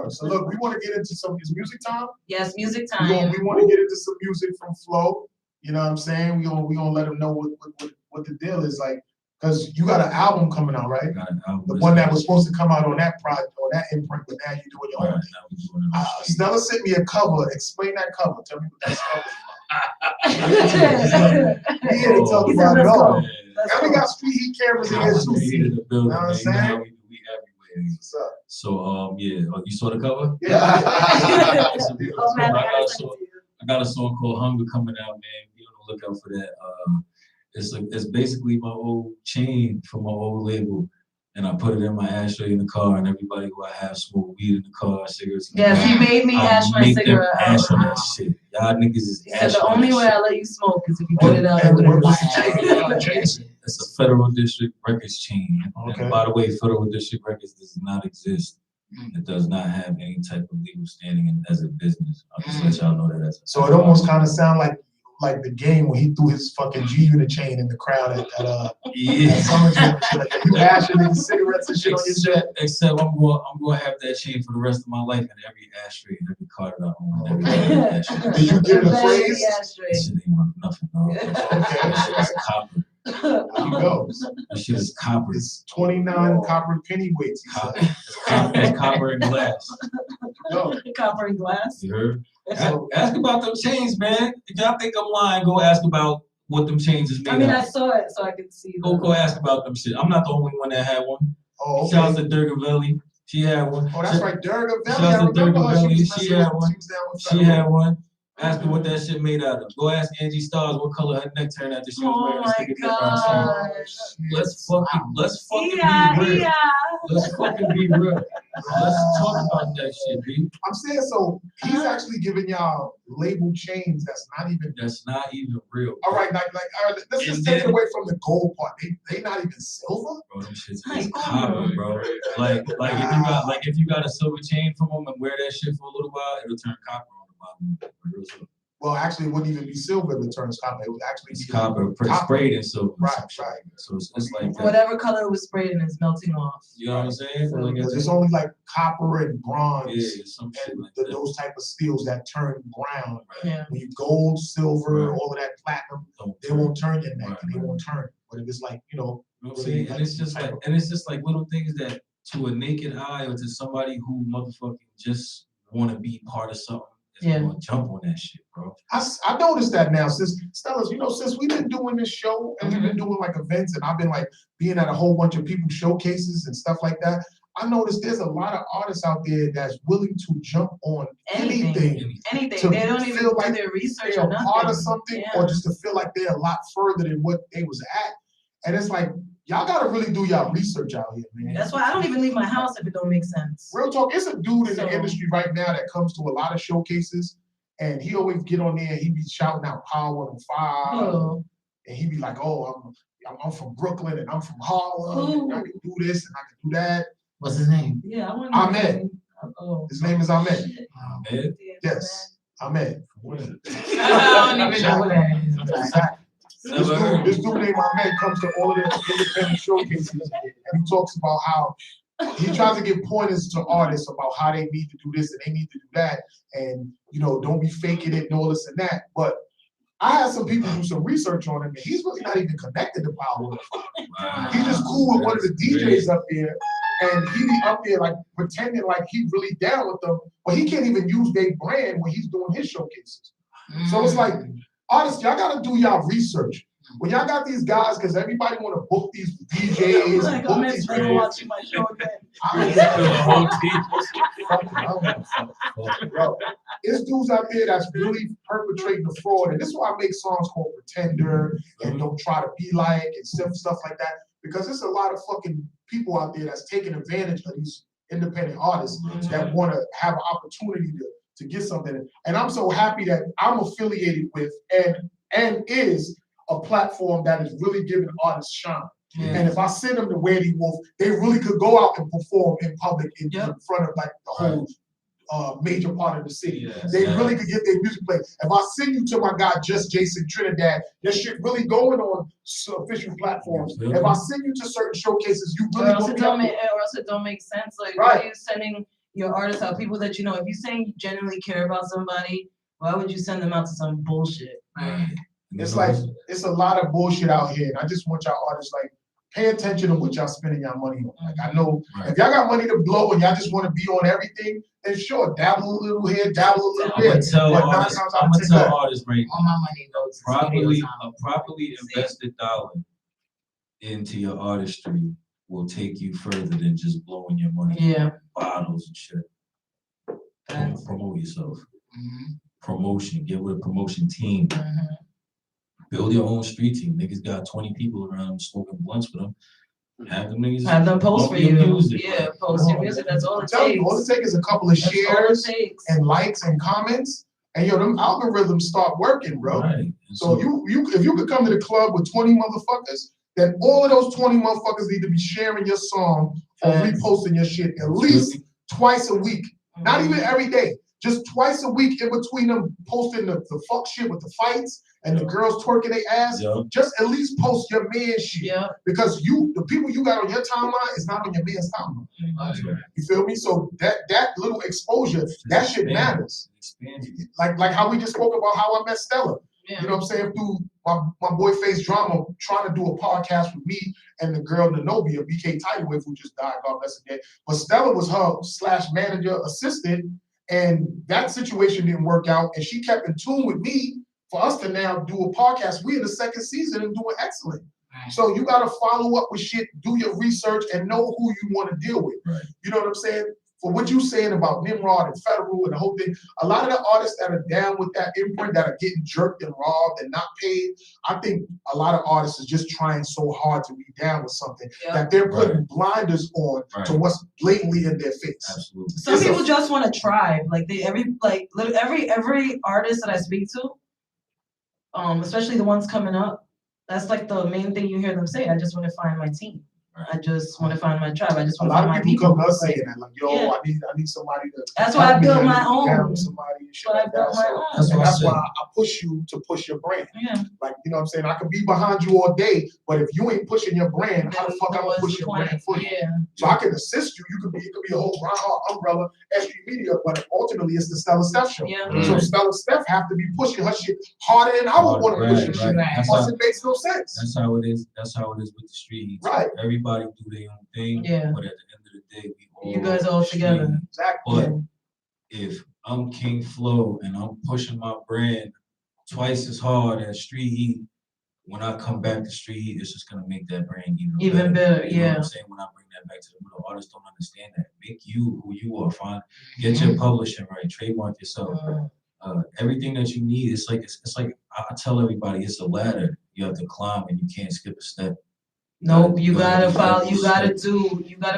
So look, we want to get into some music time. Yes, music time. We want to get into some music from Flo. You know what I'm saying? We gonna let them know what the deal is like, because you got an album coming out, right? The one that was supposed to come out on that project or that imprint, but now you doing your own thing. Stella sent me a cover. Explain that cover. Tell me what that cover is about. We here to talk about it all. And we got street heat cameras in here too. You know what I'm saying? So yeah, you saw the cover? Yeah. I got a song called Hunger coming out, man. Be on the lookout for that. It's basically my old chain from my old label. And I put it in my ashtray in the car, and everybody who I have smoke weed in the car, cigarettes in the car. Yes, he made me ash my cigarette out. Ash on that shit. Y'all niggas is ash. The only way I let you smoke is if you put it out. It's a Federal District Records chain. Okay. And by the way, Federal District Records does not exist. It does not have any type of legal standing as a business. I'll just let y'all know that. So it almost kind of sounds like like the game when he threw his fucking G Unit chain in the crowd at Yeah. Summer Jam and shit like that. You ashing niggas cigarettes and shit on your jet. Except I'm going to have that chain for the rest of my life in every ashtray and every card that I own. And every ashtray. Did you get it a phrase? That shit ain't worth nothing, no. Okay. That shit is copper. There you go. That shit is copper. It's 29 copper pennyweights. It's copper and glass. No. Copper and glass. You heard? Ask about them chains, man. If y'all think I'm lying, go ask about what them chains is made I mean, of. I saw it, so I could see. Go ask about them shit. I'm not the only one that had one. Oh, okay. Shout out to Durgavelli. She had one. Oh, that's right, Durgavelli. Shout out to Durgavelli. She had one. one. Ask her what that shit made out of. Go ask Angie Stars what color her neck turned after she was wearing a sticker Let's fucking be real. Let's fucking be real. Let's talk about that shit, B. I'm saying, so he's actually giving y'all label chains that's not even real. All right, all right, let's just take it away from the gold part. They not even silver? Bro, them shits is copper, bro. Like if you got a silver chain from them and wear that shit for a little while, it'll turn copper on the bottom. Well, actually, it wouldn't even be silver if it turns copper. It would actually be copper sprayed in silver. Right. So it's like that. Whatever color was sprayed in is melting off. You know what I'm saying? Because it's only like copper and bronze some shit and like that. those type of steels that turn brown. Yeah. When you gold, silver, all of that platinum, they won't turn your neck and they won't turn. But if it's like, you know what I'm saying? And it's just like little things that to a naked eye or to somebody who motherfucking just want to be part of something. Gonna jump on that shit, bro. I noticed that now, since we've been doing this show and we've been doing like events and I've been like being at a whole bunch of people's showcases and stuff like that. I noticed there's a lot of artists out there that's willing to jump on anything. Anything. They don't even do their research or nothing. Part of something or just to feel like they're a lot further than what they was at. And it's like, y'all gotta really do y'all research out here, man. That's why I don't even leave my house if it don't make sense. Real talk, it's a dude in the industry right now that comes to a lot of showcases and he always get on there and he be shouting out Power 105 and he be like, oh, I'm from Brooklyn and I'm from Harlem and I can do this and I can do that. What's his name? Yeah, I want Ahmed. His name is Ahmed. Ahmed? Yes, Ahmed. I don't even know what that is. Exactly. This dude named Ahmed comes to all of the independent showcases and he talks about how he tries to give pointers to artists about how they need to do this and they need to do that and, you know, don't be faking it and all this and that. But I had some people do some research on him and he's really not even connected to Power 105. Wow. He's just cool with one of the DJs up there and he be up there like pretending like he's really down with them, but he can't even use their brand when he's doing his showcases. So it's like, artists, y'all gotta do y'all research. When y'all got these guys, because everybody want to book these DJs, like, book these watching my show again. Bro, there's dudes out there that's really perpetrating the fraud, and this is why I make songs called Pretender and Don't Try to Be Like and stuff like that, because there's a lot of fucking people out there that's taking advantage of these independent artists that want to have an opportunity to get something. And I'm so happy that I'm affiliated with and is a platform that is really giving artists shine. And if I send them to djweirdywolf, they really could go out and perform in public in front of like the whole major part of the city. They really could get their music played. If I send you to my guy Just Jason Trinidad, that shit really going on official platforms. If I send you to certain showcases, you really or else it don't make sense. Like why are you sending your artists out? People that you know, if you're saying you genuinely care about somebody, why would you send them out to some bullshit? It's like, it's a lot of bullshit out here. And I just want y'all artists, like, pay attention to what y'all spending y'all money on. Like, I know if y'all got money to blow and y'all just want to be on everything, then sure, dabble a little here, dabble a little there. I'm gonna tell artists right all my money goes a properly invested dollar into your artistry will take you further than just blowing your money on bottles and shit. Promote yourself. Promotion, get with a promotion team. Build your own street team. Niggas got 20 people around them smoking blunts with them. Have them post for you. Music, post your music. That's all it takes. All it takes is a couple of shares and likes and comments, and them algorithms start working, bro. Right. So if you could come to the club with 20 motherfuckers, then all of those 20 motherfuckers need to be sharing your song or reposting your shit at least twice a week. Not even every day. just twice a week in between them posting the fuck shit with the fights and the girls twerking their ass, just at least post your man shit. Because the people you got on your timeline is not on your man's timeline. You feel me? So that little exposure, that shit matters. Like how we just spoke about how I met Stella. You know what I'm saying? Through my boy Face Drama trying to do a podcast with me and the girl Nanobia, BK Tidewave, who just died, God bless her dead. But Stella was her / manager assistant, and that situation didn't work out. And she kept in tune with me for us to now do a podcast. We're in the second season and doing excellent. So you got to follow up with shit, do your research, and know who you want to deal with. You know what I'm saying? For what you're saying about Nimrod and Federal and the whole thing, a lot of the artists that are down with that imprint, that are getting jerked and robbed and not paid, I think a lot of artists are just trying so hard to be down with something that they're putting blinders on to what's blatantly in their face. Absolutely. Some people just want to try. Like every artist that I speak to, especially the ones coming up, that's like the main thing you hear them say. I just want to find my team. I just want to find my tribe. I just want to find my people. A lot of people come to us saying that, like, yo, I need somebody to. That's why I built my own. Somebody and shit like that. That's why I push you to push your brand. Like, you know what I'm saying? I could be behind you all day, but if you ain't pushing your brand, how the fuck I'm gonna push your brand for you? So I can assist you. It could be a whole umbrella, SG Media, but ultimately it's the Stella Steph show. So Stella Steph have to be pushing her shit harder than I would want to push your shit. Plus it makes no sense. That's how it is. That's how it is with the street heat. Everybody do their own thing, but at the end of the day, we all. You guys all together. Exactly. But if I'm Kingflo and I'm pushing my brand twice as hard as street heat, when I come back to street heat, it's just gonna make that brand even better. You know what I'm saying? When I bring that back to the middle, artists don't understand that. Make you who you are. Get your publishing right. Trademark yourself. Everything that you need, it's like I tell everybody, it's a ladder. You have to climb, and you can't skip a step. Nope, you gotta follow. You gotta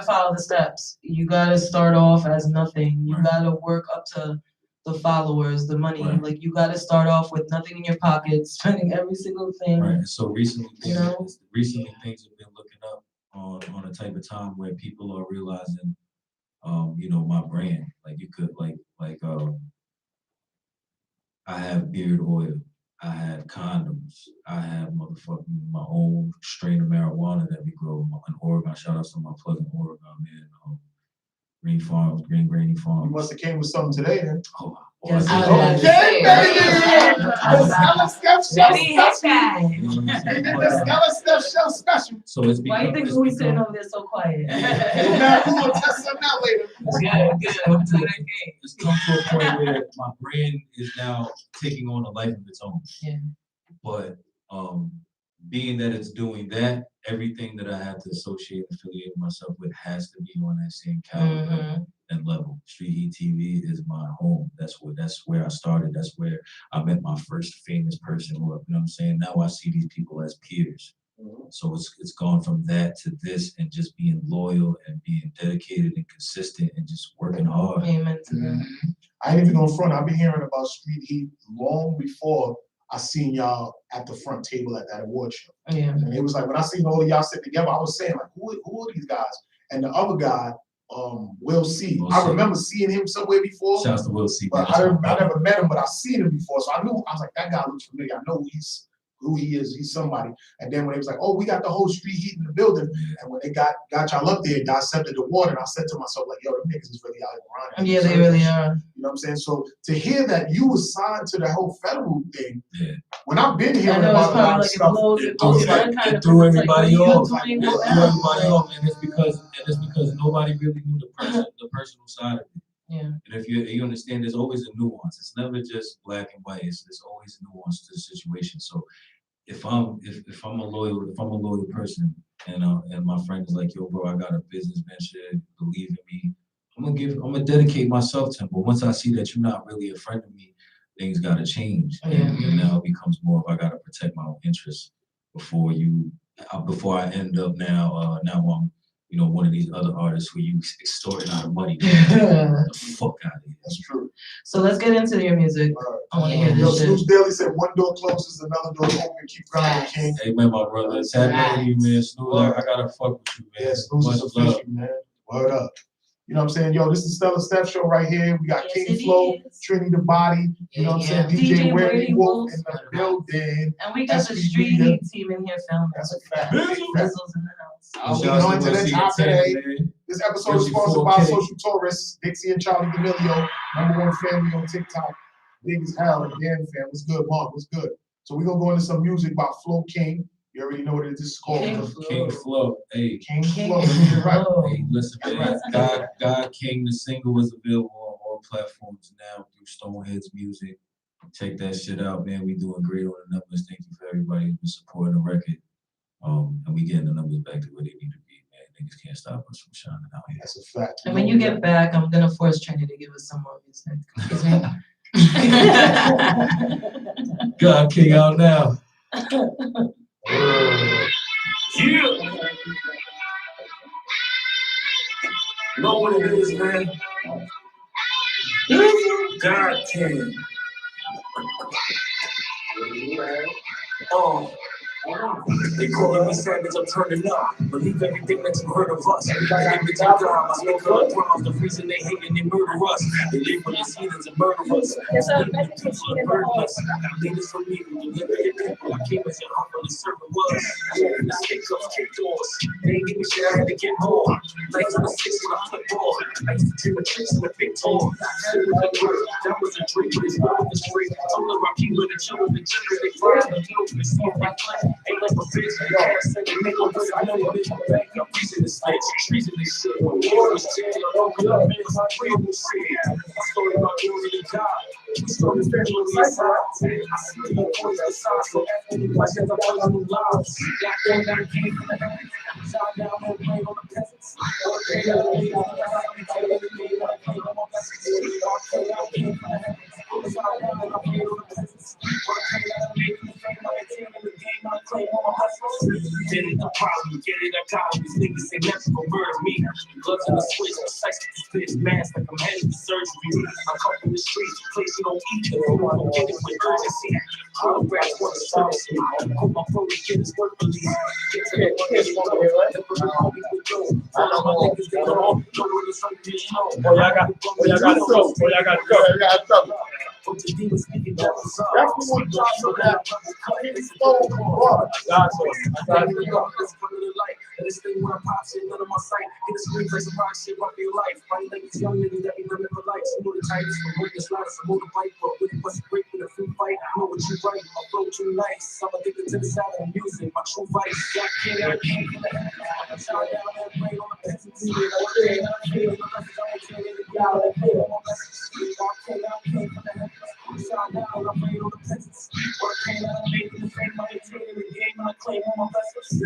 follow the steps. You gotta start off as nothing. You gotta work up to the followers, the money. Like you gotta start off with nothing in your pocket, spending every single thing. And so recently things have been looking up on a type of time where people are realizing, my brand. Like you could I have beard oil. I have condoms. I have motherfucking my own strain of marijuana that we grow in Oregon. Shout out to my Pleasant, Oregon, man. Green Granny Farms. You must have came with something today, then. Yes, okay, baby. The Stella Steph show special. So it's why you think we sitting over there so quiet? We're gonna test something out later. It's come to a point where my brand is now taking on a life of its own. But being that it's doing that, everything that I have to associate and affiliate myself with has to be on that same caliber and level. Street Heat TV is my home. That's where I started. That's where I met my first famous person. You know what I'm saying? Now I see these people as peers. So it's gone from that to this, and just being loyal and being dedicated and consistent and just working hard. Amen to that. I ain't even going front. I've been hearing about Street Heat long before I seen y'all at the front table at that award show. And it was like, when I seen all of y'all sit together, I was saying, like, who are these guys? And the other guy, Will C. I remember seeing him somewhere before. Shouts to Will C. But I never met him, but I seen him before. So I was like, that guy looks familiar. I know who he is. He's somebody. And then when it was like, oh, we got the whole Street Heat in the building. And when they got y'all up there, dissected the water, and I said to myself, like, yo, them niggas is really out around. Yeah, they really are. You know what I'm saying? So to hear that you was signed to that whole federal thing, when I've been hearing about a lot of stuff, it threw everybody off. And it's because nobody really knew the personal side of it. And if you understand, there's always a nuance. It's never just black and white. There's always a nuance to the situation. So if I'm a loyal person, and my friend is like, yo, bro, I got a business venture, believe in me, I'm gonna dedicate myself to him. But once I see that you're not really a friend of me, things gotta change. And now it becomes more of, I gotta protect my own interests before I end up now I'm one of these other artists who you extorting out of money. The fuck out of here. That's true. So let's get into your music. I want to hear this shit. Snoop Daily said, one door closes, another door open. Keep grinding, King. Hey, man, my brother. Tap in, man. Snoop, I gotta fuck with you, man. Yeah, Snoop's official, man. Word up. You know what I'm saying? Yo, this is Stella Steph show right here. We got Yes, Kingflo, it is. Trini the Body. You know what I'm saying? DJ Weirdywolf in the building. And we got the SB street Media. heat team in here filming. That's a fact. Bizzles in the house. We going to the top today. This episode is sponsored by Social Tourists, Dixie and Charlie D'Amelio, #1 family on TikTok. Big as hell, and Dan fan. What's good, Mark? What's good? So we're gonna go into some music by Flo King. You already know what it is called. Kingflo. Hey. Kingflo. Right. Hey, listen, man. God King, the single is available on all platforms now through Stoneheads Music. Check that shit out, man. We doing great on the numbers. Thank you for everybody who's been supporting the record. And we getting the numbers back to where they need to be, man. Niggas can't stop us from shining out here. That's a fact. And when you get back, I'm gonna force Trini to give us some more music. God King out now. Yeah. Know what it is, man. God can. They calling me savage, I'm turning up. Believe everything that you heard of us. Everything that you got, my skin color brown. The reason they hate and they murder us. They live with the heathens and murder us. Leaders for me who deliver your people. I came as your humble and servant was. The stick ups, kick doors. They ain't give me shit, I had to get more. Like on the 6 when I flip ball. I used to dream of tricks in the big tour. That was a dream, but it's not the street. Told her I keep with the children, the children, they fry the guilt, they see my plan. Ain't like a bitch, I can't say they make no good. I know a bitch, I'm back up, treason this shit, treason this shit. War is jail, I don't get up, man, I'm real with shit. I started my glory to God. We started family inside. I see the boys inside, so after the questions, I'm all on the lives. Got one that came from the heavens. Shot down and played on the peasants. Okay, I came from the heavens. Shot down and played on the peasants. Did it, the problem, get it, I got it. These niggas say never gon' murder me. Gloves in the switch, precise with this bitch mask like I'm headed to surgery. I come from the streets, place you don't eat, if you don't get it with urgency. Autographs want to service me. Put my phone to get his work release. Get to that money, you know. Never call me with you. All of my niggas, they know. Know where the sun is, know. Oh, y'all got to go. Oh, y'all got to go. Y'all got to go. Put the demons speaking that was up. That's what y'all so that. It's so hard. That's and this thing when I pop shit, none of my sight. Get a screen play some rock shit, rock your life. Fighting like this young nigga that be living for life. Some of the tightest, from working sliders, some motorbike, but with it was a break with a free fight. I know what you write, my flow too nice. I'm addicted to the sound of music, my true vice. God can't, I can't get the I'm shot down and playing on the peasants. I can't, I can't, I can't, God can't, I can't, I'm shot down and I'm playing on the peasants. I can't, I make the same, I maintain in the game, and I claim all my blessings.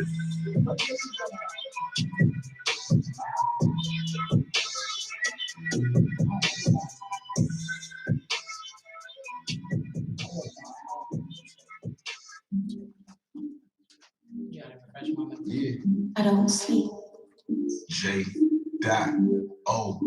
Yeah. I don't sleep. J.O.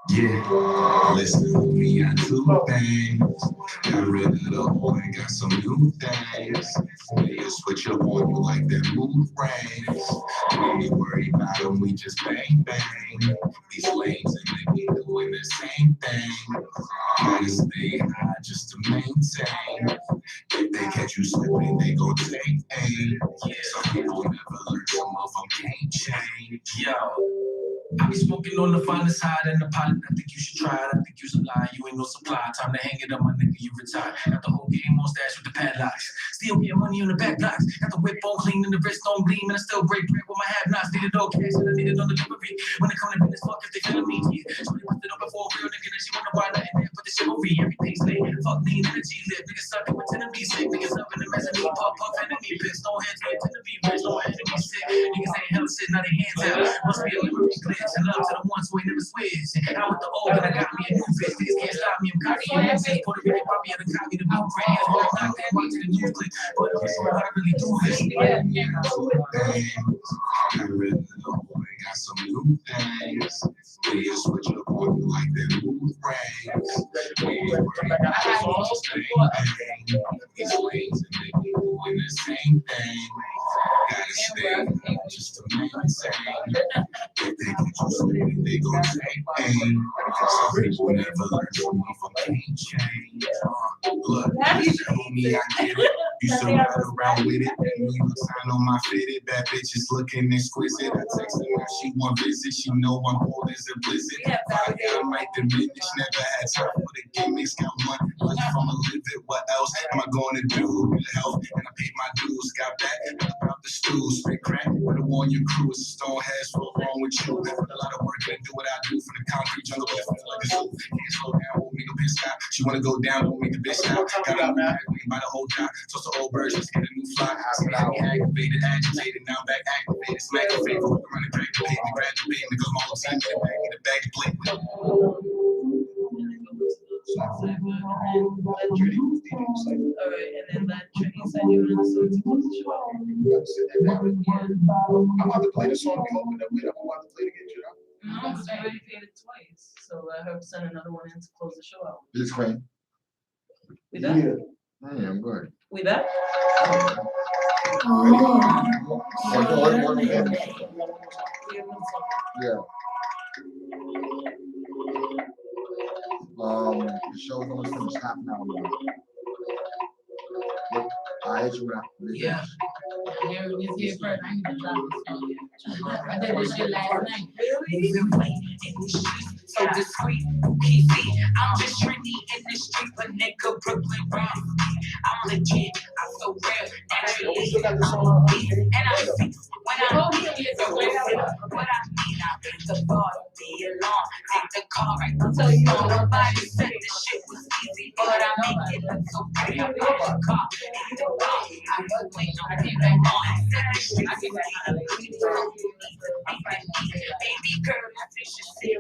Yeah, listen to me, I do things. Got rid of the old and got some new things. They switch up on you like that mood rings. We ain't worried about them, we just bang bang. These lanes and they be doing the same thing. Gotta stay high just to maintain. If they catch you slipping, they gon' take aim. Some people never learn, some of them can't change. Yo, I be smoking on the finest side and the pilot. I think you should try it. I think you should lie. You ain't no supply. Time to hang it up, my nigga. You retire. Got the whole game on stash with the padlocks. Still get money on the back blocks. Got the whip on clean and the wrist on gleam. And I still break bread with my have-nots. Need it all cash and I need it on the delivery. When it come to business, fuck if they feelin' me. Yeah. So they put it up before a real nigga. Then she wonder why nothing there for the chivalry. Everything's late. Fuck lean energy lit. Niggas suckin' pretending to be sick. Niggas up in the mess of me. Puff enemy. Pissed on heads. Pretend to be rich. No enemy sick. Niggas ain't hella shit. Now they hands out. Must be a liberty glitch. And love to the ones who ain't never switched. I with the old and I got me a new bitch. Niggas can't stop me. I'm cocky and MC. Puerto Rican Bobby had to copy the blueprint. Hands were like knocked in. Watching the news clip. But I'm sure how to really do this. Got rid of the old and got some new things. They switch up on you like that mood rings. We ain't worried about them, just bang bang. These lanes and they be doing the same thing. Gotta stay just a maintain. They think you just me, they gon' say, some people never learn to motherfucking change. Look, you tell me I get it. You still ride around with it. New York sign on my fitted. Bad bitches looking exquisite. I text her now, she want visit. She know I'm cold as a blizzard. I might diminish. Never had time for the gimmicks. Got one life, I'ma live it. What else am I going to do? Good health, and I paid my dues. Got back about the stew. Spit crack, better warn your crew. It's a stone has what's wrong with you. Put a lot of work in to do what I do for the concrete jungle. But I feel like a zoo. Can't slow down, won't make a bitch stop. She wanna go down, won't make the bitch stop. Got out back, by the whole time. Toss the old birds, just get a new fly. Activated, agitated, now back activated. Smack your face, running, graduating, graduating. Because my whole team in the back, in the back, plate. Alright, and then that Trini said you were so to close the show out. I'm about to play the song we opened up with. I'm about to play it again, you know? No, because I already paid it twice, so let her send another one in to close the show out. This Queen. We done? Yeah, I'm good. We done? Yeah. The show's almost finished half an hour ago. Look, I hit you with that. Yeah. Here it is here first. I need to drop this song. I did this shit last night. Moving weight in the streets, so discreet. PC, I'm just trendy in the street, but nigga Brooklyn rap. I'm legit, I'm so real, naturally. And I see when I get the real, what I mean, I hit the bar, be alone, take the car right to the store. Nobody said this shit was easy, but I make it look so pretty. I buy the car, hit the bar, I was waiting on it back on. I said this shit, I get baby girl, I think she see it.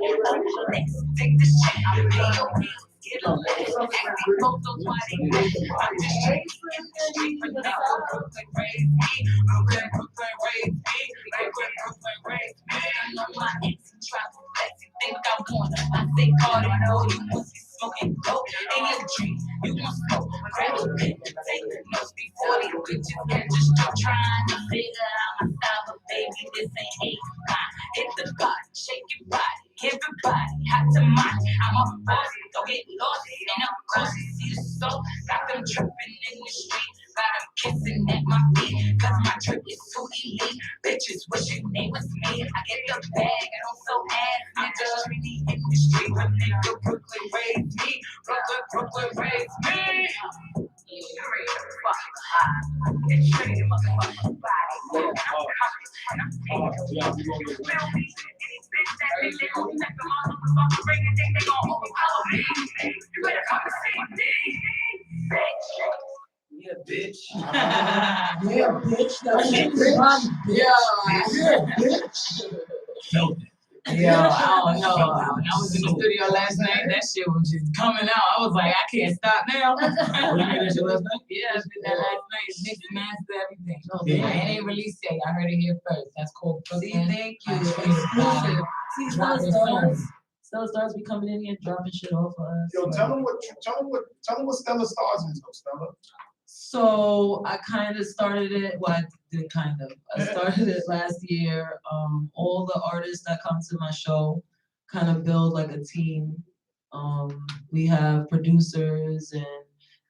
Next, take this shit, I'm paying your bills. Get a little acting photos, why they I'm just changing the street, but nigga Brooklyn raised me. Brooklyn raised me. Brooklyn raised me. I know my ex and try to flex. You think I want I say call it no, you pussy smoking dope. Ain't your dream, you want smoke. Grab a pen, take notes before these bitches can just start trying to figure out my style, but baby, this ain't 8-9. Hit the body, shake your body. Everybody hot to mine. I'm a boss, don't get lost. And of course, you see the soul. Got them tripping in the street. Got them kissing at my feet. Cause my trip is too elite. Bitches wishing they was me. I get the bag, I don't so ass. I'm just Trini in the street. But nigga, Brooklyn raised me. Brooklyn raised me. It's Trini, motherfucking body. And I'm taking Yeah, bitch. Yeah, bitch. That shit, bitch. Yeah, bitch. Yeah, I don't know. I was in the studio last night. That shit was just coming out. I was like, I can't stop now. What you made that shit last night? Yeah, I did that last night. Mixed, master, everything. Yeah. It ain't released yet. I heard it here first. That's called See, Brooklyn. thank you. Exclusive. See, Drop Stella it Stars. soon. Stella Stars be coming in here dropping shit off for us. Yo, tell them what Stella Stars is, though, Stella. So I kind of started it. Well, I did kind of. I started it last year. All the artists that come to my show kind of build like a team. We have producers and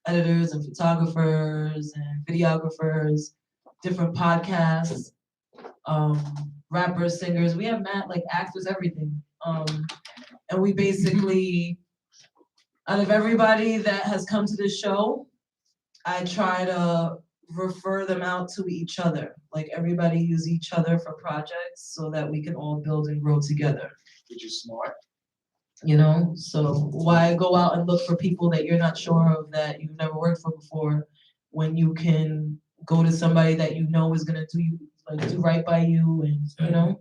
editors and photographers and videographers, different podcasts, rappers, singers. We have like actors, everything. And we basically, out of everybody that has come to this show, I try to refer them out to each other. Like everybody use each other for projects so that we can all build and grow together. Which is smart. You know, so why go out and look for people that you're not sure of, that you've never worked for before, when you can go to somebody that you know is gonna do right by you, and you know.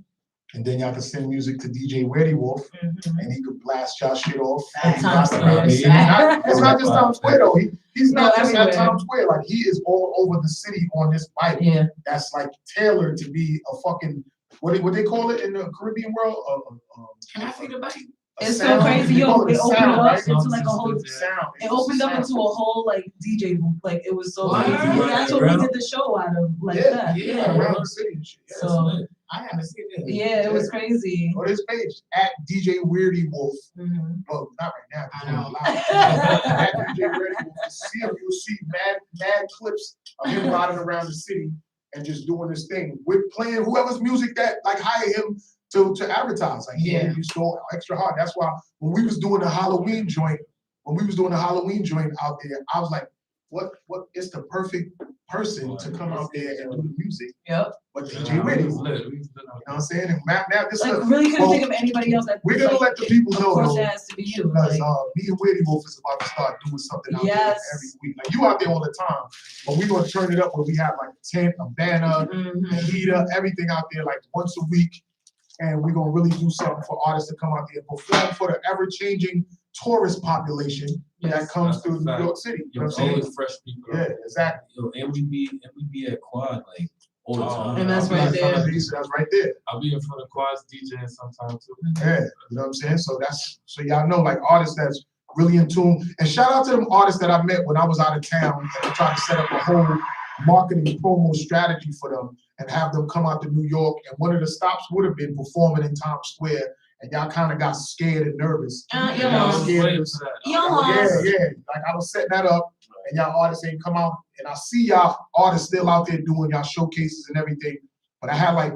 And then y'all can send music to djweirdywolf, and he could blast y'all shit off. At Times Square. It's not just Times Square though. He's not just at everywhere. Times Square. Like he is all over the city on this bike. Yeah. That's like tailored to be a fucking what they call it in the Caribbean world. Can I see the bike? It's so sound. crazy, They yo. call it It a opened sound, up right? into like a whole. Sound. It opened up into a whole like DJ booth. Like it was so What? crazy. That's what we did the show out of, like that. Yeah, around the city and shit. Yeah, So I haven't seen it. yeah, it was crazy. On his page at djweirdywolf. Well, not right now. I know. At djweirdywolf. You'll see mad clips of him riding around the city and just doing this thing with playing whoever's music that like hire him to advertise. Like he used to go extra hard. That's why when we was doing the Halloween joint out there, I was like, what is the perfect person to come out there and do the music? Yep. But DJ Weirdy. You know what I'm saying? And now this like really couldn't think of anybody else that we're gonna let the people know. Of course it has to be you. Because like, me and Weirdy Wolf is about to start doing something out there every week. Like you out there all the time, but we're gonna turn it up where we have like a tent, a banner, a heater, everything out there like once a week. And we're gonna really do something for artists to come out there and perform for the ever-changing tourist population that comes through New York City. You know what I'm saying? Always fresh people. Yeah, exactly. Yo, and we be at Quad like all the time. And that's right there. That's right there. I'll be in front of Quad's DJing sometimes too. Yeah, you know what I'm saying? So y'all know like artists that's really in tune. And shout out to them artists that I met when I was out of town and I tried to set up a whole marketing promo strategy for them and have them come out to New York. And one of the stops would have been performing in Times Square. And y'all kind of got scared and nervous. Yeah. Like I was setting that up and y'all artists ain't come out. And I see y'all artists still out there doing y'all showcases and everything. But I had like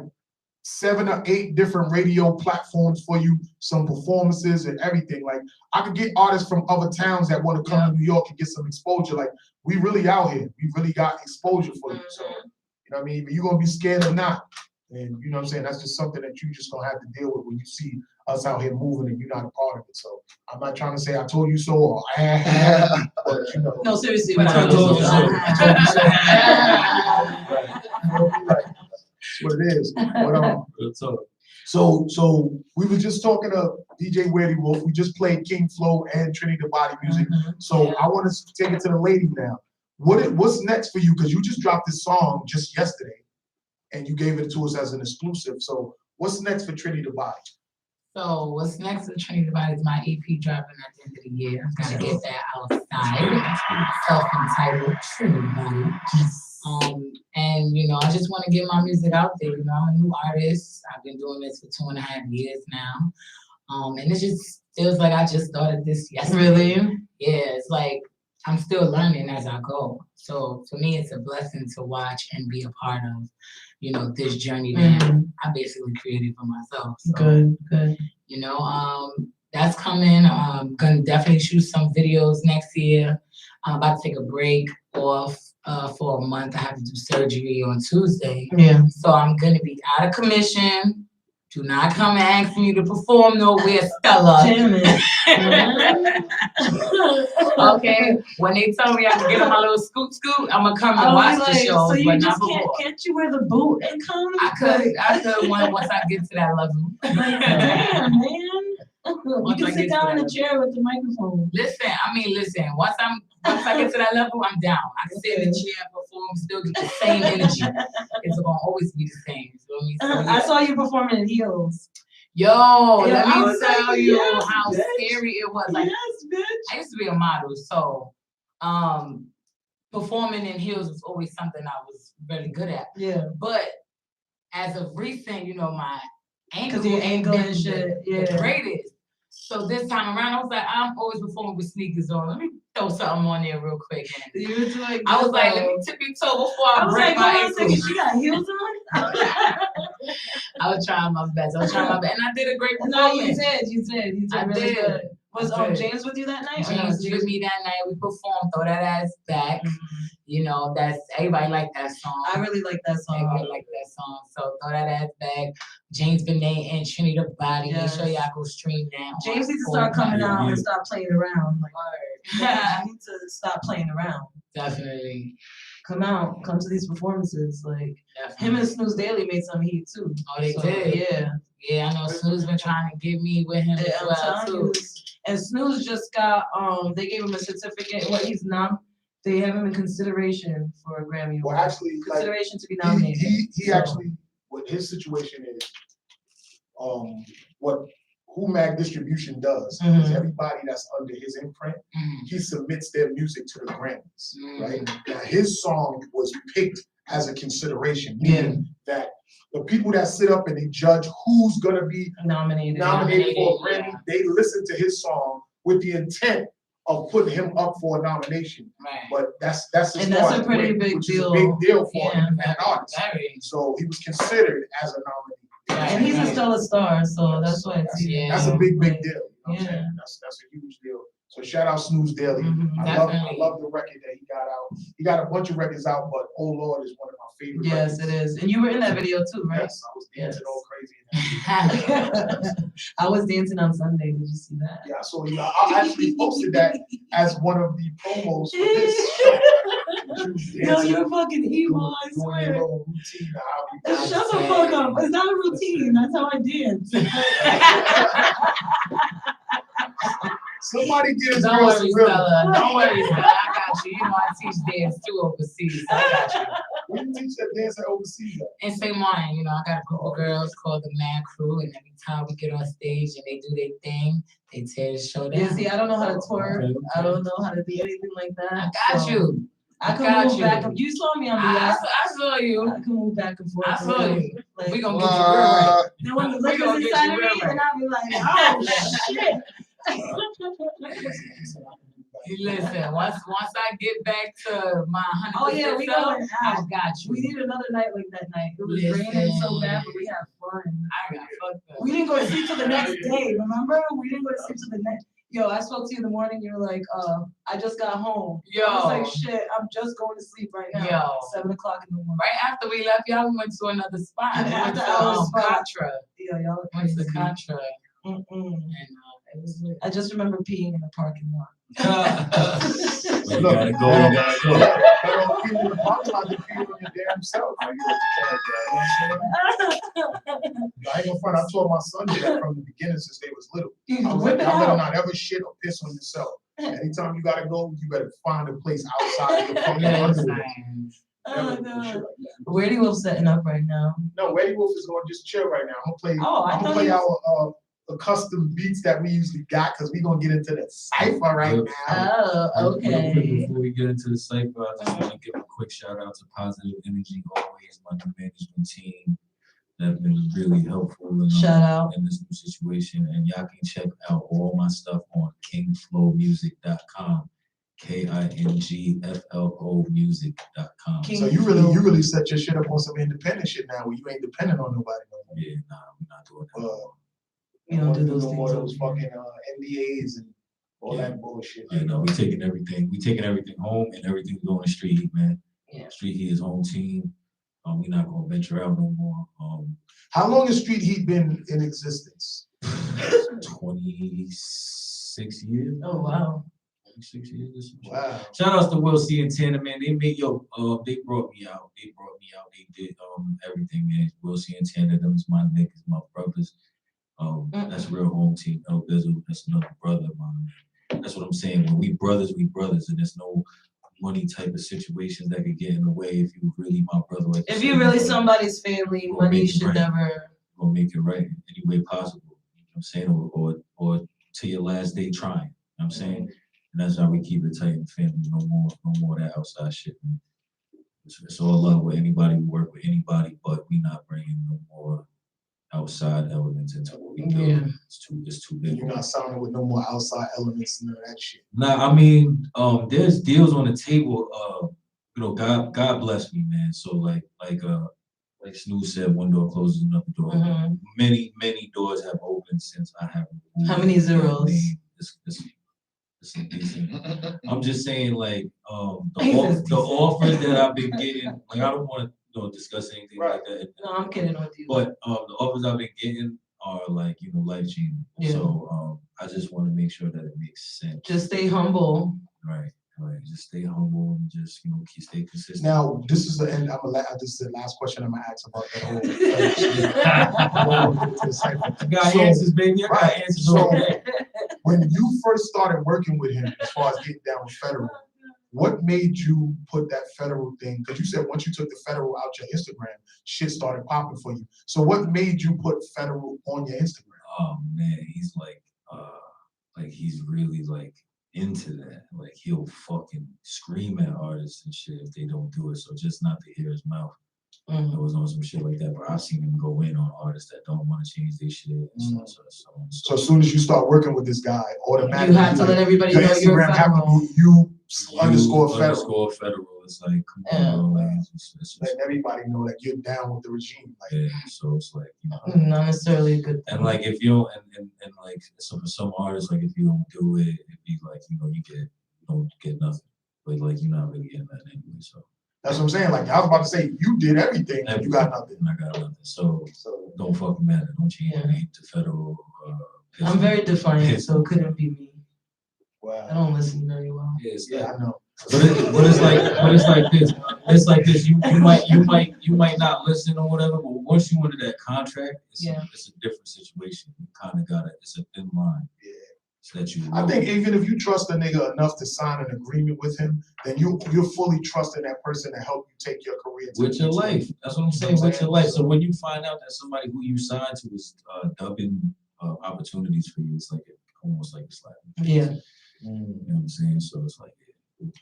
7 or 8 different radio platforms for you, some performances and everything. Like I could get artists from other towns that want to come to New York and get some exposure. Like we really out here. We really got exposure for you. So, you know what I mean? But you're gonna be scared or not. And you know what I'm saying? That's just something that you just gonna have to deal with when you see us out here moving and you're not a part of it. So I'm not trying to say I told you so or but you know. No, seriously, I told you so. That's what it is. But, so we were just talking to DJ Weirdy Wolf. We just played kingflo and Trini the Body music. So I want to take it to the lady now. What's next for you? Because you just dropped this song just yesterday, and you gave it to us as an exclusive. So what's next for Trini the Body? So what's next for Trini the Body is my EP dropping at the end of the year. Gotta get that outside. Self-entitled Trini the Body. And you know, I just want to get my music out there. You know, I'm a new artist. I've been doing this for 2.5 years now. And it just feels like I just started this yesterday. Really? Yeah, it's like I'm still learning as I go. So for me, it's a blessing to watch and be a part of, you know, this journey that I basically created for myself. So, Good. You know, that's coming. I'm gonna definitely shoot some videos next year. I'm about to take a break off for a month. I have to do surgery on Tuesday. Yeah. So I'm gonna be out of commission. Do not come and ask me to perform nowhere, Stella. Damn it. Okay. When they tell me I can get on my little scoot, I'm gonna come and watch the show. So you but just not can't you wear the boot and come? I could once I get to that level. Like, damn, man. You can sit down in a chair with the microphone. Listen. Once I get to that level, I'm down. I can sit in the chair, perform, still get the same energy. It's gonna always be the same. You know what I mean? So, I saw you performing in heels. Yo, let I me was tell like, you yes, how bitch. scary it was. Like, yes, bitch. I used to be a model, so performing in heels was always something I was really good at. Yeah. But as of recent, you know, my ankle Your ain't ankle been and shit. the greatest. So this time around, I was like, I'm always performing with sneakers on. Let me throw something on there real quick. And You were doing I was like, let me tippy toe before I break my ankle. She got heels on? I was trying my best. And I did a great performance. No, you did I really did. good. Was James with you that night? James with me that night. We performed Throw That Ass Back. You know, that's everybody liked that song. I really like that song. Everybody liked that song. So Throw That Ass Back. James Benet and Trini the Body. Yes. Make sure y'all go stream that. James needs to start coming out and stop playing around. Like, you need to stop playing around. Definitely. Come out, come to these performances. Like him and Snooze Daily made some heat too. Oh, they did. Yeah. Yeah, I know Snooze been trying to get me with him as well too. And Snooze just got they gave him a certificate. What he's not. They have him in consideration for a Grammy. Well, actually, consideration to be nominated. He actually, what his situation is, what who Mag Distribution does is everybody that's under his imprint, he submits their music to the Grammys, right? Now his song was picked as a consideration, meaning that the people that sit up and they judge who's gonna be nominated for a Grammy, they listen to his song with the intent of putting him up for a nomination. But that's and that's a pretty big deal. A big deal for him as an artist. So he was considered as a nominee. And he's a stellar star, so that's why it's that's a big deal. You know what I'm saying? That's a huge deal. So shout out Snooze Daily. I love the record that he got out. He got a bunch of records out, but Oh Lord is one of my favorite records. Yes, it is. And you were in that video too, right? Yes, I was dancing all crazy in that. I was dancing on Sunday. Did you see that? Yeah, I saw you. I actually posted that as one of the promos for this. Yo, you're fucking evil, I swear. Shut the fuck up. It's not a routine. That's how I dance. Somebody gives Don't girls worry, some rhythm. Stella. Don't worry, Stella. I got you. You know I teach dance too overseas. So I got you. Where you teach that dance at overseas at? In St. Martin, you know, I got a group of girls called the Mad Crew, and every time we get on stage and they do their thing, they tear the show down. Yeah, see, I don't know how to twerk. I don't know how to do anything like that. I got you. I can move back and you saw me on the I saw you. I can move back and forth. I saw you. Like, we gonna get you real right. Then when the liquor's inside of me, and I'll be like, oh shit. Listen, once I get back to my 100%, oh yeah, we going I out. got you. We need another night like that night. It was raining so bad, but we had fun. I got fucked up. We didn't go to sleep till the next day. Remember? We didn't go to sleep till the next. Yo, I spoke to you in the morning. You were like, I just got home. Yo, I was like, shit, I'm just going to sleep right now. Yo, 7 o'clock in the morning. Right after we left, y'all went to another spot. We went to Contra. Yeah, y'all went to Contra. And I just remember peeing in the parking lot. You gotta go. I ain't gonna front. I told my son that from the beginning since they was little. I was like, y'all better not ever shit or piss on yourself. Anytime you gotta go, you better find a place outside of the fucking underwear. Oh no. Weirdywolf setting up right now. No, Weddywolf is gonna just chill right now. I'm gonna play our the custom beats that we usually got because we're gonna get into the cipher right now. Oh, okay. Before we get into the cipher, I just want to give a quick shout out to Positive Energy, always my new management team that have been really helpful in this new situation. And y'all can check out all my stuff on kingflomusic.com. KINGFLO music.com. So you really set your shit up on some independent shit now where you ain't dependent on nobody no more. Yeah, nah, we're not doing that. You don't do those no things. more those fucking NDAs and all that bullshit. Yeah, no, we taking everything home and everything going to Street Heat, man. Yeah. Street Heat is home team. We're not gonna venture out no more. How long has Street Heat been in existence? 26 years. Oh wow. 6 years. Wow. Shout outs to Will C and Tanner, man. They brought me out. They did everything, man. Will C and Tanner, them's my niggas, my brothers. That's real home team. El Bizzle, that's another brother of mine. That's what I'm saying. When we brothers, and there's no money type of situations that could get in the way if you really my brother. Like if you're really somebody's family, money should never gonna make it right in any way possible. You know what I'm saying? Or to your last day trying. You know what I'm saying? And that's how we keep it tight in the family. No more of that outside shit, man. It's all love with anybody. We work with anybody, but we not bringing no more outside elements into what we do. Yeah. It's too big. You're not sounding with no more outside elements and none of that shit. Nah, I mean, there's deals on the table. God bless me, man. So like Snooze said, one door closes, another door. Mm-hmm. Many doors have opened since I have. How many zeros? It's decent. I'm just saying, like, the offers that I've been getting, like, I don't want to discuss anything like that. No, I'm kidding with you. But the offers I've been getting are like, life changing. Yeah. So I just want to make sure that it makes sense. Just stay humble. Right. Just stay humble and just stay consistent. Now, this is the end. This is the last question I'm gonna ask about that whole. I got answers, baby. I got answers. So, when you first started working with him, as far as getting down with federal, what made you put that federal thing? Because you said once you took the federal out your Instagram, shit started popping for you. So what made you put federal on your Instagram? Oh man, he's like he's really like into that. Like he'll fucking scream at artists and shit if they don't do it. So just not to hear his mouth. I was on some shit like that, but I've seen him go in on artists that don't want to change their shit. And so as soon as you start working with this guy, automatically you have to let everybody know you're Instagram have to be you underscore federal. It's like, come on, bro, like, it's letting everybody know that you're down with the regime. Like, yeah, so it's like, you know, not necessarily a good thing. And like if you don't, and like so for some artists, like if you don't do it, it'd be like, you know, you don't get nothing. But like you're not really getting that anyway. So that's what I'm saying. Like I was about to say, you did everything, you got nothing. I got nothing. So don't fucking matter. Don't change your name to federal. I'm very defiant, so it couldn't be me. Wow. I don't listen very well. Yeah, I know. But it's like this. It's like this. You might not listen or whatever, but once you into that contract, it's a different situation. You kind of got it. It's a thin line. Yeah. So that you. I think even if you trust a nigga enough to sign an agreement with him, then you're fully trusting that person to help you take your career with your life. That's what I'm saying. With your life. So when you find out that somebody who you signed to is dubbing opportunities for you, it's like almost like a slap. Yeah. You know what I'm saying? So it's like.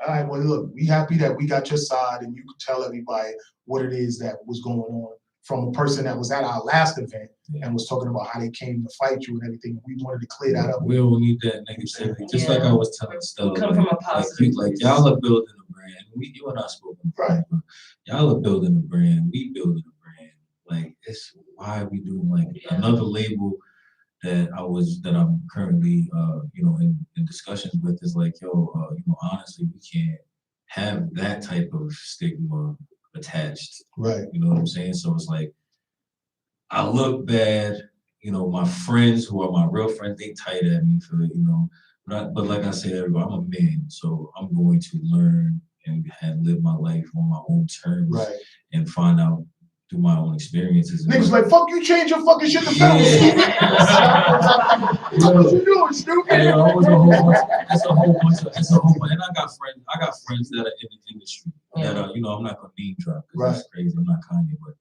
All right, well, look, we happy that we got your side and you could tell everybody what it is that was going on from a person that was at our last event and was talking about how they came to fight you and everything. We wanted to clear that up. We don't need that negativity. Just like I was telling Stella, come from a positive like y'all are building a brand. You and I spoken, right? Y'all are building a brand. We building a brand. Like it's why we doing like another label that I'm currently in discussions with is like, honestly, we can't have that type of stigma attached. Right. You know what I'm saying? So it's like I look bad, my friends who are my real friends, they tight at me for but like I said, I'm a man, so I'm going to learn and live my life on my own terms, right, and find out through my own experiences. Niggas like, fuck you, change your fucking shit to federal. What you doing, stupid? It's a whole bunch, and I got friends that are in the industry that are, I'm not gonna name drop because that's crazy. I'm not Kanye, but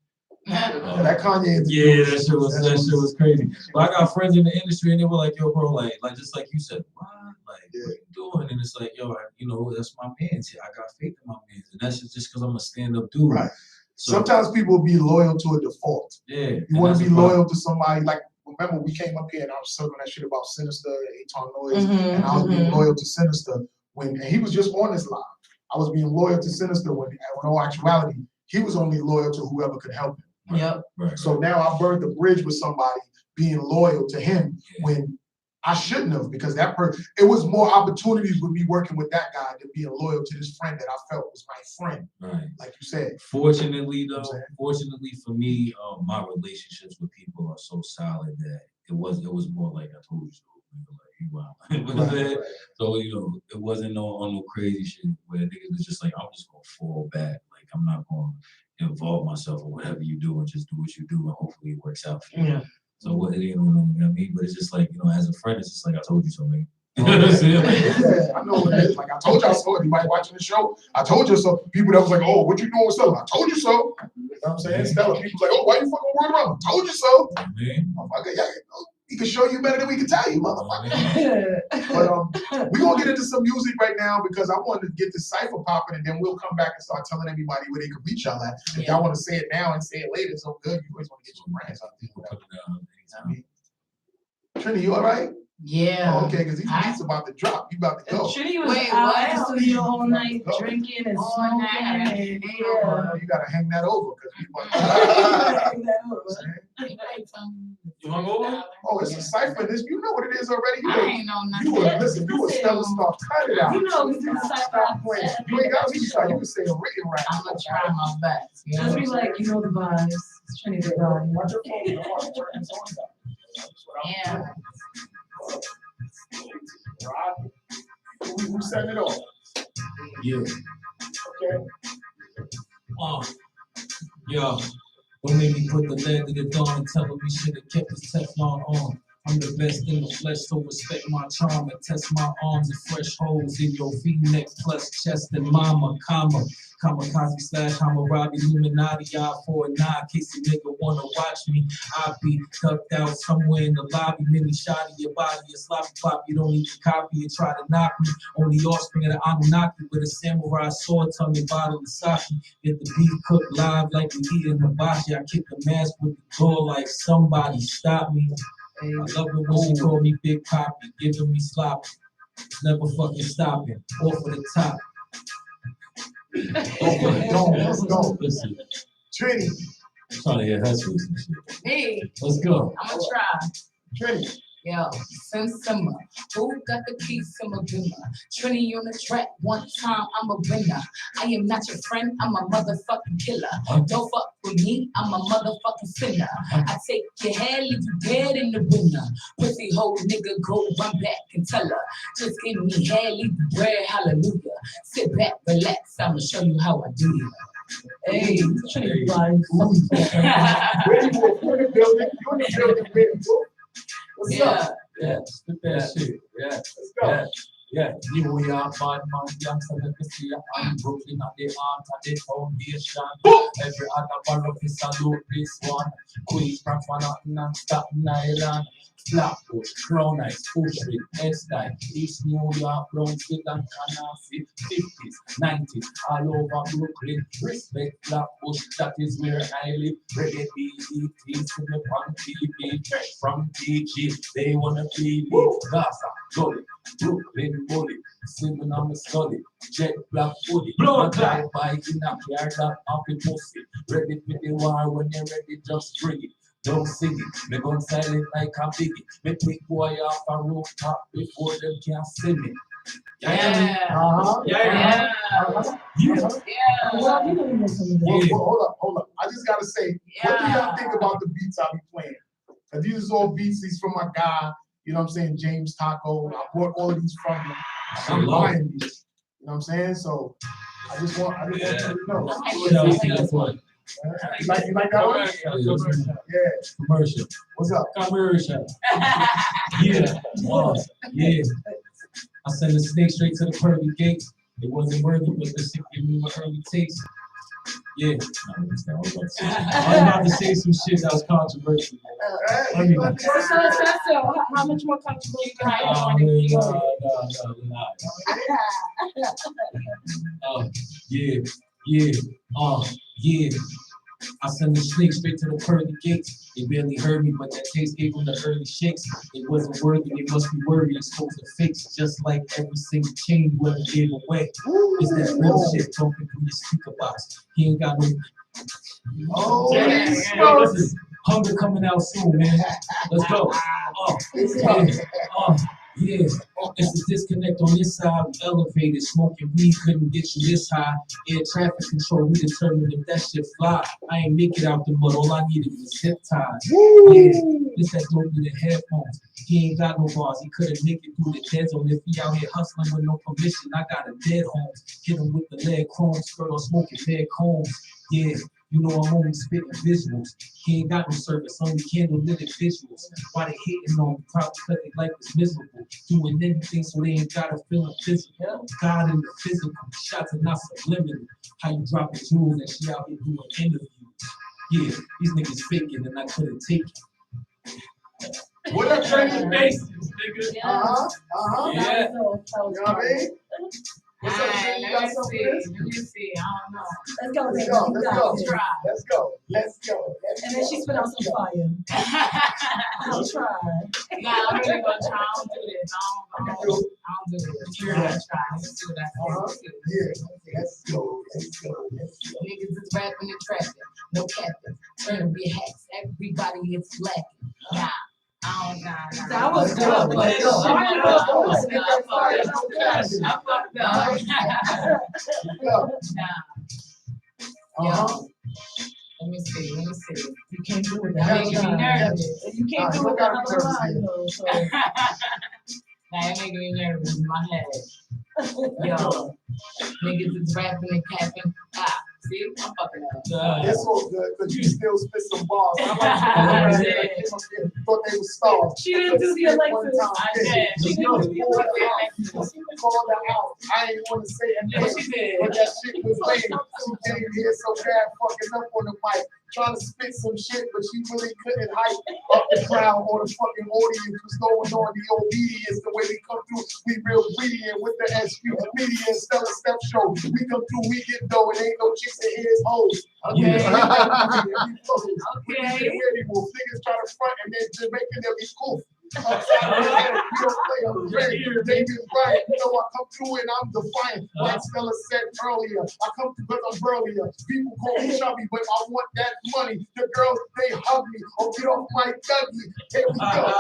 that Kanye. That shit was crazy. But I got friends in the industry, and they were like, "Yo, bro, like just like you said, what? Like, what are you doing?" And it's like, "Yo, that's my man's. I got faith in my man's, and that's just because I'm a stand-up dude." Right. So, sometimes people be loyal to a default. Yeah. You want to be loyal to somebody. Like, remember we came up here and I was talking that shit about Sinister, Aton Noise, and I was being loyal to Sinister and he was just on this line. I was being loyal to Sinister when in all actuality, he was only loyal to whoever could help him. Right? Yep. Right. So now I burned the bridge with somebody being loyal to him when I shouldn't have, because it was more opportunities with me working with that guy than being loyal to this friend that I felt was my friend. Right. Like you said. Fortunately for me, my relationships with people are so solid that it was more like I told you so. Right. So it wasn't on no crazy shit where niggas was just like, I'm just gonna fall back. Like I'm not gonna involve myself or whatever you do and just do what you do and hopefully it works out for you. Yeah. So what it ain't no, you know what I mean? But it's just like, as a friend, it's just like I told you so, man. Yeah, I know what it is. Like I told y'all so. Anybody watching the show, I told you so. People that was like, "Oh, what you doing with Stella?" I told you so. You know what I'm saying? Stella, people like, "Oh, why you fucking worried about him?" I told you so. Motherfucker, he can show you better than we can tell you, motherfucker. But we're gonna get into some music right now because I wanted to get the cipher popping, and then we'll come back and start telling everybody where they can reach y'all at. If y'all want to say it now and say it later, it's so good. You always want to get your brands out there. Trini, you all right? Yeah. Oh, okay, because he's about to drop. You about to go. Trini was out in the studio all night drinking and smoking. And, you gotta hang that over because we want You want to go over? Oh, it's a cipher. This, you know what it is already. I ain't know nothing. You were Stella Star. Cut it out. You know we do the cipher. You ain't got to start. You can say a written rap. I'm gonna try my best. Just be like, the vibes. It's Trini the vibe. Watch your phone. Yeah. Who set it off? Yeah. Okay. Yo. Don't make me put the lead to the dawn and tell me we should have kept this Teflon on. I'm the best in the flesh, so respect my charm and test my arms and fresh holes in your V-neck plus chest and mama, kamikaze slash Hammurabi Illuminati, eye for an eye, in case a nigga wanna watch me. I be tucked out somewhere in the lobby, mini shot of your body, a sloppy pop, you don't need to copy and try to knock me. Only offspring of the Anunnaki with a samurai sword, tongue and bottle of sake. Get the beef cooked live like we eat in hibachi. I kick the mask with the door like somebody stop me. I love it when she call me Big Poppy, giving me sloppy. Never fucking stopping, off of the top. Over the dome. Let's go. Listen, Trini. I'm trying to hear her sweet some shit. Me, Let's go. I'm gonna try. Trini. Yo, since summer, who got the keys to my winner? Trini on the track, one time I'm a winner. I am not your friend, I'm a motherfucking killer. Don't fuck with me, I'm a motherfucking sinner. I take your head, leave you dead in the winter. Pussy hole nigga, go run back and tell her. Just give me head, leave the bread, hallelujah. Sit back, relax, I'ma show you how I do it. Hey, Trini, like, Where you go? You're in the building. You're in the building. Where you go? What's up? Yeah, spit that shit. Yeah, Let's go. yeah. You we are bad man, youngster, let me see I'm Brooklyn at the heart of the foundation. Every other borough is salute this one. Queens from Manhattan and Staten Island. Flatbush, Crown Heights, Full Street, X-Line, East New York, Brownsville and Canarsie, 50s, 90s, all over Brooklyn. Respect Flatbush, that is where I live. Reggae BETs to me on TV, fresh from PG, they wanna be me. Gaza, Gully, Brooklyn Bully, swimming on the solid, jet black hoodie, blood drive by in a car that happy pussy. Ready for the war when you're ready, just bring it. Don't sing it, me gun silent like a biggie. Me take boy off a rooftop before them can see me. Yeah. Uh-huh. Yeah. Uh-huh. Yeah. Well, hold up. I just gotta say, what do y'all think about the beats I be playing? And these is all beats, these from my guy, you know what I'm saying, James Taco. I bought all of these from him. I'm buying these. You know what I'm saying? So I just want you to know. You like that one? Yeah. Commercial. What's up? Commercial. Yeah. Yeah. I sent the snake straight to the pearly gates. It wasn't worthy, but the shit gave me my early taste. Yeah. I was about to say some shit that was controversial. How much more controversial? Yeah. I sent the snake straight to the pearly gates. They barely heard me, but that taste gave them the early shakes. It wasn't worthy, they must be worried. It's supposed to fix, just like every single chain whoever gave away. It's that real shit talking through your speaker box. He ain't got no. Listen, hunger coming out soon, man. Let's go. Yeah. It's a disconnect on this side. We elevated, smoking weed couldn't get you this high. Air traffic control, we determined if that shit fly. I ain't make it out the mud. All I needed was zip ties. Yeah, this that dope with the headphones. He ain't got no bars. He couldn't make it through the dead zone. If he out here hustling with no permission, I got a dead home. Hit him with the lead chrome skirt or smoking lead combs. Yeah. You know I'm only spitting visuals. He ain't got no service, only candle-lit visuals. Why they hating on me? Probably because they life is miserable. Doing anything so they ain't gotta feel it physical. God in the physical, shots are not subliminal. How you dropping jewels and she out here doing interviews. Yeah, these niggas faking and I couldn't take it. What up, training base? Nigga. Yeah. Yeah. You know what I mean? What's up, Trini? You got something for this? Let me see. I don't know. Let's go, Let's baby. go. You Let's got go. it. Try. Let's go. Let's go. And then she spit out some fire. I'll try. Nah, I'm really gonna try. I don't do this. I don't do this. You're gonna try. Let's see what I can do. Yeah. Let's go. Let's go. Let's go. Niggas is rapping and trapping. No captain. Turn to be hacks. Everybody is slacking. Nah. I don't know. That was good. Let's go. Let me see. You can't do it. That makes me nervous. You can't do it that other line, though. So. Nah, that making me nervous in my head. Yo, niggas is rapping and capping. See, I'm fucking up. It's all good, because you still spit some bars. I like the came up here, thought they was stars. She didn't do the Alexis. I did. She didn't do the Alexis. Called her out. I ain't want to say her name, She did. but that shit was lame. She came here so bad, fucking up on the mic, trying to spit some shit, but she really couldn't hype up the crowd or the fucking audience was going on. The obedience, the way we come through, we real greedy and with the SP media and Stella Steph show. We come through, we get dough, it ain't no chicks in here, it's hoes. Okay. We get Weirdy Wolf. Niggas try to front and then Jamaican, they'll be cool. Upside the head, we don't play, I'm ready. David Bryant, you know I come through and I'm defiant. Like Stella said earlier, I come through because I'm burlier. People call me chubby, but I want that money. The girls, they hug me. Oh, get off my Dougie. Here we go.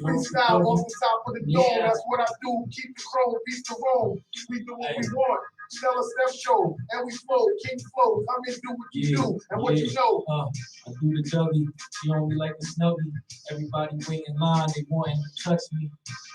Freestyle off the top of the dome. That's what I do. Keep the chrome, beat the roam. We do what we want. Stella Steph show, and we flow. Kingflo, come and do what you do and what you know. I do the Dougie. She only like the snuggie. Everybody wait in line. They wanting to touch me.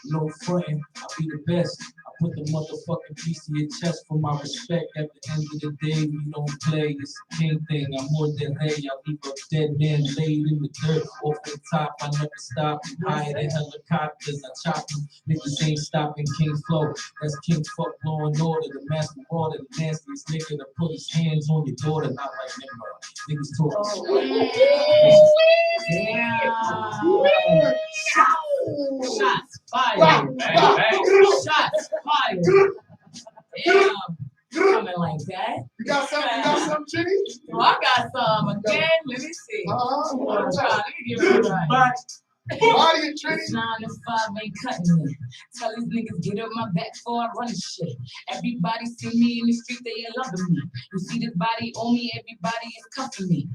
No fronting. I be the best. I put the motherfucking piece in your chest for my respect. At the end of the day, we don't play. It's a king thing. I'm more than hey. I leave a dead man laid in the dirt. Off the top, I never stop. Higher than helicopters. I chop them. Niggas ain't stopping Kingflo. That's King fuck law and order. The master water, the nastiest nigga to put his hands on your daughter. Not like Nimrod. Niggas talk. Yeah. Shots fired. Shots fired. Damn. Coming like that. You got something? You got something, Jenny? Well, I got some again. Let me see. Let me give it a try. Body and Trini. 9 to 5 ain't cutting me. Tell these niggas get up my back before I run this shit. Everybody see me in the street, they ain't loving me. You see this body on me, everybody is cuffing me.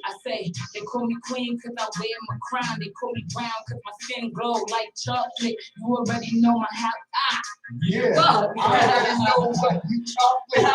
I say they call me queen cause I wear my crown. They call me brown cause my skin glow like chocolate. You already know my house. Yeah. Fuck. I already know what you chocolate.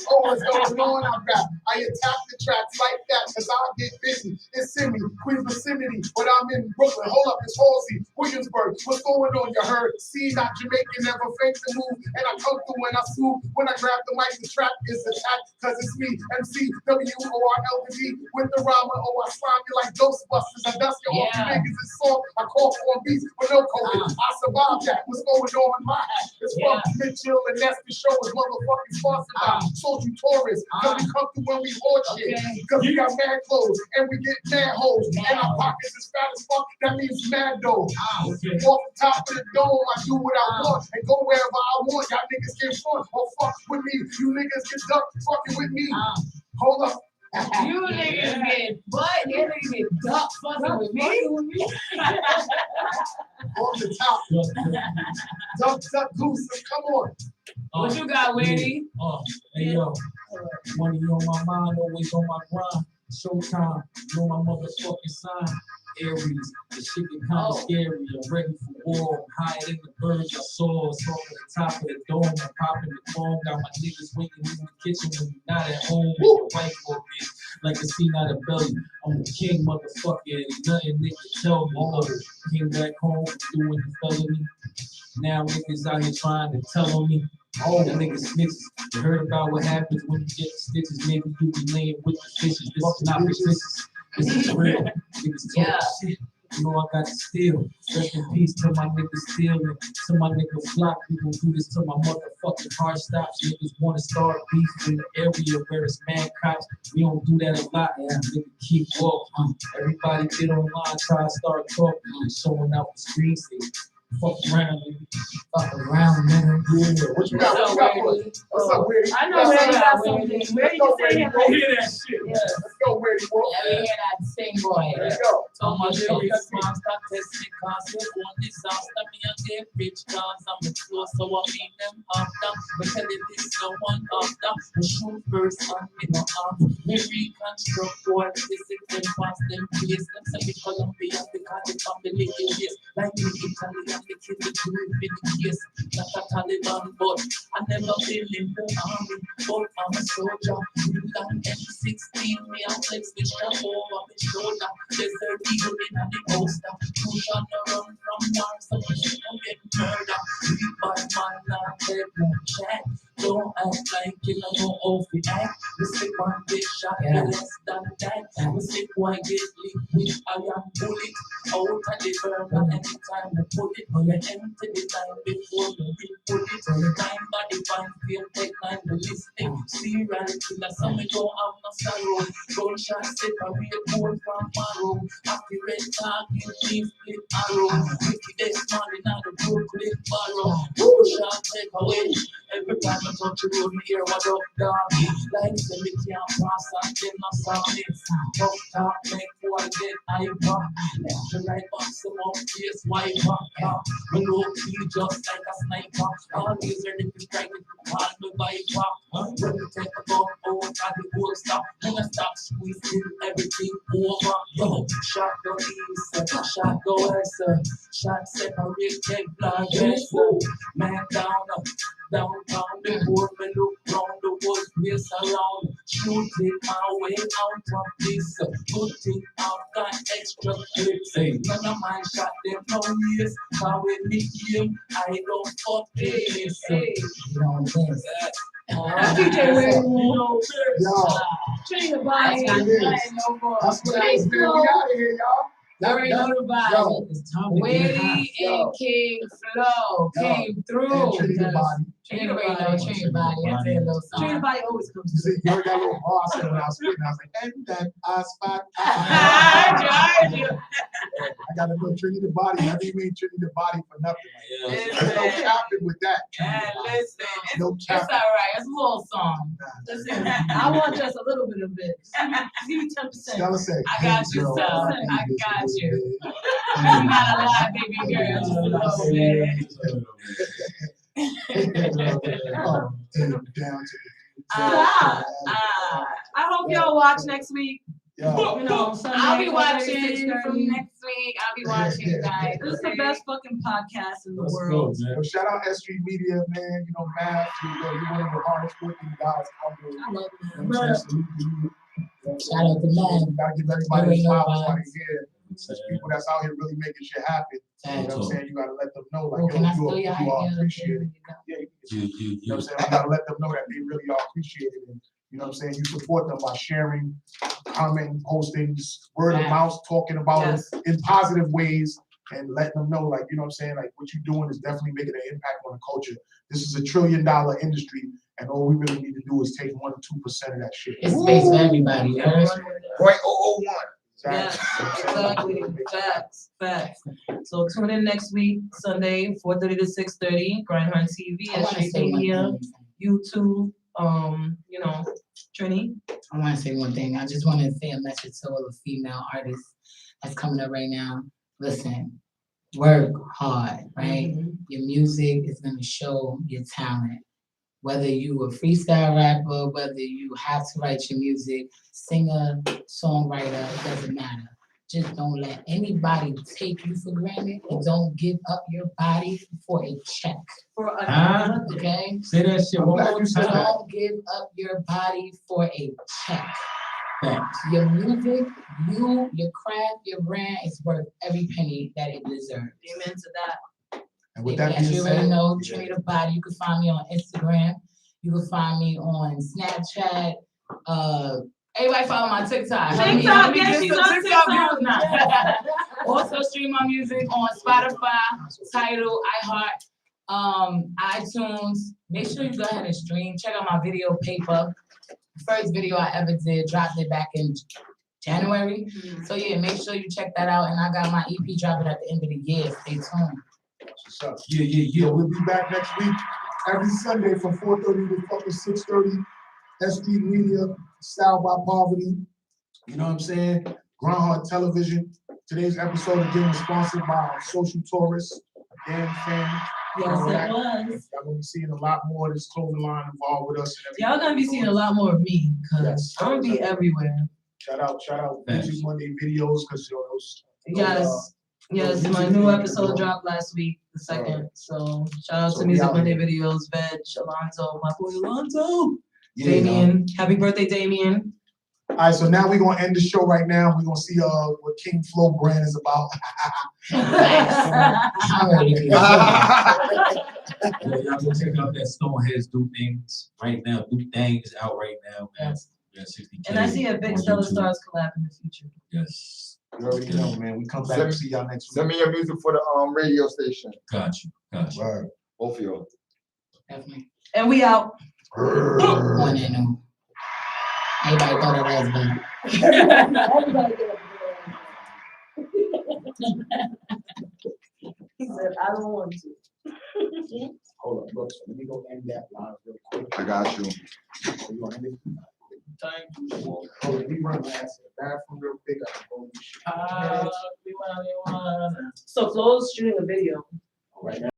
Oh, what's going on? I'm back. I attack the tracks like that cause I get busy. It's in me, Queen's vicinity. But I'm in Brooklyn. Hold up, it's Halsey, Williamsburg. What's going on? You heard? See, not Jamaican, never fake the move. And I come through when I swoop. When I grab the mic, the track is attacked. Cause it's me, MC, WORLD. With the rhyme, I slime you like Ghostbusters. I dust you off, you niggas is soft. I call for beats with no COVID. I survived that. What's going on in my hat? It's from Mitchell, and that's the show is motherfucking sponsored by Social Tourists. Cause we come through when we hoard shit. Cause we got mad clothes and we get mad hoes. And our pockets is fat as fuck, that means mad dough. Off the top of the dome, I do what I want and go wherever I want. Y'all niggas get fun or fuck with me. You niggas get duck fucking with me. Hold up. You niggas get what? You niggas get duck fucking with me? Off the top. Duck goose, come on. What you got, Weirdy? Hey yo, money on my mind, always on my grind. Showtime, know my motherfucking sign. Aries, the shit get kinda scary. I'm ready for war. I'm higher than the birds I saw. It's off at the top of the dome. I'm popping the phone. Got my niggas waiting in the kitchen when you're not at home. The white boy bitch, like a scene out of belly. I'm the king, motherfucker. Ain't nothing niggas tell me. Came back home doing the felony. Now niggas out here trying to tell on me. All the niggas snitches. You heard about what happens when you get the stitches. Maybe you be laying with the fishes. This is not fictitious. This is real. Niggas talk shit. You know I got to steal. Rest in peace to my niggas stealing. To my nigga flock. We gon' do this till my motherfucking heart stops. Niggas wanna start beef in the area where it's mad cops. We don't do that a lot. Nigga keep walking. Everybody get online, try to start talking. Showing out the screen stage. Fuck around, nigga. Fuck around, nigga. Yeah. What you got? What you got for us? What's up, Weirdy? I know where you got something. Where you say him? Go hear that shit. Let's go, Weirdy. Let me hear that sing, boy. Let's go. So much lyrics, mom, stop testing concept. One disaster, me and get rich cause I'm a floor, so I mean them after. Because it is so one after. The shoot first on me, no arm. Me reconstruct what this is them past them place. Them say me Columbia because the family is like me Italy. The kids that do it in the case, not a Taliban, but I never been in the army, but I'm a soldier. We land M16, me and flex the strap over my shoulder. There's a eagle in the poster. Push on the run from Mars, so we don't get murdered. We bad man, not dead, no chat. don't act like you don't know off the act. Mistake one get shot, less than that. Mistake one get leaked with I am bullet. Out of the burner anytime we put it. On the empty the time before we put it. On the time body fine, feel take time to listen. See reality, that's how we don't have no sorrow. Gunshot separate gold from marrow. Happy red talking, leave split arrow. 50 days morning out of Brooklyn barrow. Gunshot take away. Every time I touch the road, me hear what up, doggy. Like say me can't pass and then I saw it. Tough talk, make boy get hyper. Left to right back, some up, face wiper. Me low key just like a sniper. Always ready to strike it, call me viper. When we take a gun out of the whole stop, then I stop squeezing everything over. Yo, shot go east, shot go west, shot separate, take blood, yes. Man downtown, the board me look round the whole place around. Shoot it my way out of this. Good thing I've got extra clips. None of my shot them no waste. Cause with me game, I don't fuck this. You know this. DJ Weird, train the body. That's what it is, man. We out of here, y'all. I already know the vibe. Weirdy and Kingflo came through. Trini the body. You already know Trini body. I said a little song. Train the body always comes You see, you heard that little bar I said when I was spitting. I was like, and that I spot. I got to go Trini the body. I didn't mean Trini the body for nothing. There's no capping with that. Listen, No it's capping. all right. It's a little song. Listen, I want just a little bit of it. Give me 10%. Stella said, I got you, girl, son. need I this got a you. little bit. Not a lot, baby girl. Just a little bit. Down to I hope y'all watch next week. Yo. You know, Sunday. I'll be 4:30, watching 6:30. from next week. I'll be watching, guys. This is the best fucking podcast in the Let's world. go, man. Well, shout out S Street Media, man. You know, Matt, you're one of the hardest working guys out there. I love You you. know what I'm saying? Salute to you. Shout out to Matt. You gotta give everybody a smile while they're here. There's people that's out here really making shit happen. You know what I'm saying? You gotta let them know, like, Oh, yo, can I you steal your are idea? appreciated. Yeah, you know what I'm saying? We gotta let them know that they really are appreciated. And, you know what I'm saying? You support them by sharing, commenting, posting, just word of mouth, talking about it in positive ways and letting them know, like, you know what I'm saying? Like, what you're doing is definitely making an impact on the culture. This is $1 trillion industry, and all we really need to do is take 1 or 2% of that shit. It's space for everybody. You know? 0.001. Yes, exactly. Facts. So tune in next week, Sunday, 4:30 to 6:30, Grindhorn TV, I wanna Street say one Media, thing. YouTube, you know, Trini. I want to say one thing. I just want to say a message to all the female artists that's coming up right now. Listen, work hard, right? Your music is going to show your talent. Whether you a freestyle rapper, whether you have to write your music, singer, songwriter, it doesn't matter. Just don't let anybody take you for granted, and don't give up your body for a check. Okay? Say that shit one more time. Don't give up your body for a check. Your music, your craft, your brand is worth every penny that it deserves. Amen to that. And with that being you already said, know, Trini the Body. You can find me on Instagram. You can find me on Snapchat. Everybody follow my TikTok. TikTok, yes, she's on TikTok. Now. Also stream my music on Spotify, Tidal, iHeart, iTunes. Make sure you go ahead and stream. Check out my video Paper. First video I ever did, dropped it back in January. So yeah, make sure you check that out. And I got my EP dropping at the end of the year. Stay tuned. What's up? Yeah. We'll be back next week, every Sunday from 4:30 to fucking 6:30. SD Media, Style by Poverty. You know what I'm saying? Grindhorn Television. Today's episode again was sponsored by Social Tourist, Dan Finn. Yes, it was. Y'all gonna be seeing a lot more of this clothing line involved with us. And Y'all gonna be seeing a lot more of me, because I'm gonna be everywhere. Shout out Music Monday videos, because those. Yes, my new episode dropped last week, the 2nd. So shout out to Music Monday videos, Veg, Alonzo, my boy Alonzo. Damien, happy birthday, Damien. All right, so now we're gonna end the show right now. We're gonna see what Kingflo brand is about. Yeah, y'all go check out that Stoneheads Do Things right now. Do Things out right now, man. Yes. Yeah, 60K. And I see a big on Stella YouTube. Stars collab in the future. Yes. You already know, man. We come back and see y'all next week. Send me your music for the radio station. Got you. Right. Both of y'all. Definitely. And we out. One and all. Everybody thought that was better. Everybody get up. He said, I don't want to. Hold on, look, let me go end that live real quick. I got you. You gonna end it? Thank Hold on, let me run last bathroom real quick. I can go do shit. So Flo's shooting a video. Right now.